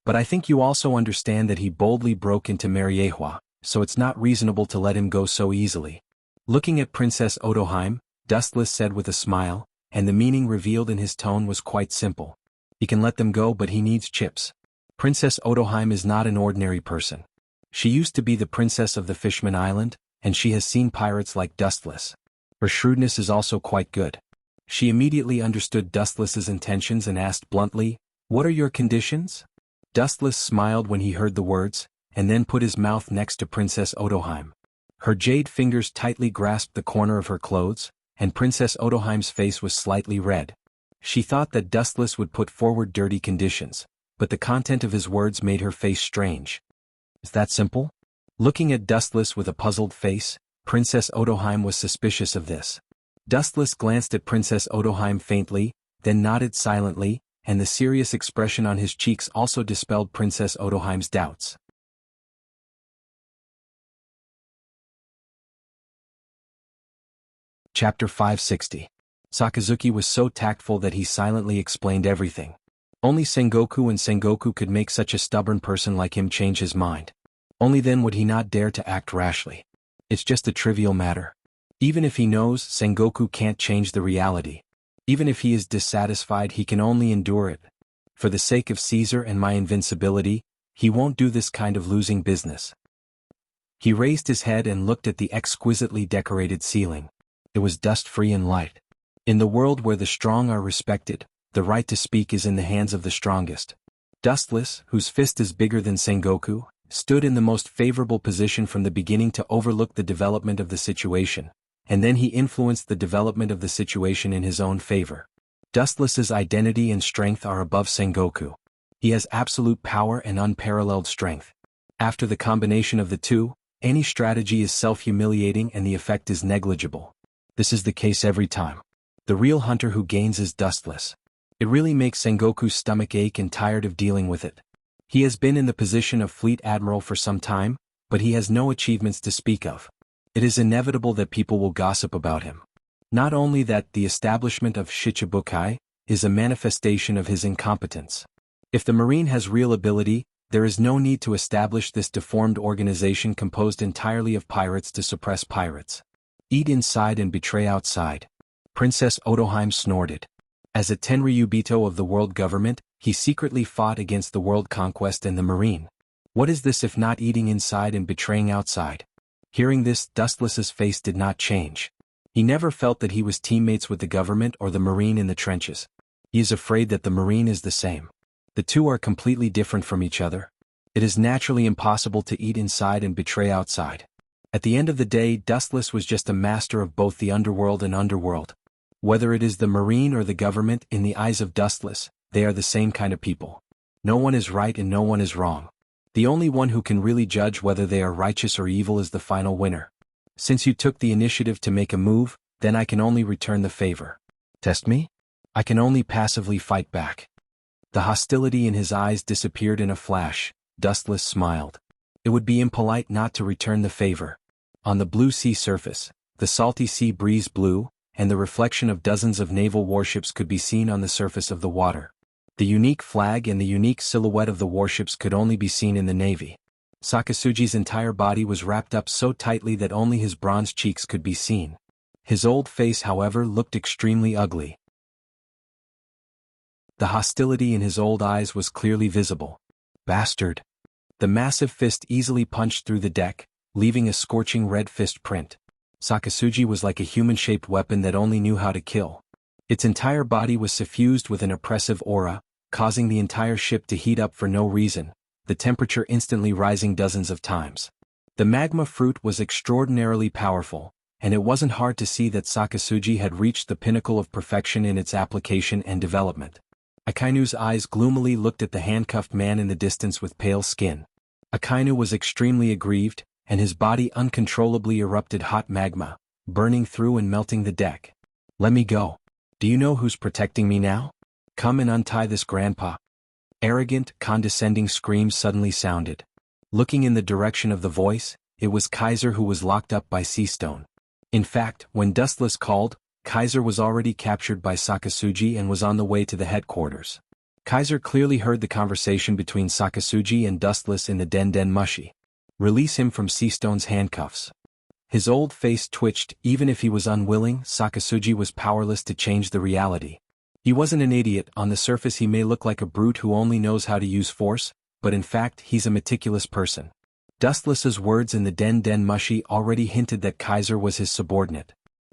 But I think you also understand that he boldly broke into Mariehua, so it's not reasonable to let him go so easily. Looking at Princess Odoheim, Dustless said with a smile, and the meaning revealed in his tone was quite simple. He can let them go, but he needs chips. Princess Odoheim is not an ordinary person. She used to be the princess of the Fishman Island, and she has seen pirates like Dustless. Her shrewdness is also quite good. She immediately understood Dustless's intentions and asked bluntly, "What are your conditions?" Dustless smiled when he heard the words, and then put his mouth next to Princess Odoheim. Her jade fingers tightly grasped the corner of her clothes, and Princess Odoheim's face was slightly red. She thought that Dustless would put forward dirty conditions, but the content of his words made her face strange. Is that simple? Looking at Dustless with a puzzled face, Princess Odoheim was suspicious of this. Dustless glanced at Princess Odoheim faintly, then nodded silently, and the serious expression on his cheeks also dispelled Princess Odoheim's doubts. Chapter 560. Sakazuki was so tactful that he silently explained everything. Only Sengoku and Sengoku could make such a stubborn person like him change his mind. Only then would he not dare to act rashly. It's just a trivial matter. Even if he knows, Sengoku can't change the reality. Even if he is dissatisfied, he can only endure it. For the sake of Caesar and my invincibility, he won't do this kind of losing business. He raised his head and looked at the exquisitely decorated ceiling. It was dust-free and light. In the world where the strong are respected, the right to speak is in the hands of the strongest. Dustless, whose fist is bigger than Sengoku, stood in the most favorable position from the beginning to overlook the development of the situation, and then he influenced the development of the situation in his own favor. Dustless's identity and strength are above Sengoku. He has absolute power and unparalleled strength. After the combination of the two, any strategy is self-humiliating and the effect is negligible. This is the case every time. The real hunter who gains is Dustless. It really makes Sengoku's stomach ache and tired of dealing with it. He has been in the position of fleet admiral for some time, but he has no achievements to speak of. It is inevitable that people will gossip about him. Not only that, the establishment of Shichibukai is a manifestation of his incompetence. If the Marine has real ability, there is no need to establish this deformed organization composed entirely of pirates to suppress pirates. Eat inside and betray outside. Princess Odoheim snorted. As a Tenryubito of the world government, he secretly fought against the world conquest and the Marine. What is this if not eating inside and betraying outside? Hearing this, Dustless's face did not change. He never felt that he was teammates with the government or the Marine in the trenches. He is afraid that the Marine is the same. The two are completely different from each other. It is naturally impossible to eat inside and betray outside. At the end of the day, Dustless was just a master of both the underworld and underworld. Whether it is the Marine or the government, in the eyes of Dustless, they are the same kind of people. No one is right and no one is wrong. The only one who can really judge whether they are righteous or evil is the final winner. Since you took the initiative to make a move, then I can only return the favor. Test me? I can only passively fight back. The hostility in his eyes disappeared in a flash. Dustless smiled. It would be impolite not to return the favor. On the blue sea surface, the salty sea breeze blew, and the reflection of dozens of naval warships could be seen on the surface of the water. The unique flag and the unique silhouette of the warships could only be seen in the navy. Sakasuji's entire body was wrapped up so tightly that only his bronze cheeks could be seen. His old face, however, looked extremely ugly. The hostility in his old eyes was clearly visible. Bastard! The massive fist easily punched through the deck, leaving a scorching red fist print. Sakasuji was like a human-shaped weapon that only knew how to kill. Its entire body was suffused with an oppressive aura, causing the entire ship to heat up for no reason, the temperature instantly rising dozens of times. The magma fruit was extraordinarily powerful, and it wasn't hard to see that Sakasuji had reached the pinnacle of perfection in its application and development. Akainu's eyes gloomily looked at the handcuffed man in the distance with pale skin. Akainu was extremely aggrieved, and his body uncontrollably erupted hot magma, burning through and melting the deck. "Let me go. Do you know who's protecting me now? Come and untie this grandpa." Arrogant, condescending screams suddenly sounded. Looking in the direction of the voice, it was Kaiser who was locked up by Seastone. In fact, when Dustless called, Kaiser was already captured by Sakasuji and was on the way to the headquarters. Kaiser clearly heard the conversation between Sakasuji and Dustless in the Den Mushi. Release him from Seastone's handcuffs. His old face twitched. Even if he was unwilling, Sakasuji was powerless to change the reality. He wasn't an idiot. On the surface he may look like a brute who only knows how to use force, but in fact he's a meticulous person. Dustless's words in the Den Mushi already hinted that Kaiser was his subordinate.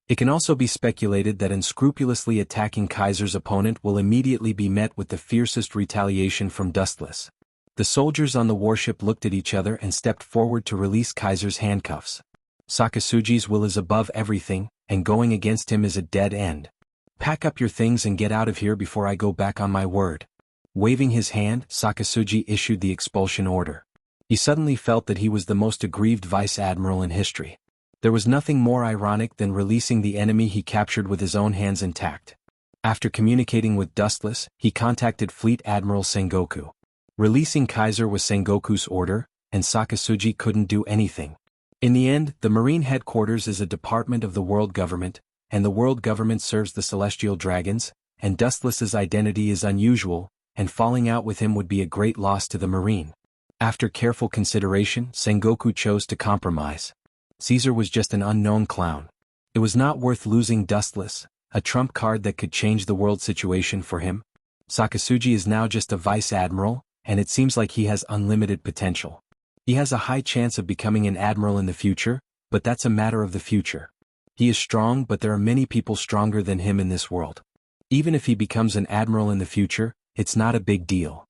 It can also be speculated that unscrupulously attacking Kaiser's opponent will immediately be met with the fiercest retaliation from Dustless. The soldiers on the warship looked at each other and stepped forward to release Kaiser's handcuffs. Sakasuji's will is above everything, and going against him is a dead end. Pack up your things and get out of here before I go back on my word. Waving his hand, Sakasuji issued the expulsion order. He suddenly felt that he was the most aggrieved vice admiral in history. There was nothing more ironic than releasing the enemy he captured with his own hands intact. After communicating with Dustless, he contacted Fleet Admiral Sengoku. Releasing Kaiser was Sengoku's order, and Sakasuji couldn't do anything. In the end, the Marine Headquarters is a department of the world government, and the world government serves the celestial dragons, and Dustless's identity is unusual, and falling out with him would be a great loss to the Marine. After careful consideration, Sengoku chose to compromise. Caesar was just an unknown clown. It was not worth losing Dustless, a trump card that could change the world situation for him. Sakasuji is now just a vice admiral, and it seems like he has unlimited potential. He has a high chance of becoming an admiral in the future, but that's a matter of the future. He is strong, but there are many people stronger than him in this world. Even if he becomes an admiral in the future, it's not a big deal.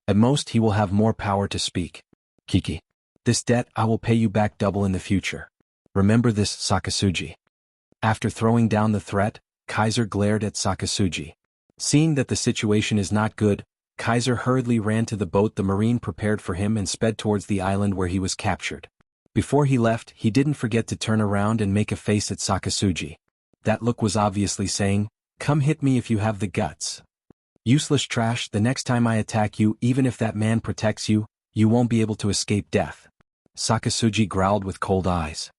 At most he will have more power to speak. Kiki. This debt I will pay you back double in the future. Remember this, Sakasuji. After throwing down the threat, Kaiser glared at Sakasuji. Seeing that the situation is not good, Kaiser hurriedly ran to the boat the Marine prepared for him and sped towards the island where he was captured. Before he left, he didn't forget to turn around and make a face at Sakasuji. That look was obviously saying, "Come hit me if you have the guts. Useless trash, the next time I attack you, even if that man protects you, you won't be able to escape death." Sakasuji growled with cold eyes.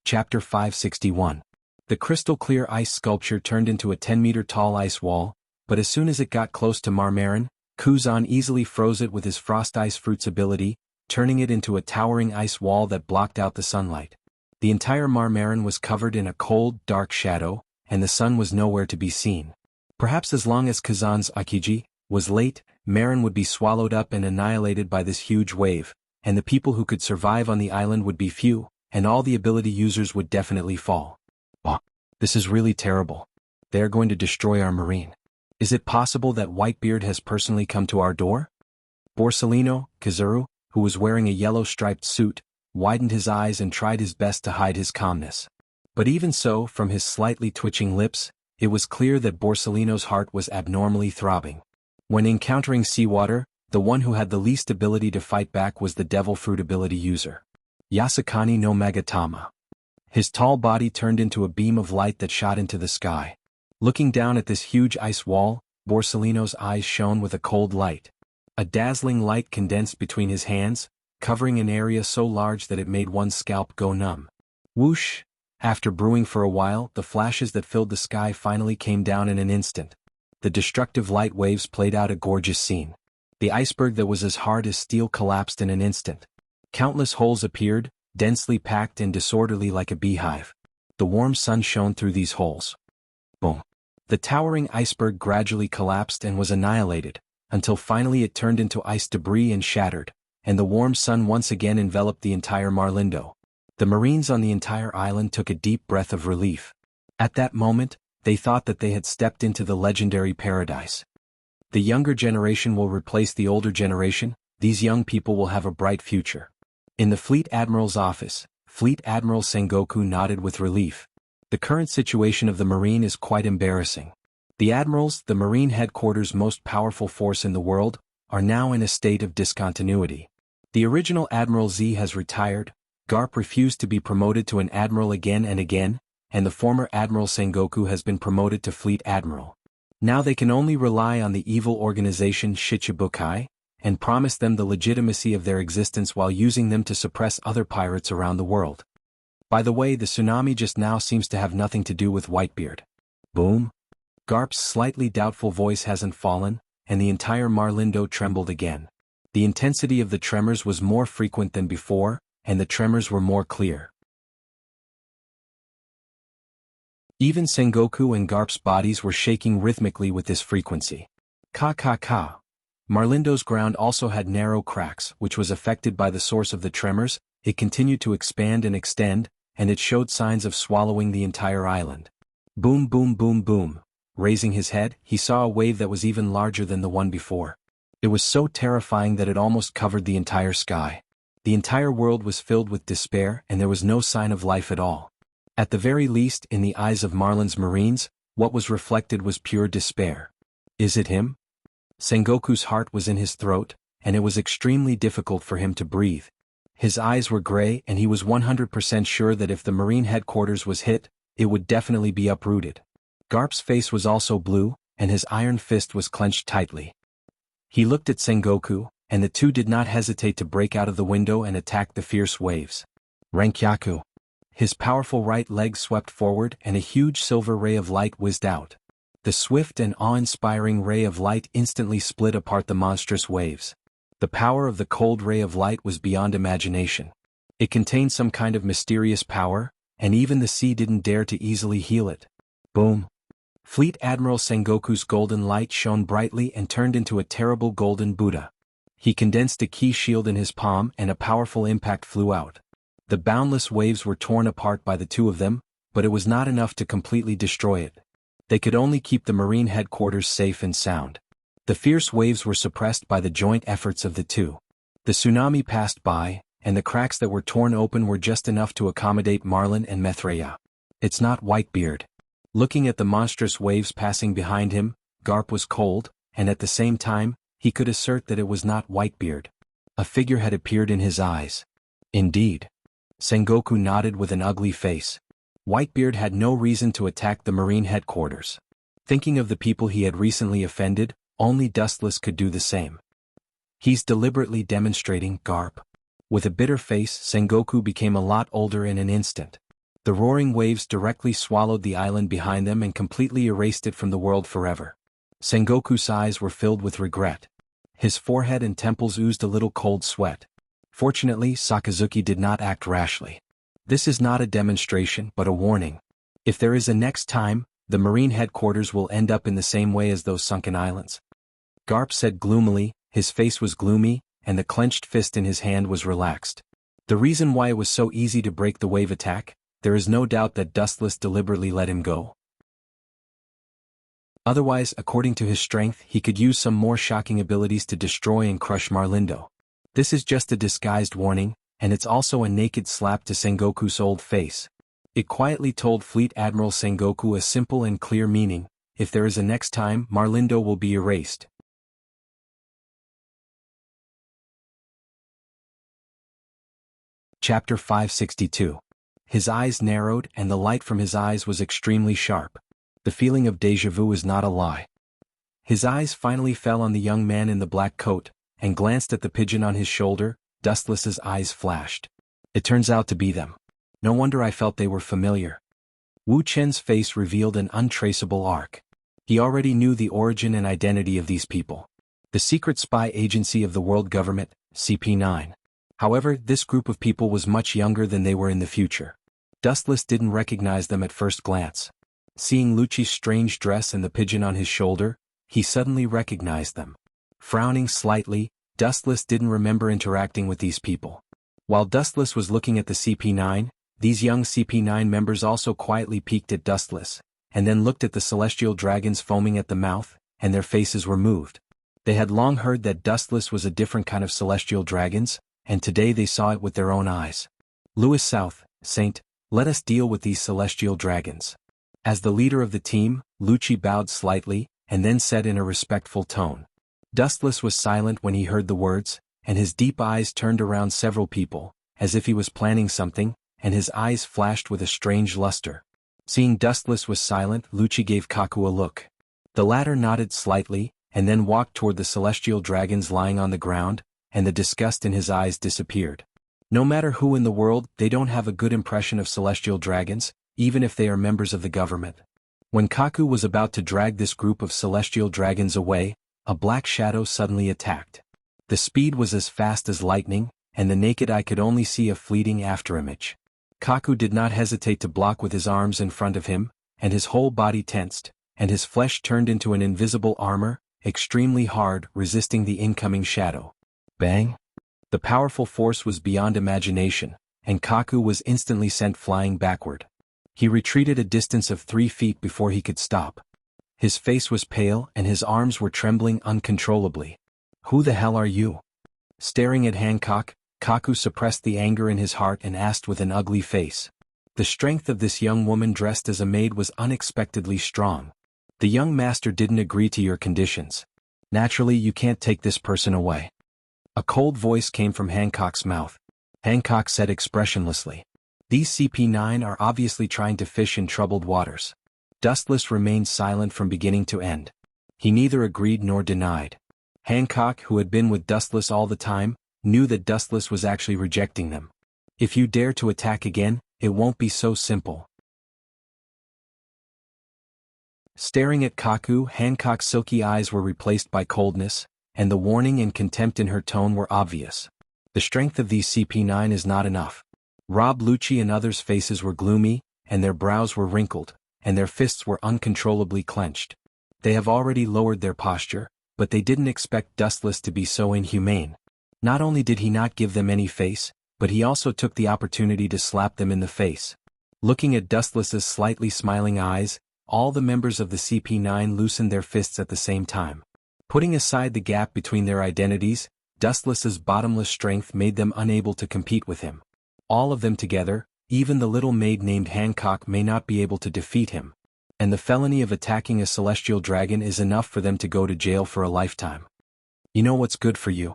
Chapter 561. The crystal-clear ice sculpture turned into a 10-meter-tall ice wall, but as soon as it got close to Marmarin, Kuzan easily froze it with his frost ice fruits ability, turning it into a towering ice wall that blocked out the sunlight. The entire Marmarin was covered in a cold, dark shadow, and the sun was nowhere to be seen. Perhaps as long as Kazan's Akiji was late, Marin would be swallowed up and annihilated by this huge wave, and the people who could survive on the island would be few, and all the ability users would definitely fall. Oh, this is really terrible. They are going to destroy our marine. Is it possible that Whitebeard has personally come to our door? Borsellino, Kazuru, who was wearing a yellow striped suit, widened his eyes and tried his best to hide his calmness. But even so, from his slightly twitching lips, it was clear that Borsellino's heart was abnormally throbbing. When encountering seawater, the one who had the least ability to fight back was the devil fruit ability user. Yasukani no Magatama. His tall body turned into a beam of light that shot into the sky. Looking down at this huge ice wall, Borsellino's eyes shone with a cold light. A dazzling light condensed between his hands, covering an area so large that it made one's scalp go numb. Whoosh! After brewing for a while, the flashes that filled the sky finally came down in an instant. The destructive light waves played out a gorgeous scene. The iceberg that was as hard as steel collapsed in an instant. Countless holes appeared, densely packed and disorderly like a beehive. The warm sun shone through these holes. Boom! The towering iceberg gradually collapsed and was annihilated, until finally it turned into ice debris and shattered, and the warm sun once again enveloped the entire Marlindo. The Marines on the entire island took a deep breath of relief. At that moment, they thought that they had stepped into the legendary paradise. The younger generation will replace the older generation. These young people will have a bright future. In the Fleet Admiral's office, Fleet Admiral Sengoku nodded with relief. The current situation of the Marine is quite embarrassing. The Admirals, the Marine headquarters' most powerful force in the world, are now in a state of discontinuity. The original Admiral Z has retired, Garp refused to be promoted to an Admiral again and again, and the former Admiral Sengoku has been promoted to Fleet Admiral. Now they can only rely on the evil organization Shichibukai, and promise them the legitimacy of their existence while using them to suppress other pirates around the world. By the way, the tsunami just now seems to have nothing to do with Whitebeard. Boom! Garp's slightly doubtful voice hasn't fallen, and the entire Marlindo trembled again. The intensity of the tremors was more frequent than before, and the tremors were more clear. Even Sengoku and Garp's bodies were shaking rhythmically with this frequency. Ka. Marlindo's ground also had narrow cracks, which was affected by the source of the tremors. It continued to expand and extend, and it showed signs of swallowing the entire island. Boom boom boom boom. Raising his head, he saw a wave that was even larger than the one before. It was so terrifying that it almost covered the entire sky. The entire world was filled with despair and there was no sign of life at all. At the very least, in the eyes of Marlin's Marines, what was reflected was pure despair. Is it him? Sengoku's heart was in his throat, and it was extremely difficult for him to breathe. His eyes were gray and he was 100% sure that if the Marine headquarters was hit, it would definitely be uprooted. Garp's face was also blue, and his iron fist was clenched tightly. He looked at Sengoku, and the two did not hesitate to break out of the window and attack the fierce waves. Renkyaku. His powerful right leg swept forward and a huge silver ray of light whizzed out. The swift and awe-inspiring ray of light instantly split apart the monstrous waves. The power of the cold ray of light was beyond imagination. It contained some kind of mysterious power, and even the sea didn't dare to easily heal it. Boom! Fleet Admiral Sengoku's golden light shone brightly and turned into a terrible golden Buddha. He condensed a key shield in his palm and a powerful impact flew out. The boundless waves were torn apart by the two of them, but it was not enough to completely destroy it. They could only keep the Marine headquarters safe and sound. The fierce waves were suppressed by the joint efforts of the two. The tsunami passed by, and the cracks that were torn open were just enough to accommodate Marlin and Methreya. It's not Whitebeard. Looking at the monstrous waves passing behind him, Garp was cold, and at the same time, he could assert that it was not Whitebeard. A figure had appeared in his eyes. Indeed. Sengoku nodded with an ugly face. Whitebeard had no reason to attack the Marine headquarters. Thinking of the people he had recently offended, only Dustless could do the same. He's deliberately demonstrating, Garp. With a bitter face, Sengoku became a lot older in an instant. The roaring waves directly swallowed the island behind them and completely erased it from the world forever. Sengoku's eyes were filled with regret. His forehead and temples oozed a little cold sweat. Fortunately, Sakazuki did not act rashly. This is not a demonstration but a warning. If there is a next time, the Marine headquarters will end up in the same way as those sunken islands. Garp said gloomily, his face was gloomy, and the clenched fist in his hand was relaxed. The reason why it was so easy to break the wave attack, there is no doubt that Dustless deliberately let him go. Otherwise, according to his strength, he could use some more shocking abilities to destroy and crush Marlindo. This is just a disguised warning, and it's also a naked slap to Sengoku's old face. It quietly told Fleet Admiral Sengoku a simple and clear meaning: if there is a next time, Marlindo will be erased. Chapter 562. His eyes narrowed and the light from his eyes was extremely sharp. The feeling of déjà vu is not a lie. His eyes finally fell on the young man in the black coat, and glanced at the pigeon on his shoulder. Dustless's eyes flashed. It turns out to be them. No wonder I felt they were familiar. Wu Chen's face revealed an untraceable arc. He already knew the origin and identity of these people. The secret spy agency of the world government, CP9. However, this group of people was much younger than they were in the future. Dustless didn't recognize them at first glance. Seeing Lucci's strange dress and the pigeon on his shoulder, he suddenly recognized them. Frowning slightly, Dustless didn't remember interacting with these people. While Dustless was looking at the CP9, these young CP9 members also quietly peeked at Dustless, and then looked at the celestial dragons foaming at the mouth, and their faces were moved. They had long heard that Dustless was a different kind of celestial dragons, and today they saw it with their own eyes. Louis South, Saint, let us deal with these celestial dragons. As the leader of the team, Lucci bowed slightly, and then said in a respectful tone. Dustless was silent when he heard the words, and his deep eyes turned around several people, as if he was planning something, and his eyes flashed with a strange luster. Seeing Dustless was silent, Lucci gave Kaku a look. The latter nodded slightly, and then walked toward the celestial dragons lying on the ground, and the disgust in his eyes disappeared. No matter who in the world, they don't have a good impression of celestial dragons, even if they are members of the government. When Kaku was about to drag this group of celestial dragons away, a black shadow suddenly attacked. The speed was as fast as lightning, and the naked eye could only see a fleeting afterimage. Kaku did not hesitate to block with his arms in front of him, and his whole body tensed, and his flesh turned into an invisible armor, extremely hard, resisting the incoming shadow. Bang! The powerful force was beyond imagination, and Kaku was instantly sent flying backward. He retreated a distance of 3 feet before he could stop. His face was pale and his arms were trembling uncontrollably. Who the hell are you? Staring at Hancock, Kaku suppressed the anger in his heart and asked with an ugly face. The strength of this young woman dressed as a maid was unexpectedly strong. The young master didn't agree to your conditions. Naturally, you can't take this person away. A cold voice came from Hancock's mouth. Hancock said expressionlessly. These CP9 are obviously trying to fish in troubled waters. Dustless remained silent from beginning to end. He neither agreed nor denied. Hancock, who had been with Dustless all the time, knew that Dustless was actually rejecting them. If you dare to attack again, it won't be so simple. Staring at Kaku, Hancock's silky eyes were replaced by coldness, and the warning and contempt in her tone were obvious. The strength of these CP9 is not enough. Rob Lucci and others' faces were gloomy, and their brows were wrinkled, and their fists were uncontrollably clenched. They have already lowered their posture, but they didn't expect Dustless to be so inhumane. Not only did he not give them any face, but he also took the opportunity to slap them in the face. Looking at Dustless's slightly smiling eyes, all the members of the CP9 loosened their fists at the same time. Putting aside the gap between their identities, Dustless's bottomless strength made them unable to compete with him. All of them together, even the little maid named Hancock may not be able to defeat him. And the felony of attacking a celestial dragon is enough for them to go to jail for a lifetime. You know what's good for you?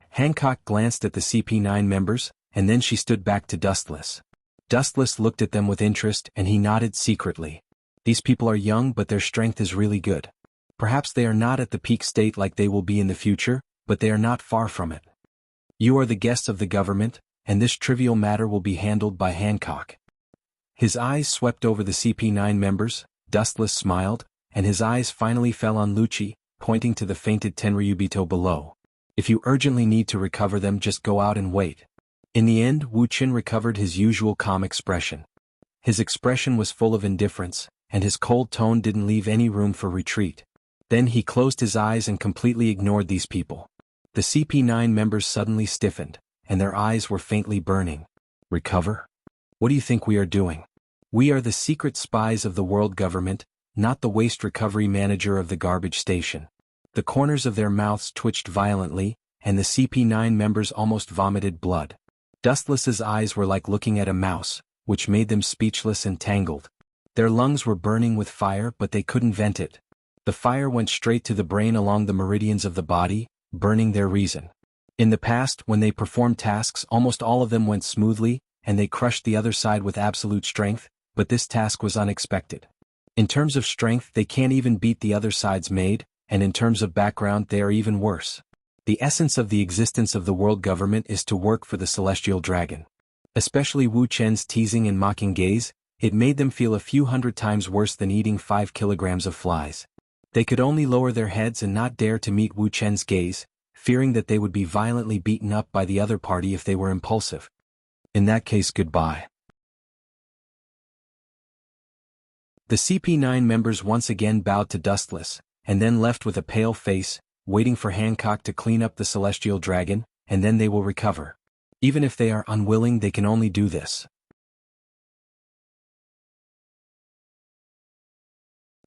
Hancock glanced at the CP9 members, and then she stood back to Dustless. Dustless looked at them with interest and he nodded secretly. These people are young but their strength is really good. Perhaps they are not at the peak state like they will be in the future, but they are not far from it. You are the guests of the government, and this trivial matter will be handled by Hancock. His eyes swept over the CP9 members, Dustless smiled, and his eyes finally fell on Lucci, pointing to the fainted Tenryubito below. If you urgently need to recover them, just go out and wait. In the end, Wu Qin recovered his usual calm expression. His expression was full of indifference, and his cold tone didn't leave any room for retreat. Then he closed his eyes and completely ignored these people. The CP9 members suddenly stiffened, and their eyes were faintly burning. Recover? What do you think we are doing? We are the secret spies of the world government, not the waste recovery manager of the garbage station. The corners of their mouths twitched violently, and the CP9 members almost vomited blood. Dustless's eyes were like looking at a mouse, which made them speechless and tangled. Their lungs were burning with fire but they couldn't vent it. The fire went straight to the brain along the meridians of the body, burning their reason. In the past, when they performed tasks, almost all of them went smoothly, and they crushed the other side with absolute strength, but this task was unexpected. In terms of strength they can't even beat the other side's maid, and in terms of background they are even worse. The essence of the existence of the world government is to work for the celestial dragon. Especially Wu Chen's teasing and mocking gaze, it made them feel a few hundred times worse than eating 5 kilograms of flies. They could only lower their heads and not dare to meet Wu Chen's gaze, fearing that they would be violently beaten up by the other party if they were impulsive. In that case, goodbye. The CP9 members once again bowed to Dustless, and then left with a pale face, waiting for Hancock to clean up the celestial dragon, and then they will recover. Even if they are unwilling, they can only do this.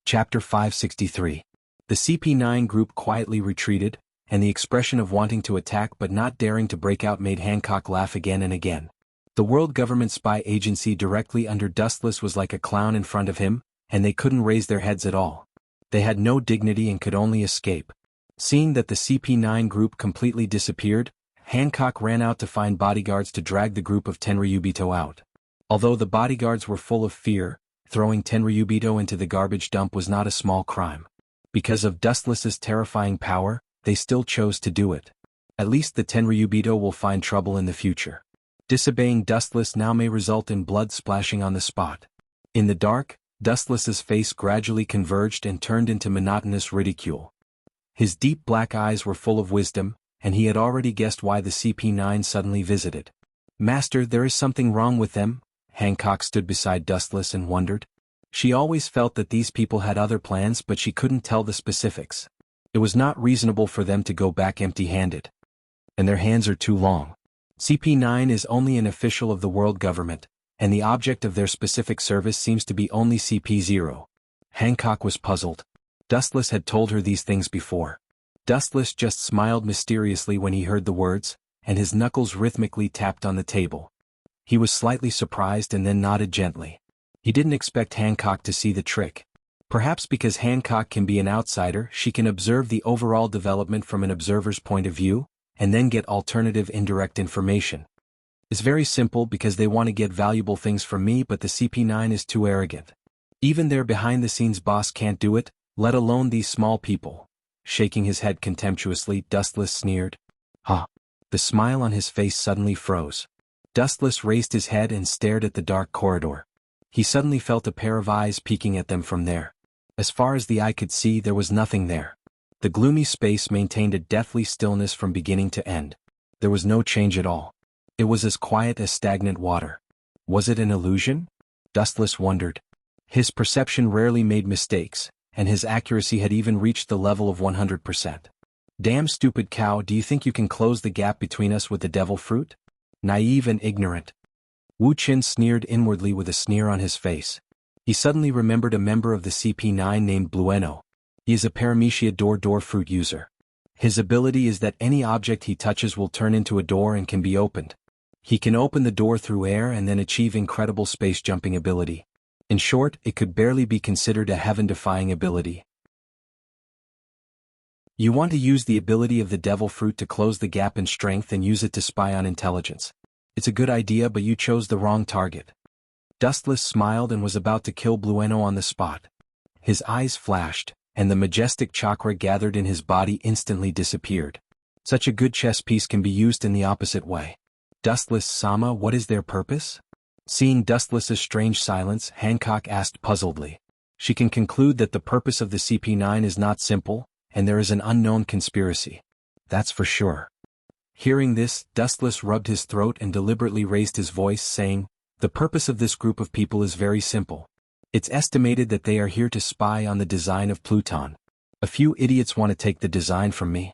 Chapter 563. The CP9 group quietly retreated, and the expression of wanting to attack but not daring to break out made Hancock laugh again and again. The World Government Spy Agency directly under Dustless was like a clown in front of him, and they couldn't raise their heads at all. They had no dignity and could only escape. Seeing that the CP9 group completely disappeared, Hancock ran out to find bodyguards to drag the group of Tenryubito out. Although the bodyguards were full of fear, throwing Tenryubito into the garbage dump was not a small crime. Because of Dustless's terrifying power, they still chose to do it. At least the Tenryubito will find trouble in the future. Disobeying Dustless now may result in blood splashing on the spot. In the dark, Dustless's face gradually converged and turned into monotonous ridicule. His deep black eyes were full of wisdom, and he had already guessed why the CP9 suddenly visited. Master, there is something wrong with them? Hancock stood beside Dustless and wondered. She always felt that these people had other plans, but she couldn't tell the specifics. It was not reasonable for them to go back empty-handed. And their hands are too long. CP9 is only an official of the world government, and the object of their specific service seems to be only CP0. Hancock was puzzled. Dustless had told her these things before. Dustless just smiled mysteriously when he heard the words, and his knuckles rhythmically tapped on the table. He was slightly surprised and then nodded gently. He didn't expect Hancock to see the trick. Perhaps because Hancock can be an outsider, she can observe the overall development from an observer's point of view, and then get alternative indirect information. It's very simple because they want to get valuable things from me, but the CP9 is too arrogant. Even their behind-the-scenes boss can't do it, let alone these small people. Shaking his head contemptuously, Dustless sneered. Huh. The smile on his face suddenly froze. Dustless raised his head and stared at the dark corridor. He suddenly felt a pair of eyes peeking at them from there. As far as the eye could see, there was nothing there. The gloomy space maintained a deathly stillness from beginning to end. There was no change at all. It was as quiet as stagnant water. Was it an illusion? Dustless wondered. His perception rarely made mistakes, and his accuracy had even reached the level of 100%. Damn stupid cow, do you think you can close the gap between us with the devil fruit? Naive and ignorant. Wu Chen sneered inwardly with a sneer on his face. He suddenly remembered a member of the CP9 named Blueno. He is a paramecia door fruit user. His ability is that any object he touches will turn into a door and can be opened. He can open the door through air and then achieve incredible space jumping ability. In short, it could barely be considered a heaven-defying ability. You want to use the ability of the devil fruit to close the gap in strength and use it to spy on intelligence. It's a good idea, but you chose the wrong target. Dustless smiled and was about to kill Blueno on the spot. His eyes flashed, and the majestic chakra gathered in his body instantly disappeared. Such a good chess piece can be used in the opposite way. Dustless-sama, what is their purpose? Seeing Dustless's strange silence, Hancock asked puzzledly. She can conclude that the purpose of the CP9 is not simple, and there is an unknown conspiracy. That's for sure. Hearing this, Dustless rubbed his throat and deliberately raised his voice, saying, the purpose of this group of people is very simple. It's estimated that they are here to spy on the design of Pluton. A few idiots want to take the design from me.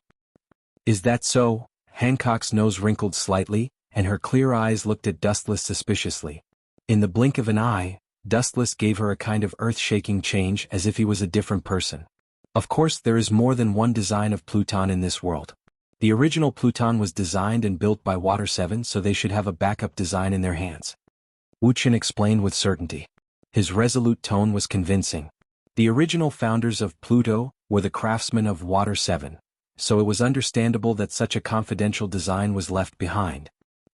Is that so? Hancock's nose wrinkled slightly, and her clear eyes looked at Dustless suspiciously. In the blink of an eye, Dustless gave her a kind of earth-shaking change as if he was a different person. Of course, there is more than one design of Pluton in this world. The original Pluton was designed and built by Water 7, so they should have a backup design in their hands. Wu Chen explained with certainty. His resolute tone was convincing. The original founders of Pluto were the craftsmen of Water 7, so it was understandable that such a confidential design was left behind.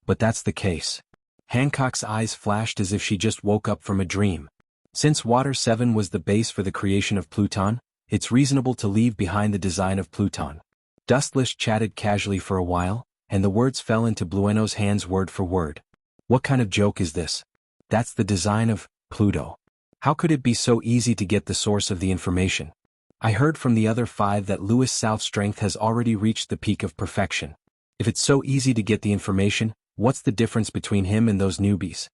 But that's the case. Hancock's eyes flashed as if she just woke up from a dream. Since Water 7 was the base for the creation of Pluton, it's reasonable to leave behind the design of Pluton. Dustless chatted casually for a while, and the words fell into Blueno's hands word for word. What kind of joke is this? That's the design of Pluto. How could it be so easy to get the source of the information? I heard from the other 5 that Louis South's strength has already reached the peak of perfection. If it's so easy to get the information, what's the difference between him and those newbies?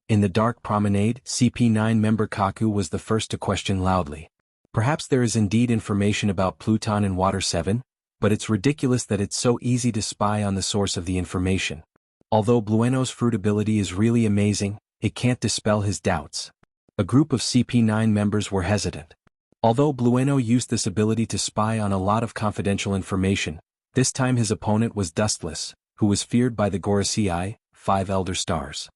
In the dark promenade, CP9 member Kaku was the first to question loudly. Perhaps there is indeed information about Pluton in Water 7, but it's ridiculous that it's so easy to spy on the source of the information. Although Blueno's fruit ability is really amazing, it can't dispel his doubts. A group of CP9 members were hesitant. Although Blueno used this ability to spy on a lot of confidential information, this time his opponent was Dustless, who was feared by the Gorosei, 5 Elder Stars.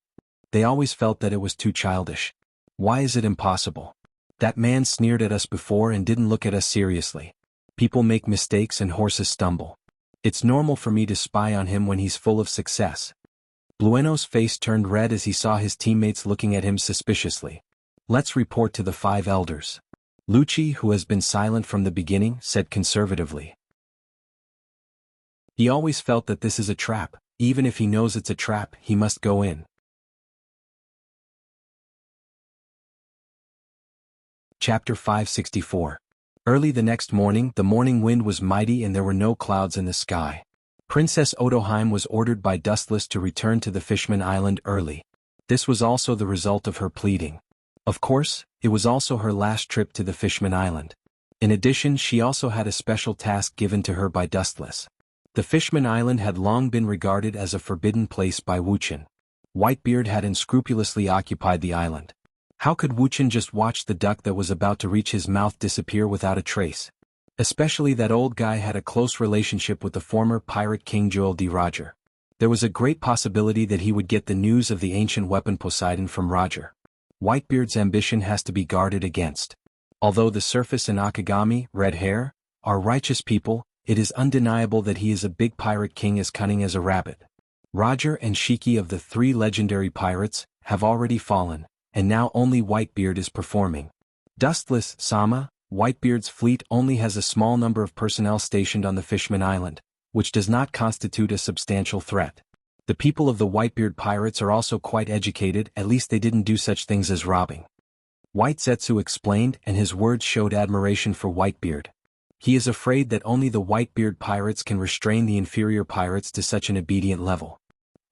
They always felt that it was too childish. Why is it impossible? That man sneered at us before and didn't look at us seriously. People make mistakes and horses stumble. It's normal for me to spy on him when he's full of success. Blueno's face turned red as he saw his teammates looking at him suspiciously. Let's report to the 5 elders. Lucci, who has been silent from the beginning, said conservatively. He always felt that this is a trap. Even if he knows it's a trap, he must go in. Chapter 564. Early the next morning, the morning wind was mighty and there were no clouds in the sky. Princess Odoheim was ordered by Dustless to return to the Fishman Island early. This was also the result of her pleading. Of course, it was also her last trip to the Fishman Island. In addition, she also had a special task given to her by Dustless. The Fishman Island had long been regarded as a forbidden place by Wuchen. Whitebeard had unscrupulously occupied the island. How could Wuchen just watch the duck that was about to reach his mouth disappear without a trace? Especially that old guy had a close relationship with the former pirate king Joel D. Roger. There was a great possibility that he would get the news of the ancient weapon Poseidon from Roger. Whitebeard's ambition has to be guarded against. Although the surface and Akagami, red hair, are righteous people, it is undeniable that he is a big pirate king as cunning as a rabbit. Roger and Shiki of the 3 legendary pirates have already fallen, and now only Whitebeard is performing. Dustless, Sama, Whitebeard's fleet only has a small number of personnel stationed on the Fishman Island, which does not constitute a substantial threat. The people of the Whitebeard pirates are also quite educated, at least they didn't do such things as robbing. White Zetsu explained, and his words showed admiration for Whitebeard. He is afraid that only the Whitebeard pirates can restrain the inferior pirates to such an obedient level.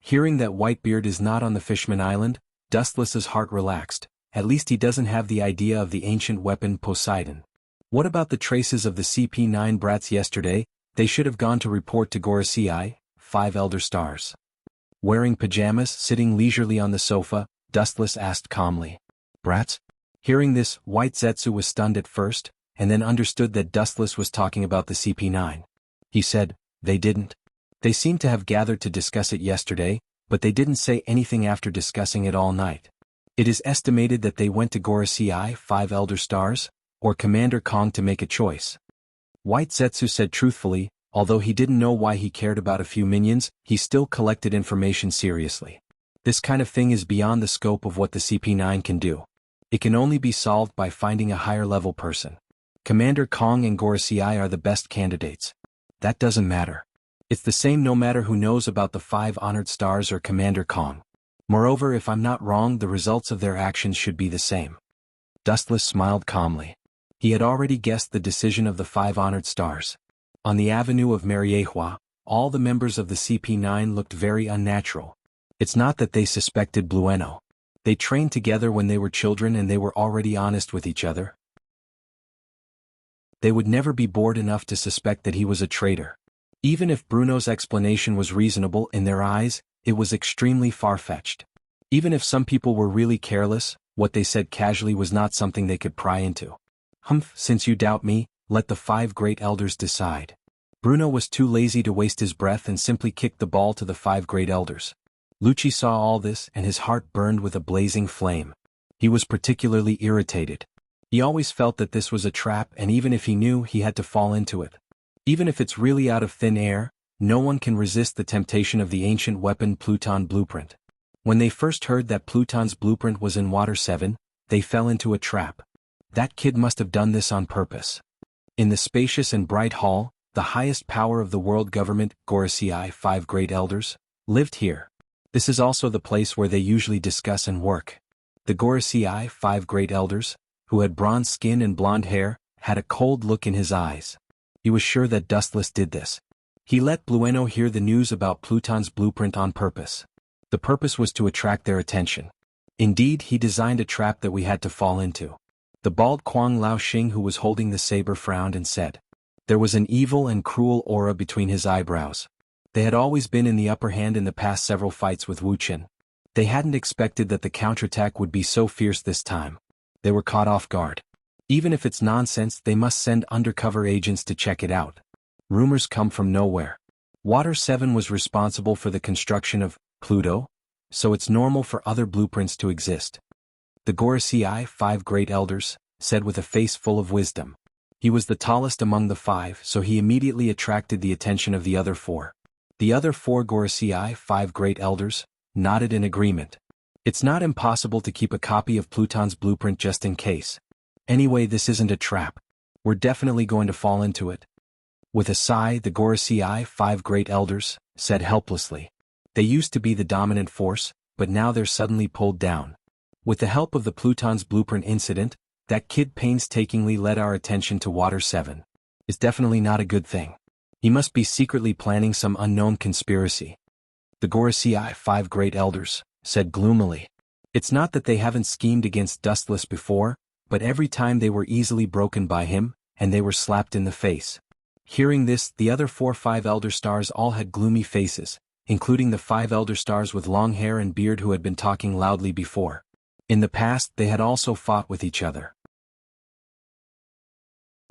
Hearing that Whitebeard is not on the Fishman Island, Dustless's heart relaxed. At least he doesn't have the idea of the ancient weapon Poseidon. What about the traces of the CP9 brats yesterday? They should have gone to report to Gorosei, 5 Elder Stars. Wearing pajamas, sitting leisurely on the sofa, Dustless asked calmly. Brats? Hearing this, White Zetsu was stunned at first, and then understood that Dustless was talking about the CP9. He said, they didn't. They seemed to have gathered to discuss it yesterday, but they didn't say anything after discussing it all night. It is estimated that they went to Gorosei, 5 Elder Stars, or Commander Kong to make a choice. White Zetsu said truthfully, although he didn't know why he cared about a few minions, he still collected information seriously. This kind of thing is beyond the scope of what the CP9 can do. It can only be solved by finding a higher-level person. Commander Kong and Gorosei are the best candidates. That doesn't matter. It's the same no matter who knows about the 5 Honored Stars or Commander Kong. Moreover, if I'm not wrong, the results of their actions should be the same. Dustless smiled calmly. He had already guessed the decision of the 5 Honored Stars. On the avenue of Mariehua, all the members of the CP9 looked very unnatural. It's not that they suspected Blueno. They trained together when they were children and they were already honest with each other. They would never be bored enough to suspect that he was a traitor. Even if Bruno's explanation was reasonable in their eyes, it was extremely far-fetched. Even if some people were really careless, what they said casually was not something they could pry into. Humph, since you doubt me, let the 5 great elders decide. Bruno was too lazy to waste his breath and simply kicked the ball to the 5 great elders. Lucci saw all this and his heart burned with a blazing flame. He was particularly irritated. He always felt that this was a trap, and even if he knew, he had to fall into it. Even if it's really out of thin air, no one can resist the temptation of the ancient weapon Pluton blueprint. When they first heard that Pluton's blueprint was in Water 7, they fell into a trap. That kid must have done this on purpose. In the spacious and bright hall, the highest power of the world government, Gorosei 5 Great Elders, lived here. This is also the place where they usually discuss and work. The Gorosei 5 Great Elders, who had bronze skin and blonde hair, had a cold look in his eyes. He was sure that Dustless did this. He let Blueno hear the news about Pluton's blueprint on purpose. The purpose was to attract their attention. Indeed, he designed a trap that we had to fall into. The bald Kuang Lao Xing who was holding the saber frowned and said. There was an evil and cruel aura between his eyebrows. They had always been in the upper hand in the past several fights with Wuchen. They hadn't expected that the counterattack would be so fierce this time. They were caught off guard. Even if it's nonsense, they must send undercover agents to check it out. Rumors come from nowhere. Water 7 was responsible for the construction of Pluto, so it's normal for other blueprints to exist. The Gorosei 5 Great Elders said with a face full of wisdom. He was the tallest among the 5, so he immediately attracted the attention of the other 4. The other 4 Gorosei 5 Great Elders nodded in agreement. It's not impossible to keep a copy of Pluton's blueprint just in case. Anyway, this isn't a trap. We're definitely going to fall into it. With a sigh, the Gorosei 5 Great Elders said helplessly. They used to be the dominant force, but now they're suddenly pulled down. With the help of the Pluton's blueprint incident, that kid painstakingly led our attention to Water 7. It's definitely not a good thing. He must be secretly planning some unknown conspiracy. The Gorosei 5 Great Elders said gloomily. It's not that they haven't schemed against Dustless before, but every time they were easily broken by him, and they were slapped in the face. Hearing this, the other 4-5 Elder Stars all had gloomy faces, including the 5 Elder Stars with long hair and beard who had been talking loudly before. In the past, they had also fought with each other.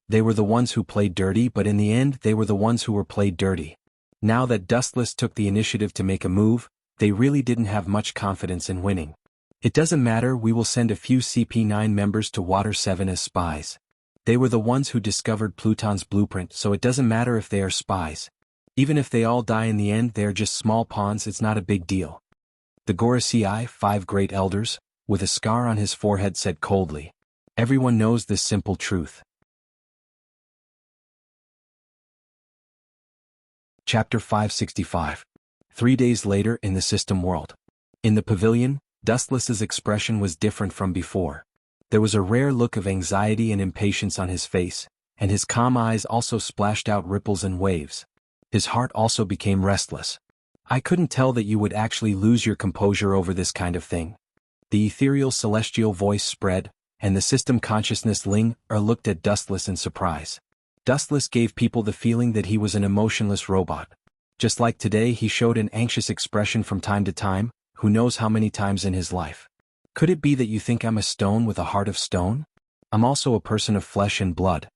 They were the ones who played dirty, but in the end, they were the ones who were played dirty. Now that Dustless took the initiative to make a move, they really didn't have much confidence in winning. It doesn't matter, we will send a few CP9 members to Water 7 as spies. They were the ones who discovered Pluton's blueprint, so it doesn't matter if they are spies. Even if they all die in the end, they are just small pawns, it's not a big deal. The Gorosei 5 Great Elders, with a scar on his forehead, said coldly. Everyone knows this simple truth. Chapter 565. 3 days later in the system world. In the pavilion, Dustless's expression was different from before. There was a rare look of anxiety and impatience on his face, and his calm eyes also splashed out ripples and waves. His heart also became restless. I couldn't tell that you would actually lose your composure over this kind of thing. The ethereal celestial voice spread, and the system consciousness Ling looked at Dustless in surprise. Dustless gave people the feeling that he was an emotionless robot. Just like today, he showed an anxious expression from time to time, who knows how many times in his life. Could it be that you think I'm a stone with a heart of stone? I'm also a person of flesh and blood.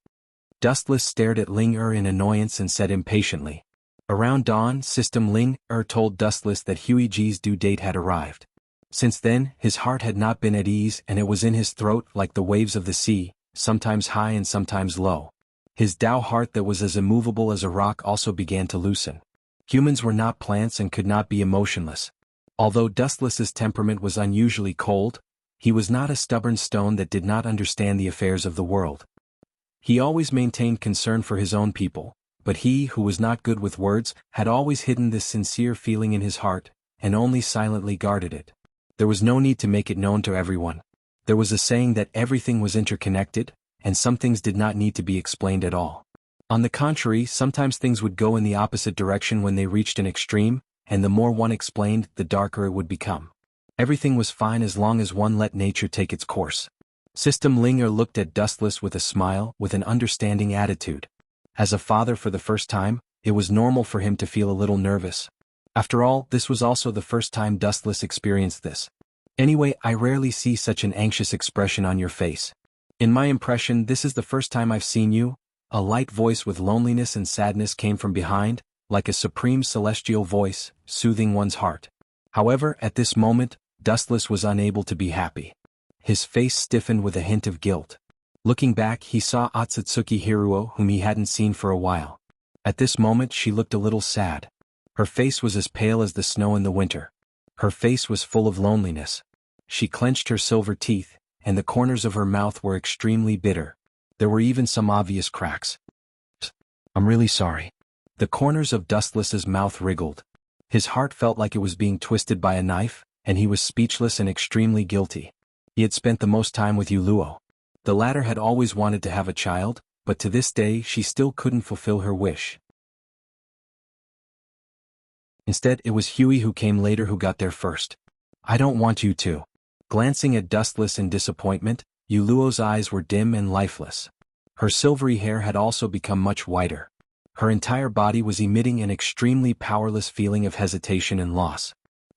Dustless stared at Ling in annoyance and said impatiently. Around dawn, System Ling told Dustless that Huiji's due date had arrived. Since then, his heart had not been at ease, and it was in his throat like the waves of the sea, sometimes high and sometimes low. His Tao heart that was as immovable as a rock also began to loosen. Humans were not plants and could not be emotionless. Although Dustless's temperament was unusually cold, he was not a stubborn stone that did not understand the affairs of the world. He always maintained concern for his own people, but he who was not good with words had always hidden this sincere feeling in his heart, and only silently guarded it. There was no need to make it known to everyone. There was a saying that everything was interconnected, and some things did not need to be explained at all. On the contrary, sometimes things would go in the opposite direction when they reached an extreme, and the more one explained, the darker it would become. Everything was fine as long as one let nature take its course. System Linger looked at Dustless with a smile, with an understanding attitude. As a father for the first time, it was normal for him to feel a little nervous. After all, this was also the first time Dustless experienced this. Anyway, I rarely see such an anxious expression on your face. In my impression, this is the first time I've seen you. A light voice with loneliness and sadness came from behind, like a supreme celestial voice, soothing one's heart. However, at this moment, Dustless was unable to be happy. His face stiffened with a hint of guilt. Looking back, he saw Otsutsuki Hiruo, whom he hadn't seen for a while. At this moment, she looked a little sad. Her face was as pale as the snow in the winter. Her face was full of loneliness. She clenched her silver teeth, and the corners of her mouth were extremely bitter. There were even some obvious cracks. "I'm really sorry." The corners of Dustless's mouth wriggled. His heart felt like it was being twisted by a knife, and he was speechless and extremely guilty. He had spent the most time with Yuluo. The latter had always wanted to have a child, but to this day she still couldn't fulfill her wish. Instead, it was Huey who came later who got there first. "I don't want you to." Glancing at Dustless in disappointment, Yuluo's eyes were dim and lifeless. Her silvery hair had also become much whiter. Her entire body was emitting an extremely powerless feeling of hesitation and loss.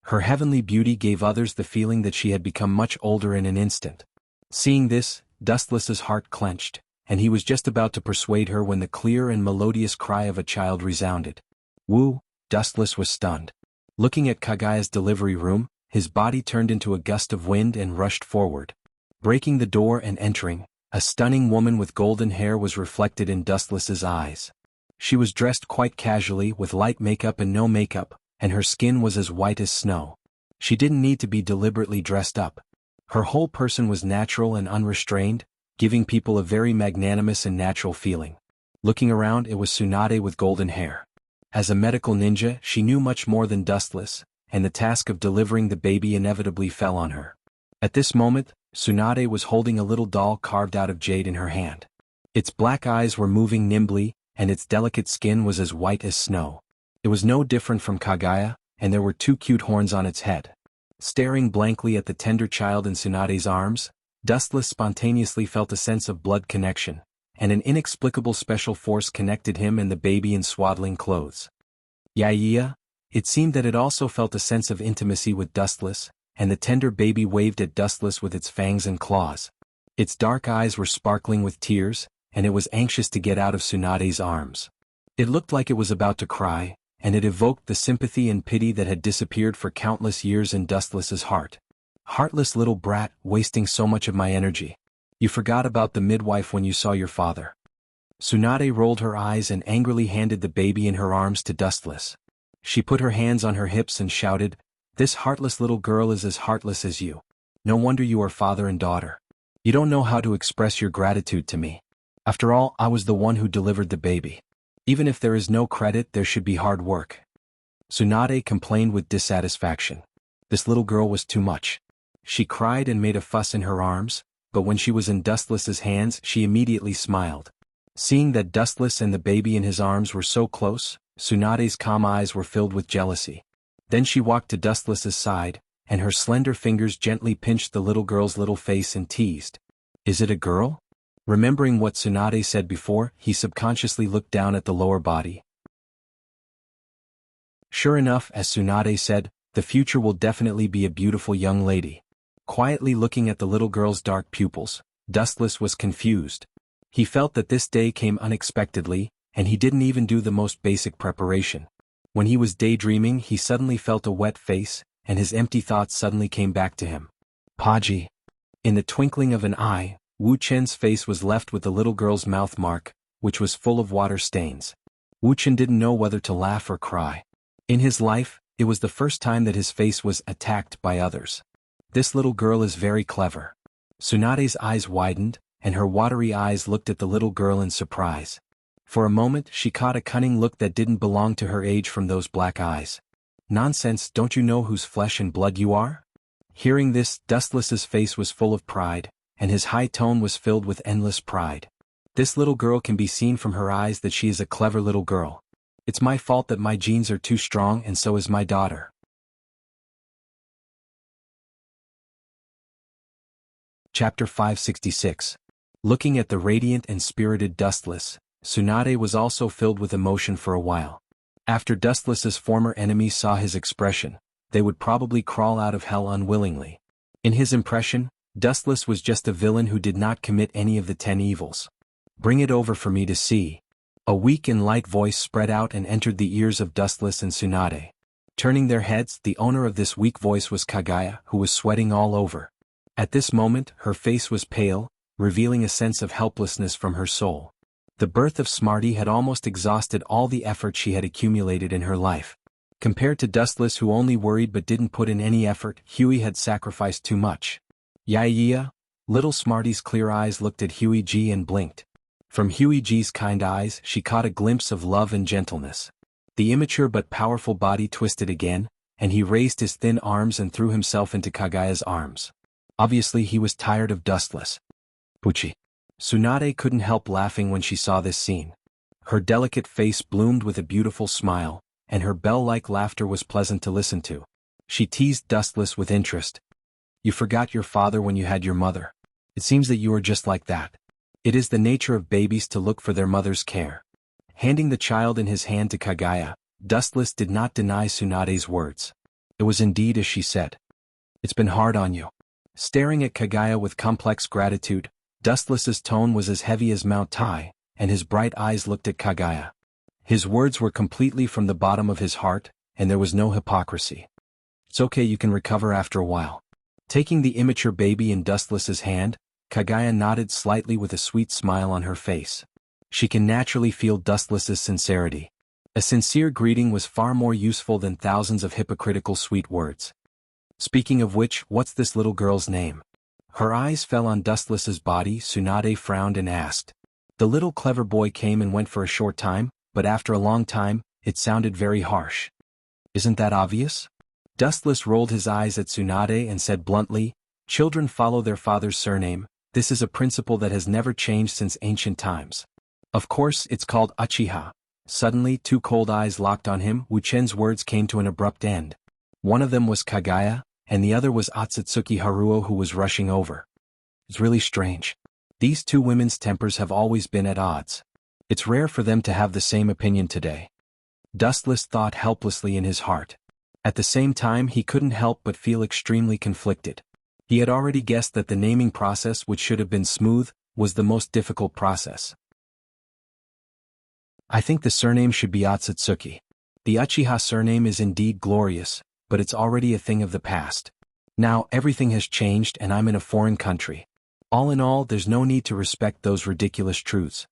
Her heavenly beauty gave others the feeling that she had become much older in an instant. Seeing this, Dustless's heart clenched, and he was just about to persuade her when the clear and melodious cry of a child resounded. "Woo!" Dustless was stunned. Looking at Kagaya's delivery room, his body turned into a gust of wind and rushed forward. Breaking the door and entering, a stunning woman with golden hair was reflected in Dustless's eyes. She was dressed quite casually with light makeup and no makeup, and her skin was as white as snow. She didn't need to be deliberately dressed up. Her whole person was natural and unrestrained, giving people a very magnanimous and natural feeling. Looking around, it was Tsunade with golden hair. As a medical ninja, she knew much more than Dustless, and the task of delivering the baby inevitably fell on her. At this moment, Tsunade was holding a little doll carved out of jade in her hand. Its black eyes were moving nimbly, and its delicate skin was as white as snow. It was no different from Kagaya, and there were two cute horns on its head. Staring blankly at the tender child in Tsunade's arms, Dustless spontaneously felt a sense of blood connection, and an inexplicable special force connected him and the baby in swaddling clothes. Yaya, it seemed that it also felt a sense of intimacy with Dustless, and the tender baby waved at Dustless with its fangs and claws. Its dark eyes were sparkling with tears, and it was anxious to get out of Tsunade's arms. It looked like it was about to cry, and it evoked the sympathy and pity that had disappeared for countless years in Dustless's heart. "Heartless little brat, wasting so much of my energy. You forgot about the midwife when you saw your father." Tsunade rolled her eyes and angrily handed the baby in her arms to Dustless. She put her hands on her hips and shouted, "This heartless little girl is as heartless as you. No wonder you are father and daughter. You don't know how to express your gratitude to me. After all, I was the one who delivered the baby. Even if there is no credit, there should be hard work." Tsunade complained with dissatisfaction. This little girl was too much. She cried and made a fuss in her arms, but when she was in Dustless's hands, she immediately smiled. Seeing that Dustless and the baby in his arms were so close, Tsunade's calm eyes were filled with jealousy. Then she walked to Dustless's side, and her slender fingers gently pinched the little girl's little face and teased, "Is it a girl?" Remembering what Tsunade said before, he subconsciously looked down at the lower body. Sure enough, as Tsunade said, the future will definitely be a beautiful young lady. Quietly looking at the little girl's dark pupils, Dustless was confused. He felt that this day came unexpectedly, and he didn't even do the most basic preparation. When he was daydreaming, he suddenly felt a wet face, and his empty thoughts suddenly came back to him. Paji. In the twinkling of an eye, Wu Chen's face was left with the little girl's mouth mark, which was full of water stains. Wu Chen didn't know whether to laugh or cry. In his life, it was the first time that his face was attacked by others. This little girl is very clever. Tsunade's eyes widened, and her watery eyes looked at the little girl in surprise. For a moment, she caught a cunning look that didn't belong to her age from those black eyes. "Nonsense, don't you know whose flesh and blood you are?" Hearing this, Dustless's face was full of pride, and his high tone was filled with endless pride. "This little girl can be seen from her eyes that she is a clever little girl. It's my fault that my genes are too strong, and so is my daughter." Chapter 566. Looking at the radiant and spirited Dustless, Tsunade was also filled with emotion for a while. After Dustless's former enemies saw his expression, they would probably crawl out of hell unwillingly. In his impression, Dustless was just a villain who did not commit any of the 10 evils. "Bring it over for me to see." A weak and light voice spread out and entered the ears of Dustless and Tsunade. Turning their heads, the owner of this weak voice was Kagaya, who was sweating all over. At this moment, her face was pale, revealing a sense of helplessness from her soul. The birth of Smarty had almost exhausted all the effort she had accumulated in her life. Compared to Dustless, who only worried but didn't put in any effort, Huey had sacrificed too much. "Yaya, Little Smarty's clear eyes looked at Huey G and blinked. From Huey G's kind eyes she caught a glimpse of love and gentleness. The immature but powerful body twisted again, and he raised his thin arms and threw himself into Kagaya's arms. Obviously he was tired of Dustless. Puchi. Tsunade couldn't help laughing when she saw this scene. Her delicate face bloomed with a beautiful smile, and her bell-like laughter was pleasant to listen to. She teased Dustless with interest. You forgot your father when you had your mother. It seems that you are just like that. It is the nature of babies to look for their mother's care. Handing the child in his hand to Kagaya, Dustless did not deny Tsunade's words. It was indeed as she said. It's been hard on you. Staring at Kagaya with complex gratitude, Dustless's tone was as heavy as Mount Tai, and his bright eyes looked at Kagaya. His words were completely from the bottom of his heart, and there was no hypocrisy. It's okay, you can recover after a while. Taking the immature baby in Dustless's hand, Kagaya nodded slightly with a sweet smile on her face. She can naturally feel Dustless's sincerity. A sincere greeting was far more useful than thousands of hypocritical sweet words. Speaking of which, what's this little girl's name? Her eyes fell on Dustless's body. Tsunade frowned and asked. The little clever boy came and went for a short time, but after a long time, it sounded very harsh. Isn't that obvious? Dustless rolled his eyes at Tsunade and said bluntly, children follow their father's surname. This is a principle that has never changed since ancient times. Of course, it's called Uchiha. Suddenly, two cold eyes locked on him. Wuchen's words came to an abrupt end. One of them was Kagaya, and the other was Otsutsuki Haruo, who was rushing over. It's really strange. These two women's tempers have always been at odds. It's rare for them to have the same opinion today. Dustless thought helplessly in his heart. At the same time he couldn't help but feel extremely conflicted. He had already guessed that the naming process, which should have been smooth, was the most difficult process. I think the surname should be Otsutsuki. The Uchiha surname is indeed glorious, but it's already a thing of the past. Now everything has changed and I'm in a foreign country. All in all, there's no need to respect those ridiculous truths.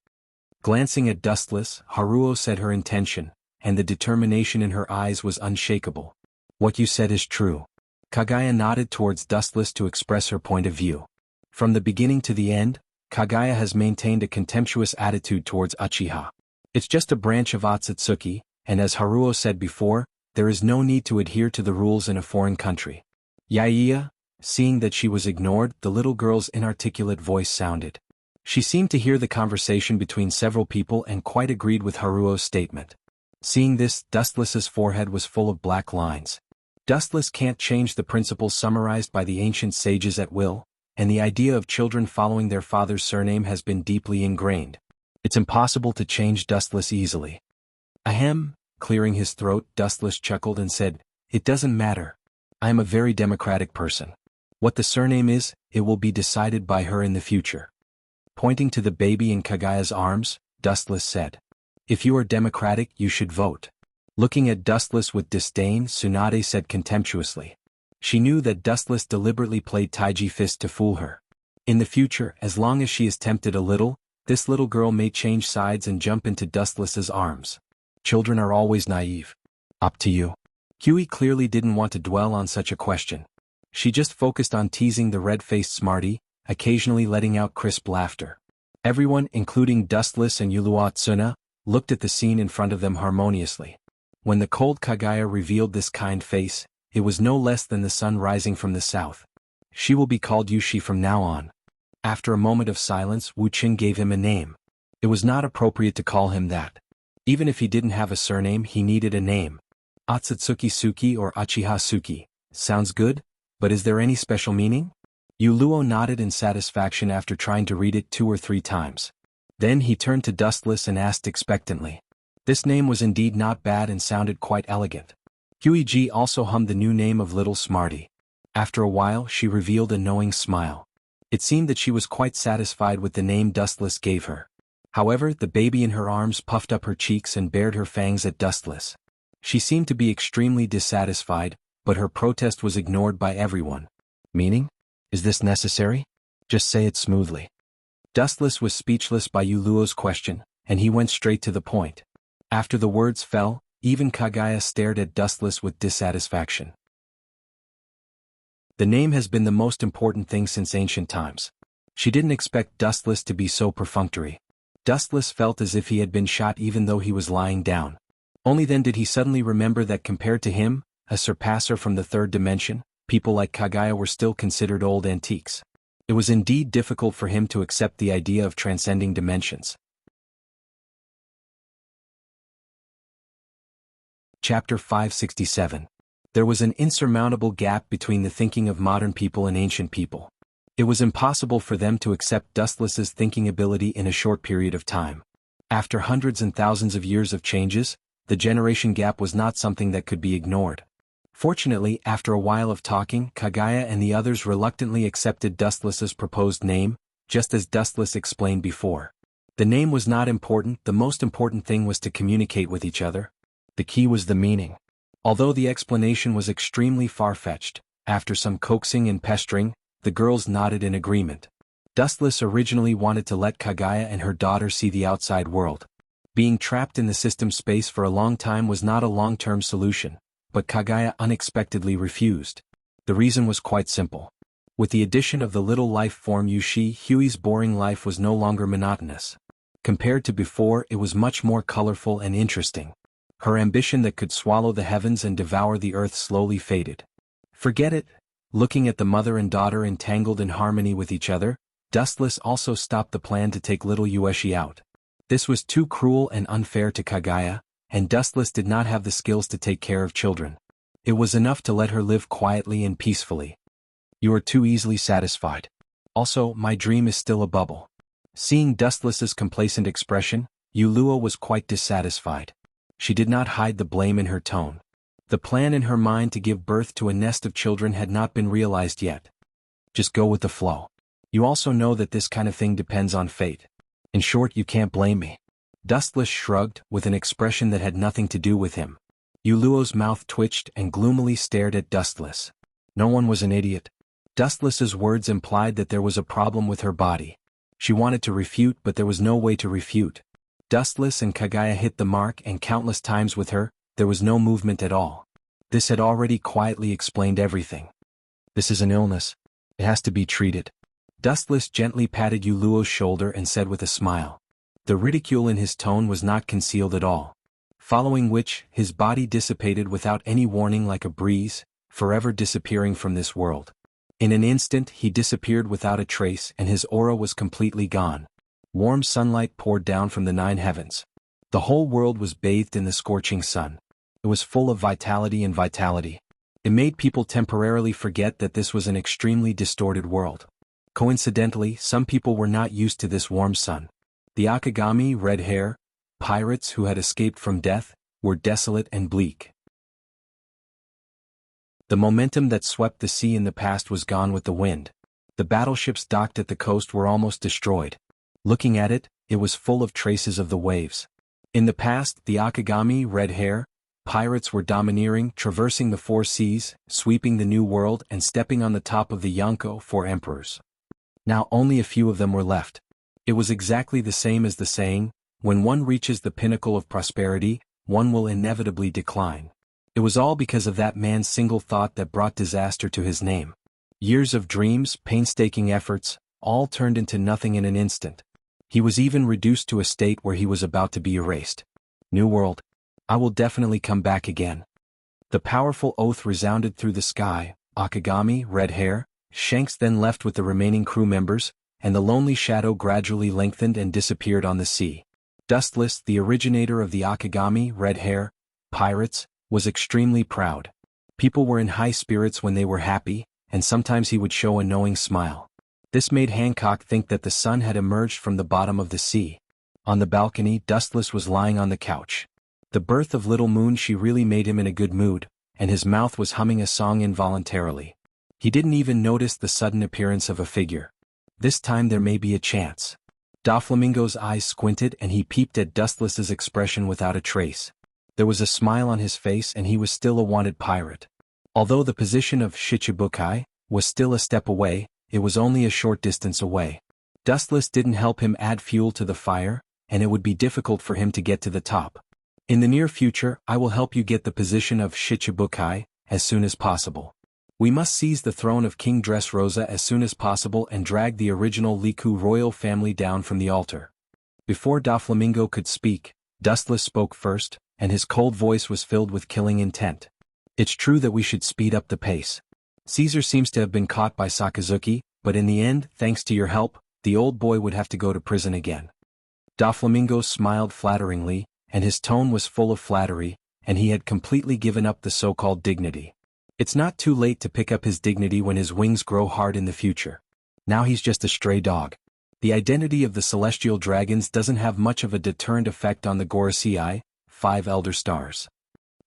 Glancing at Dustless, Haruo said her intention, and the determination in her eyes was unshakable. What you said is true. Kagaya nodded towards Dustless to express her point of view. From the beginning to the end, Kagaya has maintained a contemptuous attitude towards Uchiha. It's just a branch of Otsutsuki, and as Haruo said before, there is no need to adhere to the rules in a foreign country. Yaiya, seeing that she was ignored, the little girl's inarticulate voice sounded. She seemed to hear the conversation between several people and quite agreed with Haruo's statement. Seeing this, Dustless's forehead was full of black lines. Dustless can't change the principles summarized by the ancient sages at will, and the idea of children following their father's surname has been deeply ingrained. It's impossible to change Dustless easily. Ahem, clearing his throat, Dustless chuckled and said, it doesn't matter. I am a very democratic person. What the surname is, it will be decided by her in the future. Pointing to the baby in Kagaya's arms, Dustless said, if you are democratic, you should vote. Looking at Dustless with disdain, Tsunade said contemptuously. She knew that Dustless deliberately played Taiji Fist to fool her. In the future, as long as she is tempted a little, this little girl may change sides and jump into Dustless's arms. Children are always naive. Up to you. Huey clearly didn't want to dwell on such a question. She just focused on teasing the red-faced Smarty, occasionally letting out crisp laughter. Everyone, including Dustless and Yulua Tsuna, looked at the scene in front of them harmoniously. When the cold Kagaya revealed this kind face, it was no less than the sun rising from the south. She will be called Yushi from now on. After a moment of silence, Wu Qin gave him a name. It was not appropriate to call him that. Even if he didn't have a surname, he needed a name. Otsutsuki Suki or Uchiha Suki. Sounds good, but is there any special meaning? Yuluo nodded in satisfaction after trying to read it 2 or 3 times. Then he turned to Dustless and asked expectantly. This name was indeed not bad and sounded quite elegant. Huey G also hummed the new name of Little Smarty. After a while, she revealed a knowing smile. It seemed that she was quite satisfied with the name Dustless gave her. However, the baby in her arms puffed up her cheeks and bared her fangs at Dustless. She seemed to be extremely dissatisfied, but her protest was ignored by everyone. Meaning? Is this necessary? Just say it smoothly. Dustless was speechless by Yuluo's question, and he went straight to the point. After the words fell, even Kagaya stared at Dustless with dissatisfaction. The name has been the most important thing since ancient times. She didn't expect Dustless to be so perfunctory. Dustless felt as if he had been shot even though he was lying down. Only then did he suddenly remember that compared to him, a surpasser from the third dimension, people like Kaguya were still considered old antiques. It was indeed difficult for him to accept the idea of transcending dimensions. Chapter 567. There was an insurmountable gap between the thinking of modern people and ancient people. It was impossible for them to accept Dustless's thinking ability in a short period of time. After hundreds and thousands of years of changes, the generation gap was not something that could be ignored. Fortunately, after a while of talking, Kaguya and the others reluctantly accepted Dustless's proposed name, just as Dustless explained before. The name was not important, the most important thing was to communicate with each other. The key was the meaning. Although the explanation was extremely far-fetched, after some coaxing and pestering, the girls nodded in agreement. Dustless originally wanted to let Kaguya and her daughter see the outside world. Being trapped in the system space for a long time was not a long-term solution, but Kaguya unexpectedly refused. The reason was quite simple. With the addition of the little life form Yushi, Huey's boring life was no longer monotonous. Compared to before, it was much more colorful and interesting. Her ambition that could swallow the heavens and devour the earth slowly faded. Forget it. Looking at the mother and daughter entangled in harmony with each other, Dustless also stopped the plan to take little Yueshi out. This was too cruel and unfair to Kaguya, and Dustless did not have the skills to take care of children. It was enough to let her live quietly and peacefully. You are too easily satisfied. Also, my dream is still a bubble. Seeing Dustless's complacent expression, Yulua was quite dissatisfied. She did not hide the blame in her tone. The plan in her mind to give birth to a nest of children had not been realized yet. Just go with the flow. You also know that this kind of thing depends on fate. In short, you can't blame me. Dustless shrugged, with an expression that had nothing to do with him. Yuluo's mouth twitched and gloomily stared at Dustless. No one was an idiot. Dustless's words implied that there was a problem with her body. She wanted to refute, but there was no way to refute. Dustless and Kaguya hit the mark, and countless times with her, there was no movement at all. This had already quietly explained everything. This is an illness. It has to be treated. Dustless gently patted Yuluo's shoulder and said with a smile. The ridicule in his tone was not concealed at all. Following which, his body dissipated without any warning like a breeze, forever disappearing from this world. In an instant he disappeared without a trace, and his aura was completely gone. Warm sunlight poured down from the 9 heavens. The whole world was bathed in the scorching sun. It was full of vitality and vitality. It made people temporarily forget that this was an extremely distorted world. Coincidentally, some people were not used to this warm sun. The Akagami, red hair, pirates who had escaped from death, were desolate and bleak. The momentum that swept the sea in the past was gone with the wind. The battleships docked at the coast were almost destroyed. Looking at it, it was full of traces of the waves. In the past, the Akagami, red hair, pirates were domineering, traversing the 4 seas, sweeping the new world and stepping on the top of the Yonko 4 emperors. Now only a few of them were left. It was exactly the same as the saying, when one reaches the pinnacle of prosperity, one will inevitably decline. It was all because of that man's single thought that brought disaster to his name. Years of dreams, painstaking efforts, all turned into nothing in an instant. He was even reduced to a state where he was about to be erased. New world. I will definitely come back again. The powerful oath resounded through the sky. Akagami, red hair, Shanks then left with the remaining crew members, and the lonely shadow gradually lengthened and disappeared on the sea. Dustless, the originator of the Akagami, red hair, pirates, was extremely proud. People were in high spirits when they were happy, and sometimes he would show a knowing smile. This made Hancock think that the sun had emerged from the bottom of the sea. On the balcony, Dustless was lying on the couch. The birth of Little Moon she really made him in a good mood, and his mouth was humming a song involuntarily. He didn't even notice the sudden appearance of a figure. This time there may be a chance. Doflamingo's eyes squinted and he peeped at Dustless's expression without a trace. There was a smile on his face and he was still a wanted pirate. Although the position of Shichibukai was still a step away, it was only a short distance away. Dustless didn't help him add fuel to the fire, and it would be difficult for him to get to the top. In the near future, I will help you get the position of Shichibukai as soon as possible. We must seize the throne of King Dressrosa as soon as possible and drag the original Liku royal family down from the altar. Before Doflamingo could speak, Dustless spoke first, and his cold voice was filled with killing intent. It's true that we should speed up the pace. Caesar seems to have been caught by Sakazuki, but in the end, thanks to your help, the old boy would have to go to prison again. Doflamingo smiled flatteringly, and his tone was full of flattery, and he had completely given up the so-called dignity. It's not too late to pick up his dignity when his wings grow hard in the future. Now he's just a stray dog. The identity of the celestial dragons doesn't have much of a deterrent effect on the Gorosei, 5 elder stars.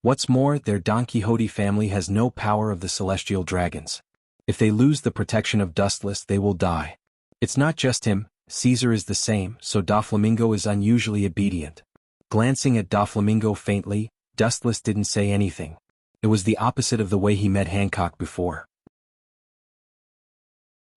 What's more, their Don Quixote family has no power of the celestial dragons. If they lose the protection of Dustless, they will die. It's not just him, Caesar is the same, so Doflamingo is unusually obedient. Glancing at Doflamingo faintly, Dustless didn't say anything. It was the opposite of the way he met Hancock before.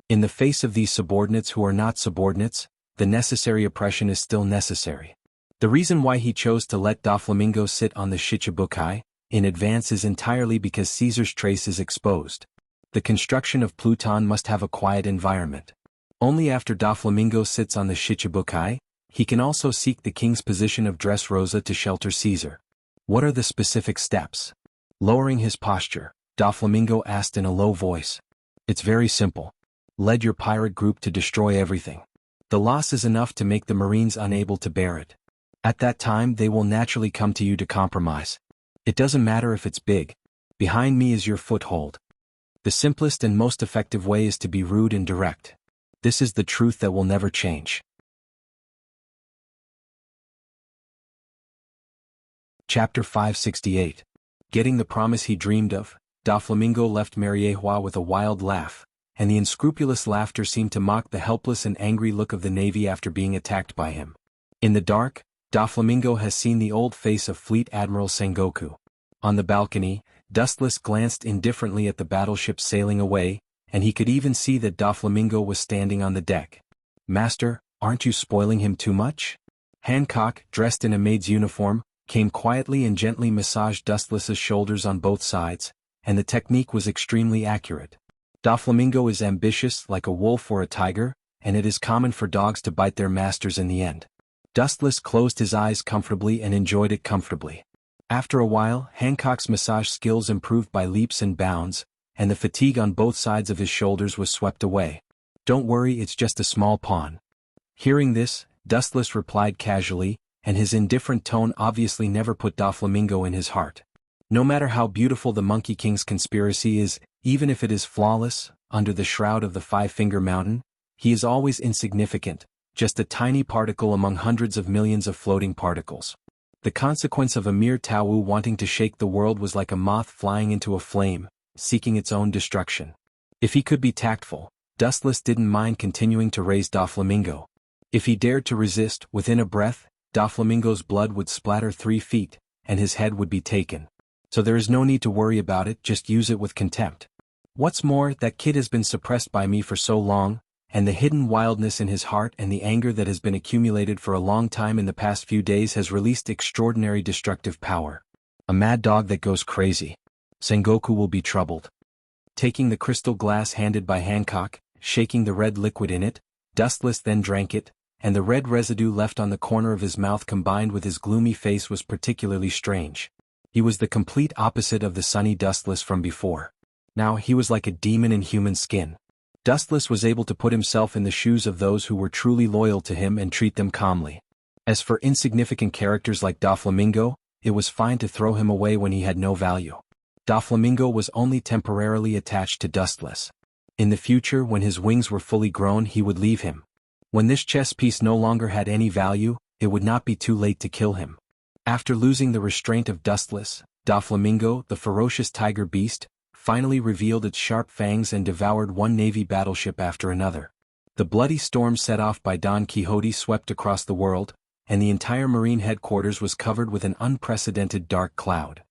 In the face of these subordinates who are not subordinates, the necessary oppression is still necessary. The reason why he chose to let Doflamingo sit on the Shichibukai in advance is entirely because Caesar's trace is exposed. The construction of Pluton must have a quiet environment. Only after Doflamingo sits on the Shichibukai, he can also seek the king's position of Dressrosa to shelter Caesar. What are the specific steps? Lowering his posture, Doflamingo asked in a low voice. It's very simple. Lead your pirate group to destroy everything. The loss is enough to make the Marines unable to bear it. At that time they will naturally come to you to compromise. It doesn't matter if it's big. Behind me is your foothold. The simplest and most effective way is to be rude and direct. This is the truth that will never change. Chapter 568. Getting the promise he dreamed of, Doflamingo left Mariehua with a wild laugh, and the unscrupulous laughter seemed to mock the helpless and angry look of the Navy after being attacked by him. In the dark, Doflamingo has seen the old face of Fleet Admiral Sengoku. On the balcony, Dustless glanced indifferently at the battleship sailing away, and he could even see that Doflamingo was standing on the deck. Master, aren't you spoiling him too much? Hancock, dressed in a maid's uniform, came quietly and gently massaged Dustless's shoulders on both sides, and the technique was extremely accurate. Doflamingo is ambitious like a wolf or a tiger, and it is common for dogs to bite their masters in the end. Dustless closed his eyes comfortably and enjoyed it comfortably. After a while, Hancock's massage skills improved by leaps and bounds, and the fatigue on both sides of his shoulders was swept away. Don't worry, it's just a small pawn. Hearing this, Dustless replied casually, and his indifferent tone obviously never put Doflamingo in his heart. No matter how beautiful the Monkey King's conspiracy is, even if it is flawless, under the shroud of the Five-Finger Mountain, he is always insignificant, just a tiny particle among hundreds of millions of floating particles. The consequence of a mere Tao wanting to shake the world was like a moth flying into a flame, seeking its own destruction. If he could be tactful, Dustless didn't mind continuing to raise Doflamingo. If he dared to resist, within a breath, Doflamingo's blood would splatter 3 feet, and his head would be taken. So there is no need to worry about it, just use it with contempt. What's more, that kid has been suppressed by me for so long, and the hidden wildness in his heart and the anger that has been accumulated for a long time in the past few days has released extraordinary destructive power. A mad dog that goes crazy. Sengoku will be troubled. Taking the crystal glass handed by Hancock, shaking the red liquid in it, Dustless then drank it, and the red residue left on the corner of his mouth combined with his gloomy face was particularly strange. He was the complete opposite of the sunny Dustless from before. Now he was like a demon in human skin. Dustless was able to put himself in the shoes of those who were truly loyal to him and treat them calmly. As for insignificant characters like Doflamingo, it was fine to throw him away when he had no value. Doflamingo was only temporarily attached to Dustless. In the future, when his wings were fully grown, he would leave him. When this chess piece no longer had any value, it would not be too late to kill him. After losing the restraint of Dustless, Doflamingo, the ferocious tiger beast, finally revealed its sharp fangs and devoured one Navy battleship after another. The bloody storm set off by Don Quixote swept across the world, and the entire Marine headquarters was covered with an unprecedented dark cloud.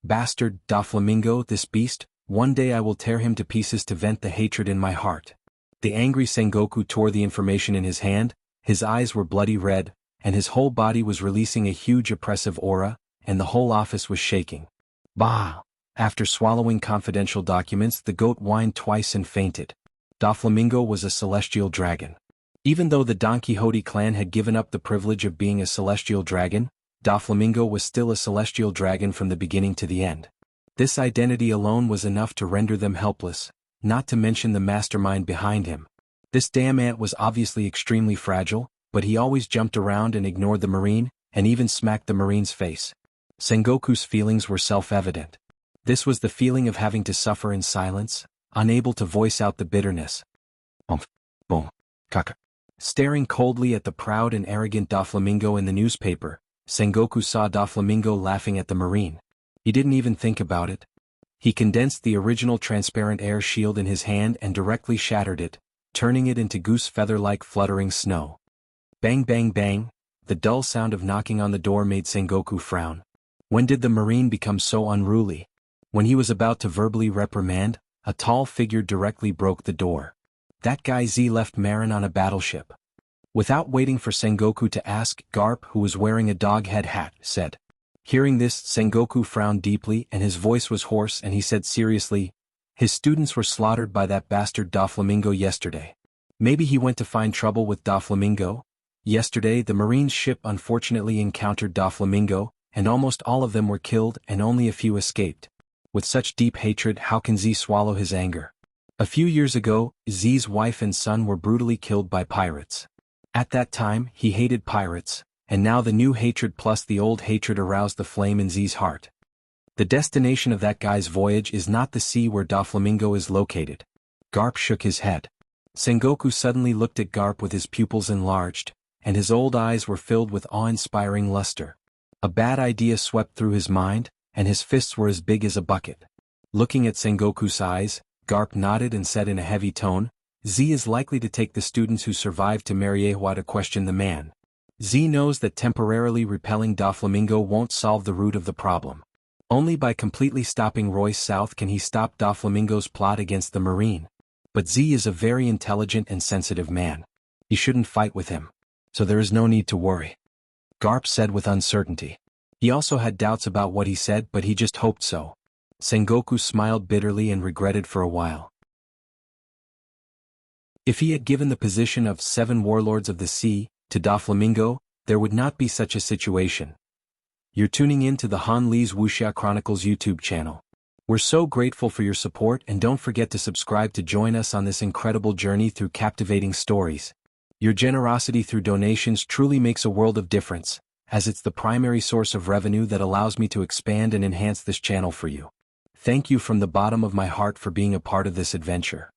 Bastard, Doflamingo, this beast, one day I will tear him to pieces to vent the hatred in my heart. The angry Sengoku tore the information in his hand, his eyes were bloody red, and his whole body was releasing a huge oppressive aura, and the whole office was shaking. Bah! After swallowing confidential documents, the goat whined twice and fainted. Doflamingo was a celestial dragon. Even though the Don Quixote clan had given up the privilege of being a celestial dragon, Doflamingo was still a celestial dragon from the beginning to the end. This identity alone was enough to render them helpless, not to mention the mastermind behind him. This damn ant was obviously extremely fragile, but he always jumped around and ignored the marine, and even smacked the marine's face. Sengoku's feelings were self-evident. This was the feeling of having to suffer in silence, unable to voice out the bitterness. Boom. Kaka. Staring coldly at the proud and arrogant Doflamingo in the newspaper, Sengoku saw Doflamingo laughing at the marine. He didn't even think about it. He condensed the original transparent air shield in his hand and directly shattered it, turning it into goose feather-like fluttering snow. Bang bang bang, the dull sound of knocking on the door made Sengoku frown. When did the marine become so unruly? When he was about to verbally reprimand, a tall figure directly broke the door. That guy Z left Marin on a battleship. Without waiting for Sengoku to ask, Garp, who was wearing a dog head hat, said. Hearing this, Sengoku frowned deeply and his voice was hoarse, and he said seriously, his students were slaughtered by that bastard Doflamingo yesterday. Maybe he went to find trouble with Doflamingo? Yesterday the marine's ship unfortunately encountered Doflamingo, and almost all of them were killed and only a few escaped. With such deep hatred, how can Z swallow his anger? A few years ago, Z's wife and son were brutally killed by pirates. At that time, he hated pirates, and now the new hatred plus the old hatred aroused the flame in Z's heart. The destination of that guy's voyage is not the sea where Doflamingo is located. Garp shook his head. Sengoku suddenly looked at Garp with his pupils enlarged, and his old eyes were filled with awe-inspiring luster. A bad idea swept through his mind, and his fists were as big as a bucket. Looking at Sengoku's eyes, Garp nodded and said in a heavy tone, Z is likely to take the students who survived to Mariewa to question the man. Z knows that temporarily repelling Doflamingo won't solve the root of the problem. Only by completely stopping Royce South can he stop Doflamingo's plot against the marine. But Z is a very intelligent and sensitive man. He shouldn't fight with him. So there is no need to worry. Garp said with uncertainty. He also had doubts about what he said, but he just hoped so. Sengoku smiled bitterly and regretted for a while. If he had given the position of 7 warlords of the sea to Doflamingo, there would not be such a situation. You're tuning in to the Han Lee's Wuxia Chronicles YouTube channel. We're so grateful for your support, and don't forget to subscribe to join us on this incredible journey through captivating stories. Your generosity through donations truly makes a world of difference, as it's the primary source of revenue that allows me to expand and enhance this channel for you. Thank you from the bottom of my heart for being a part of this adventure.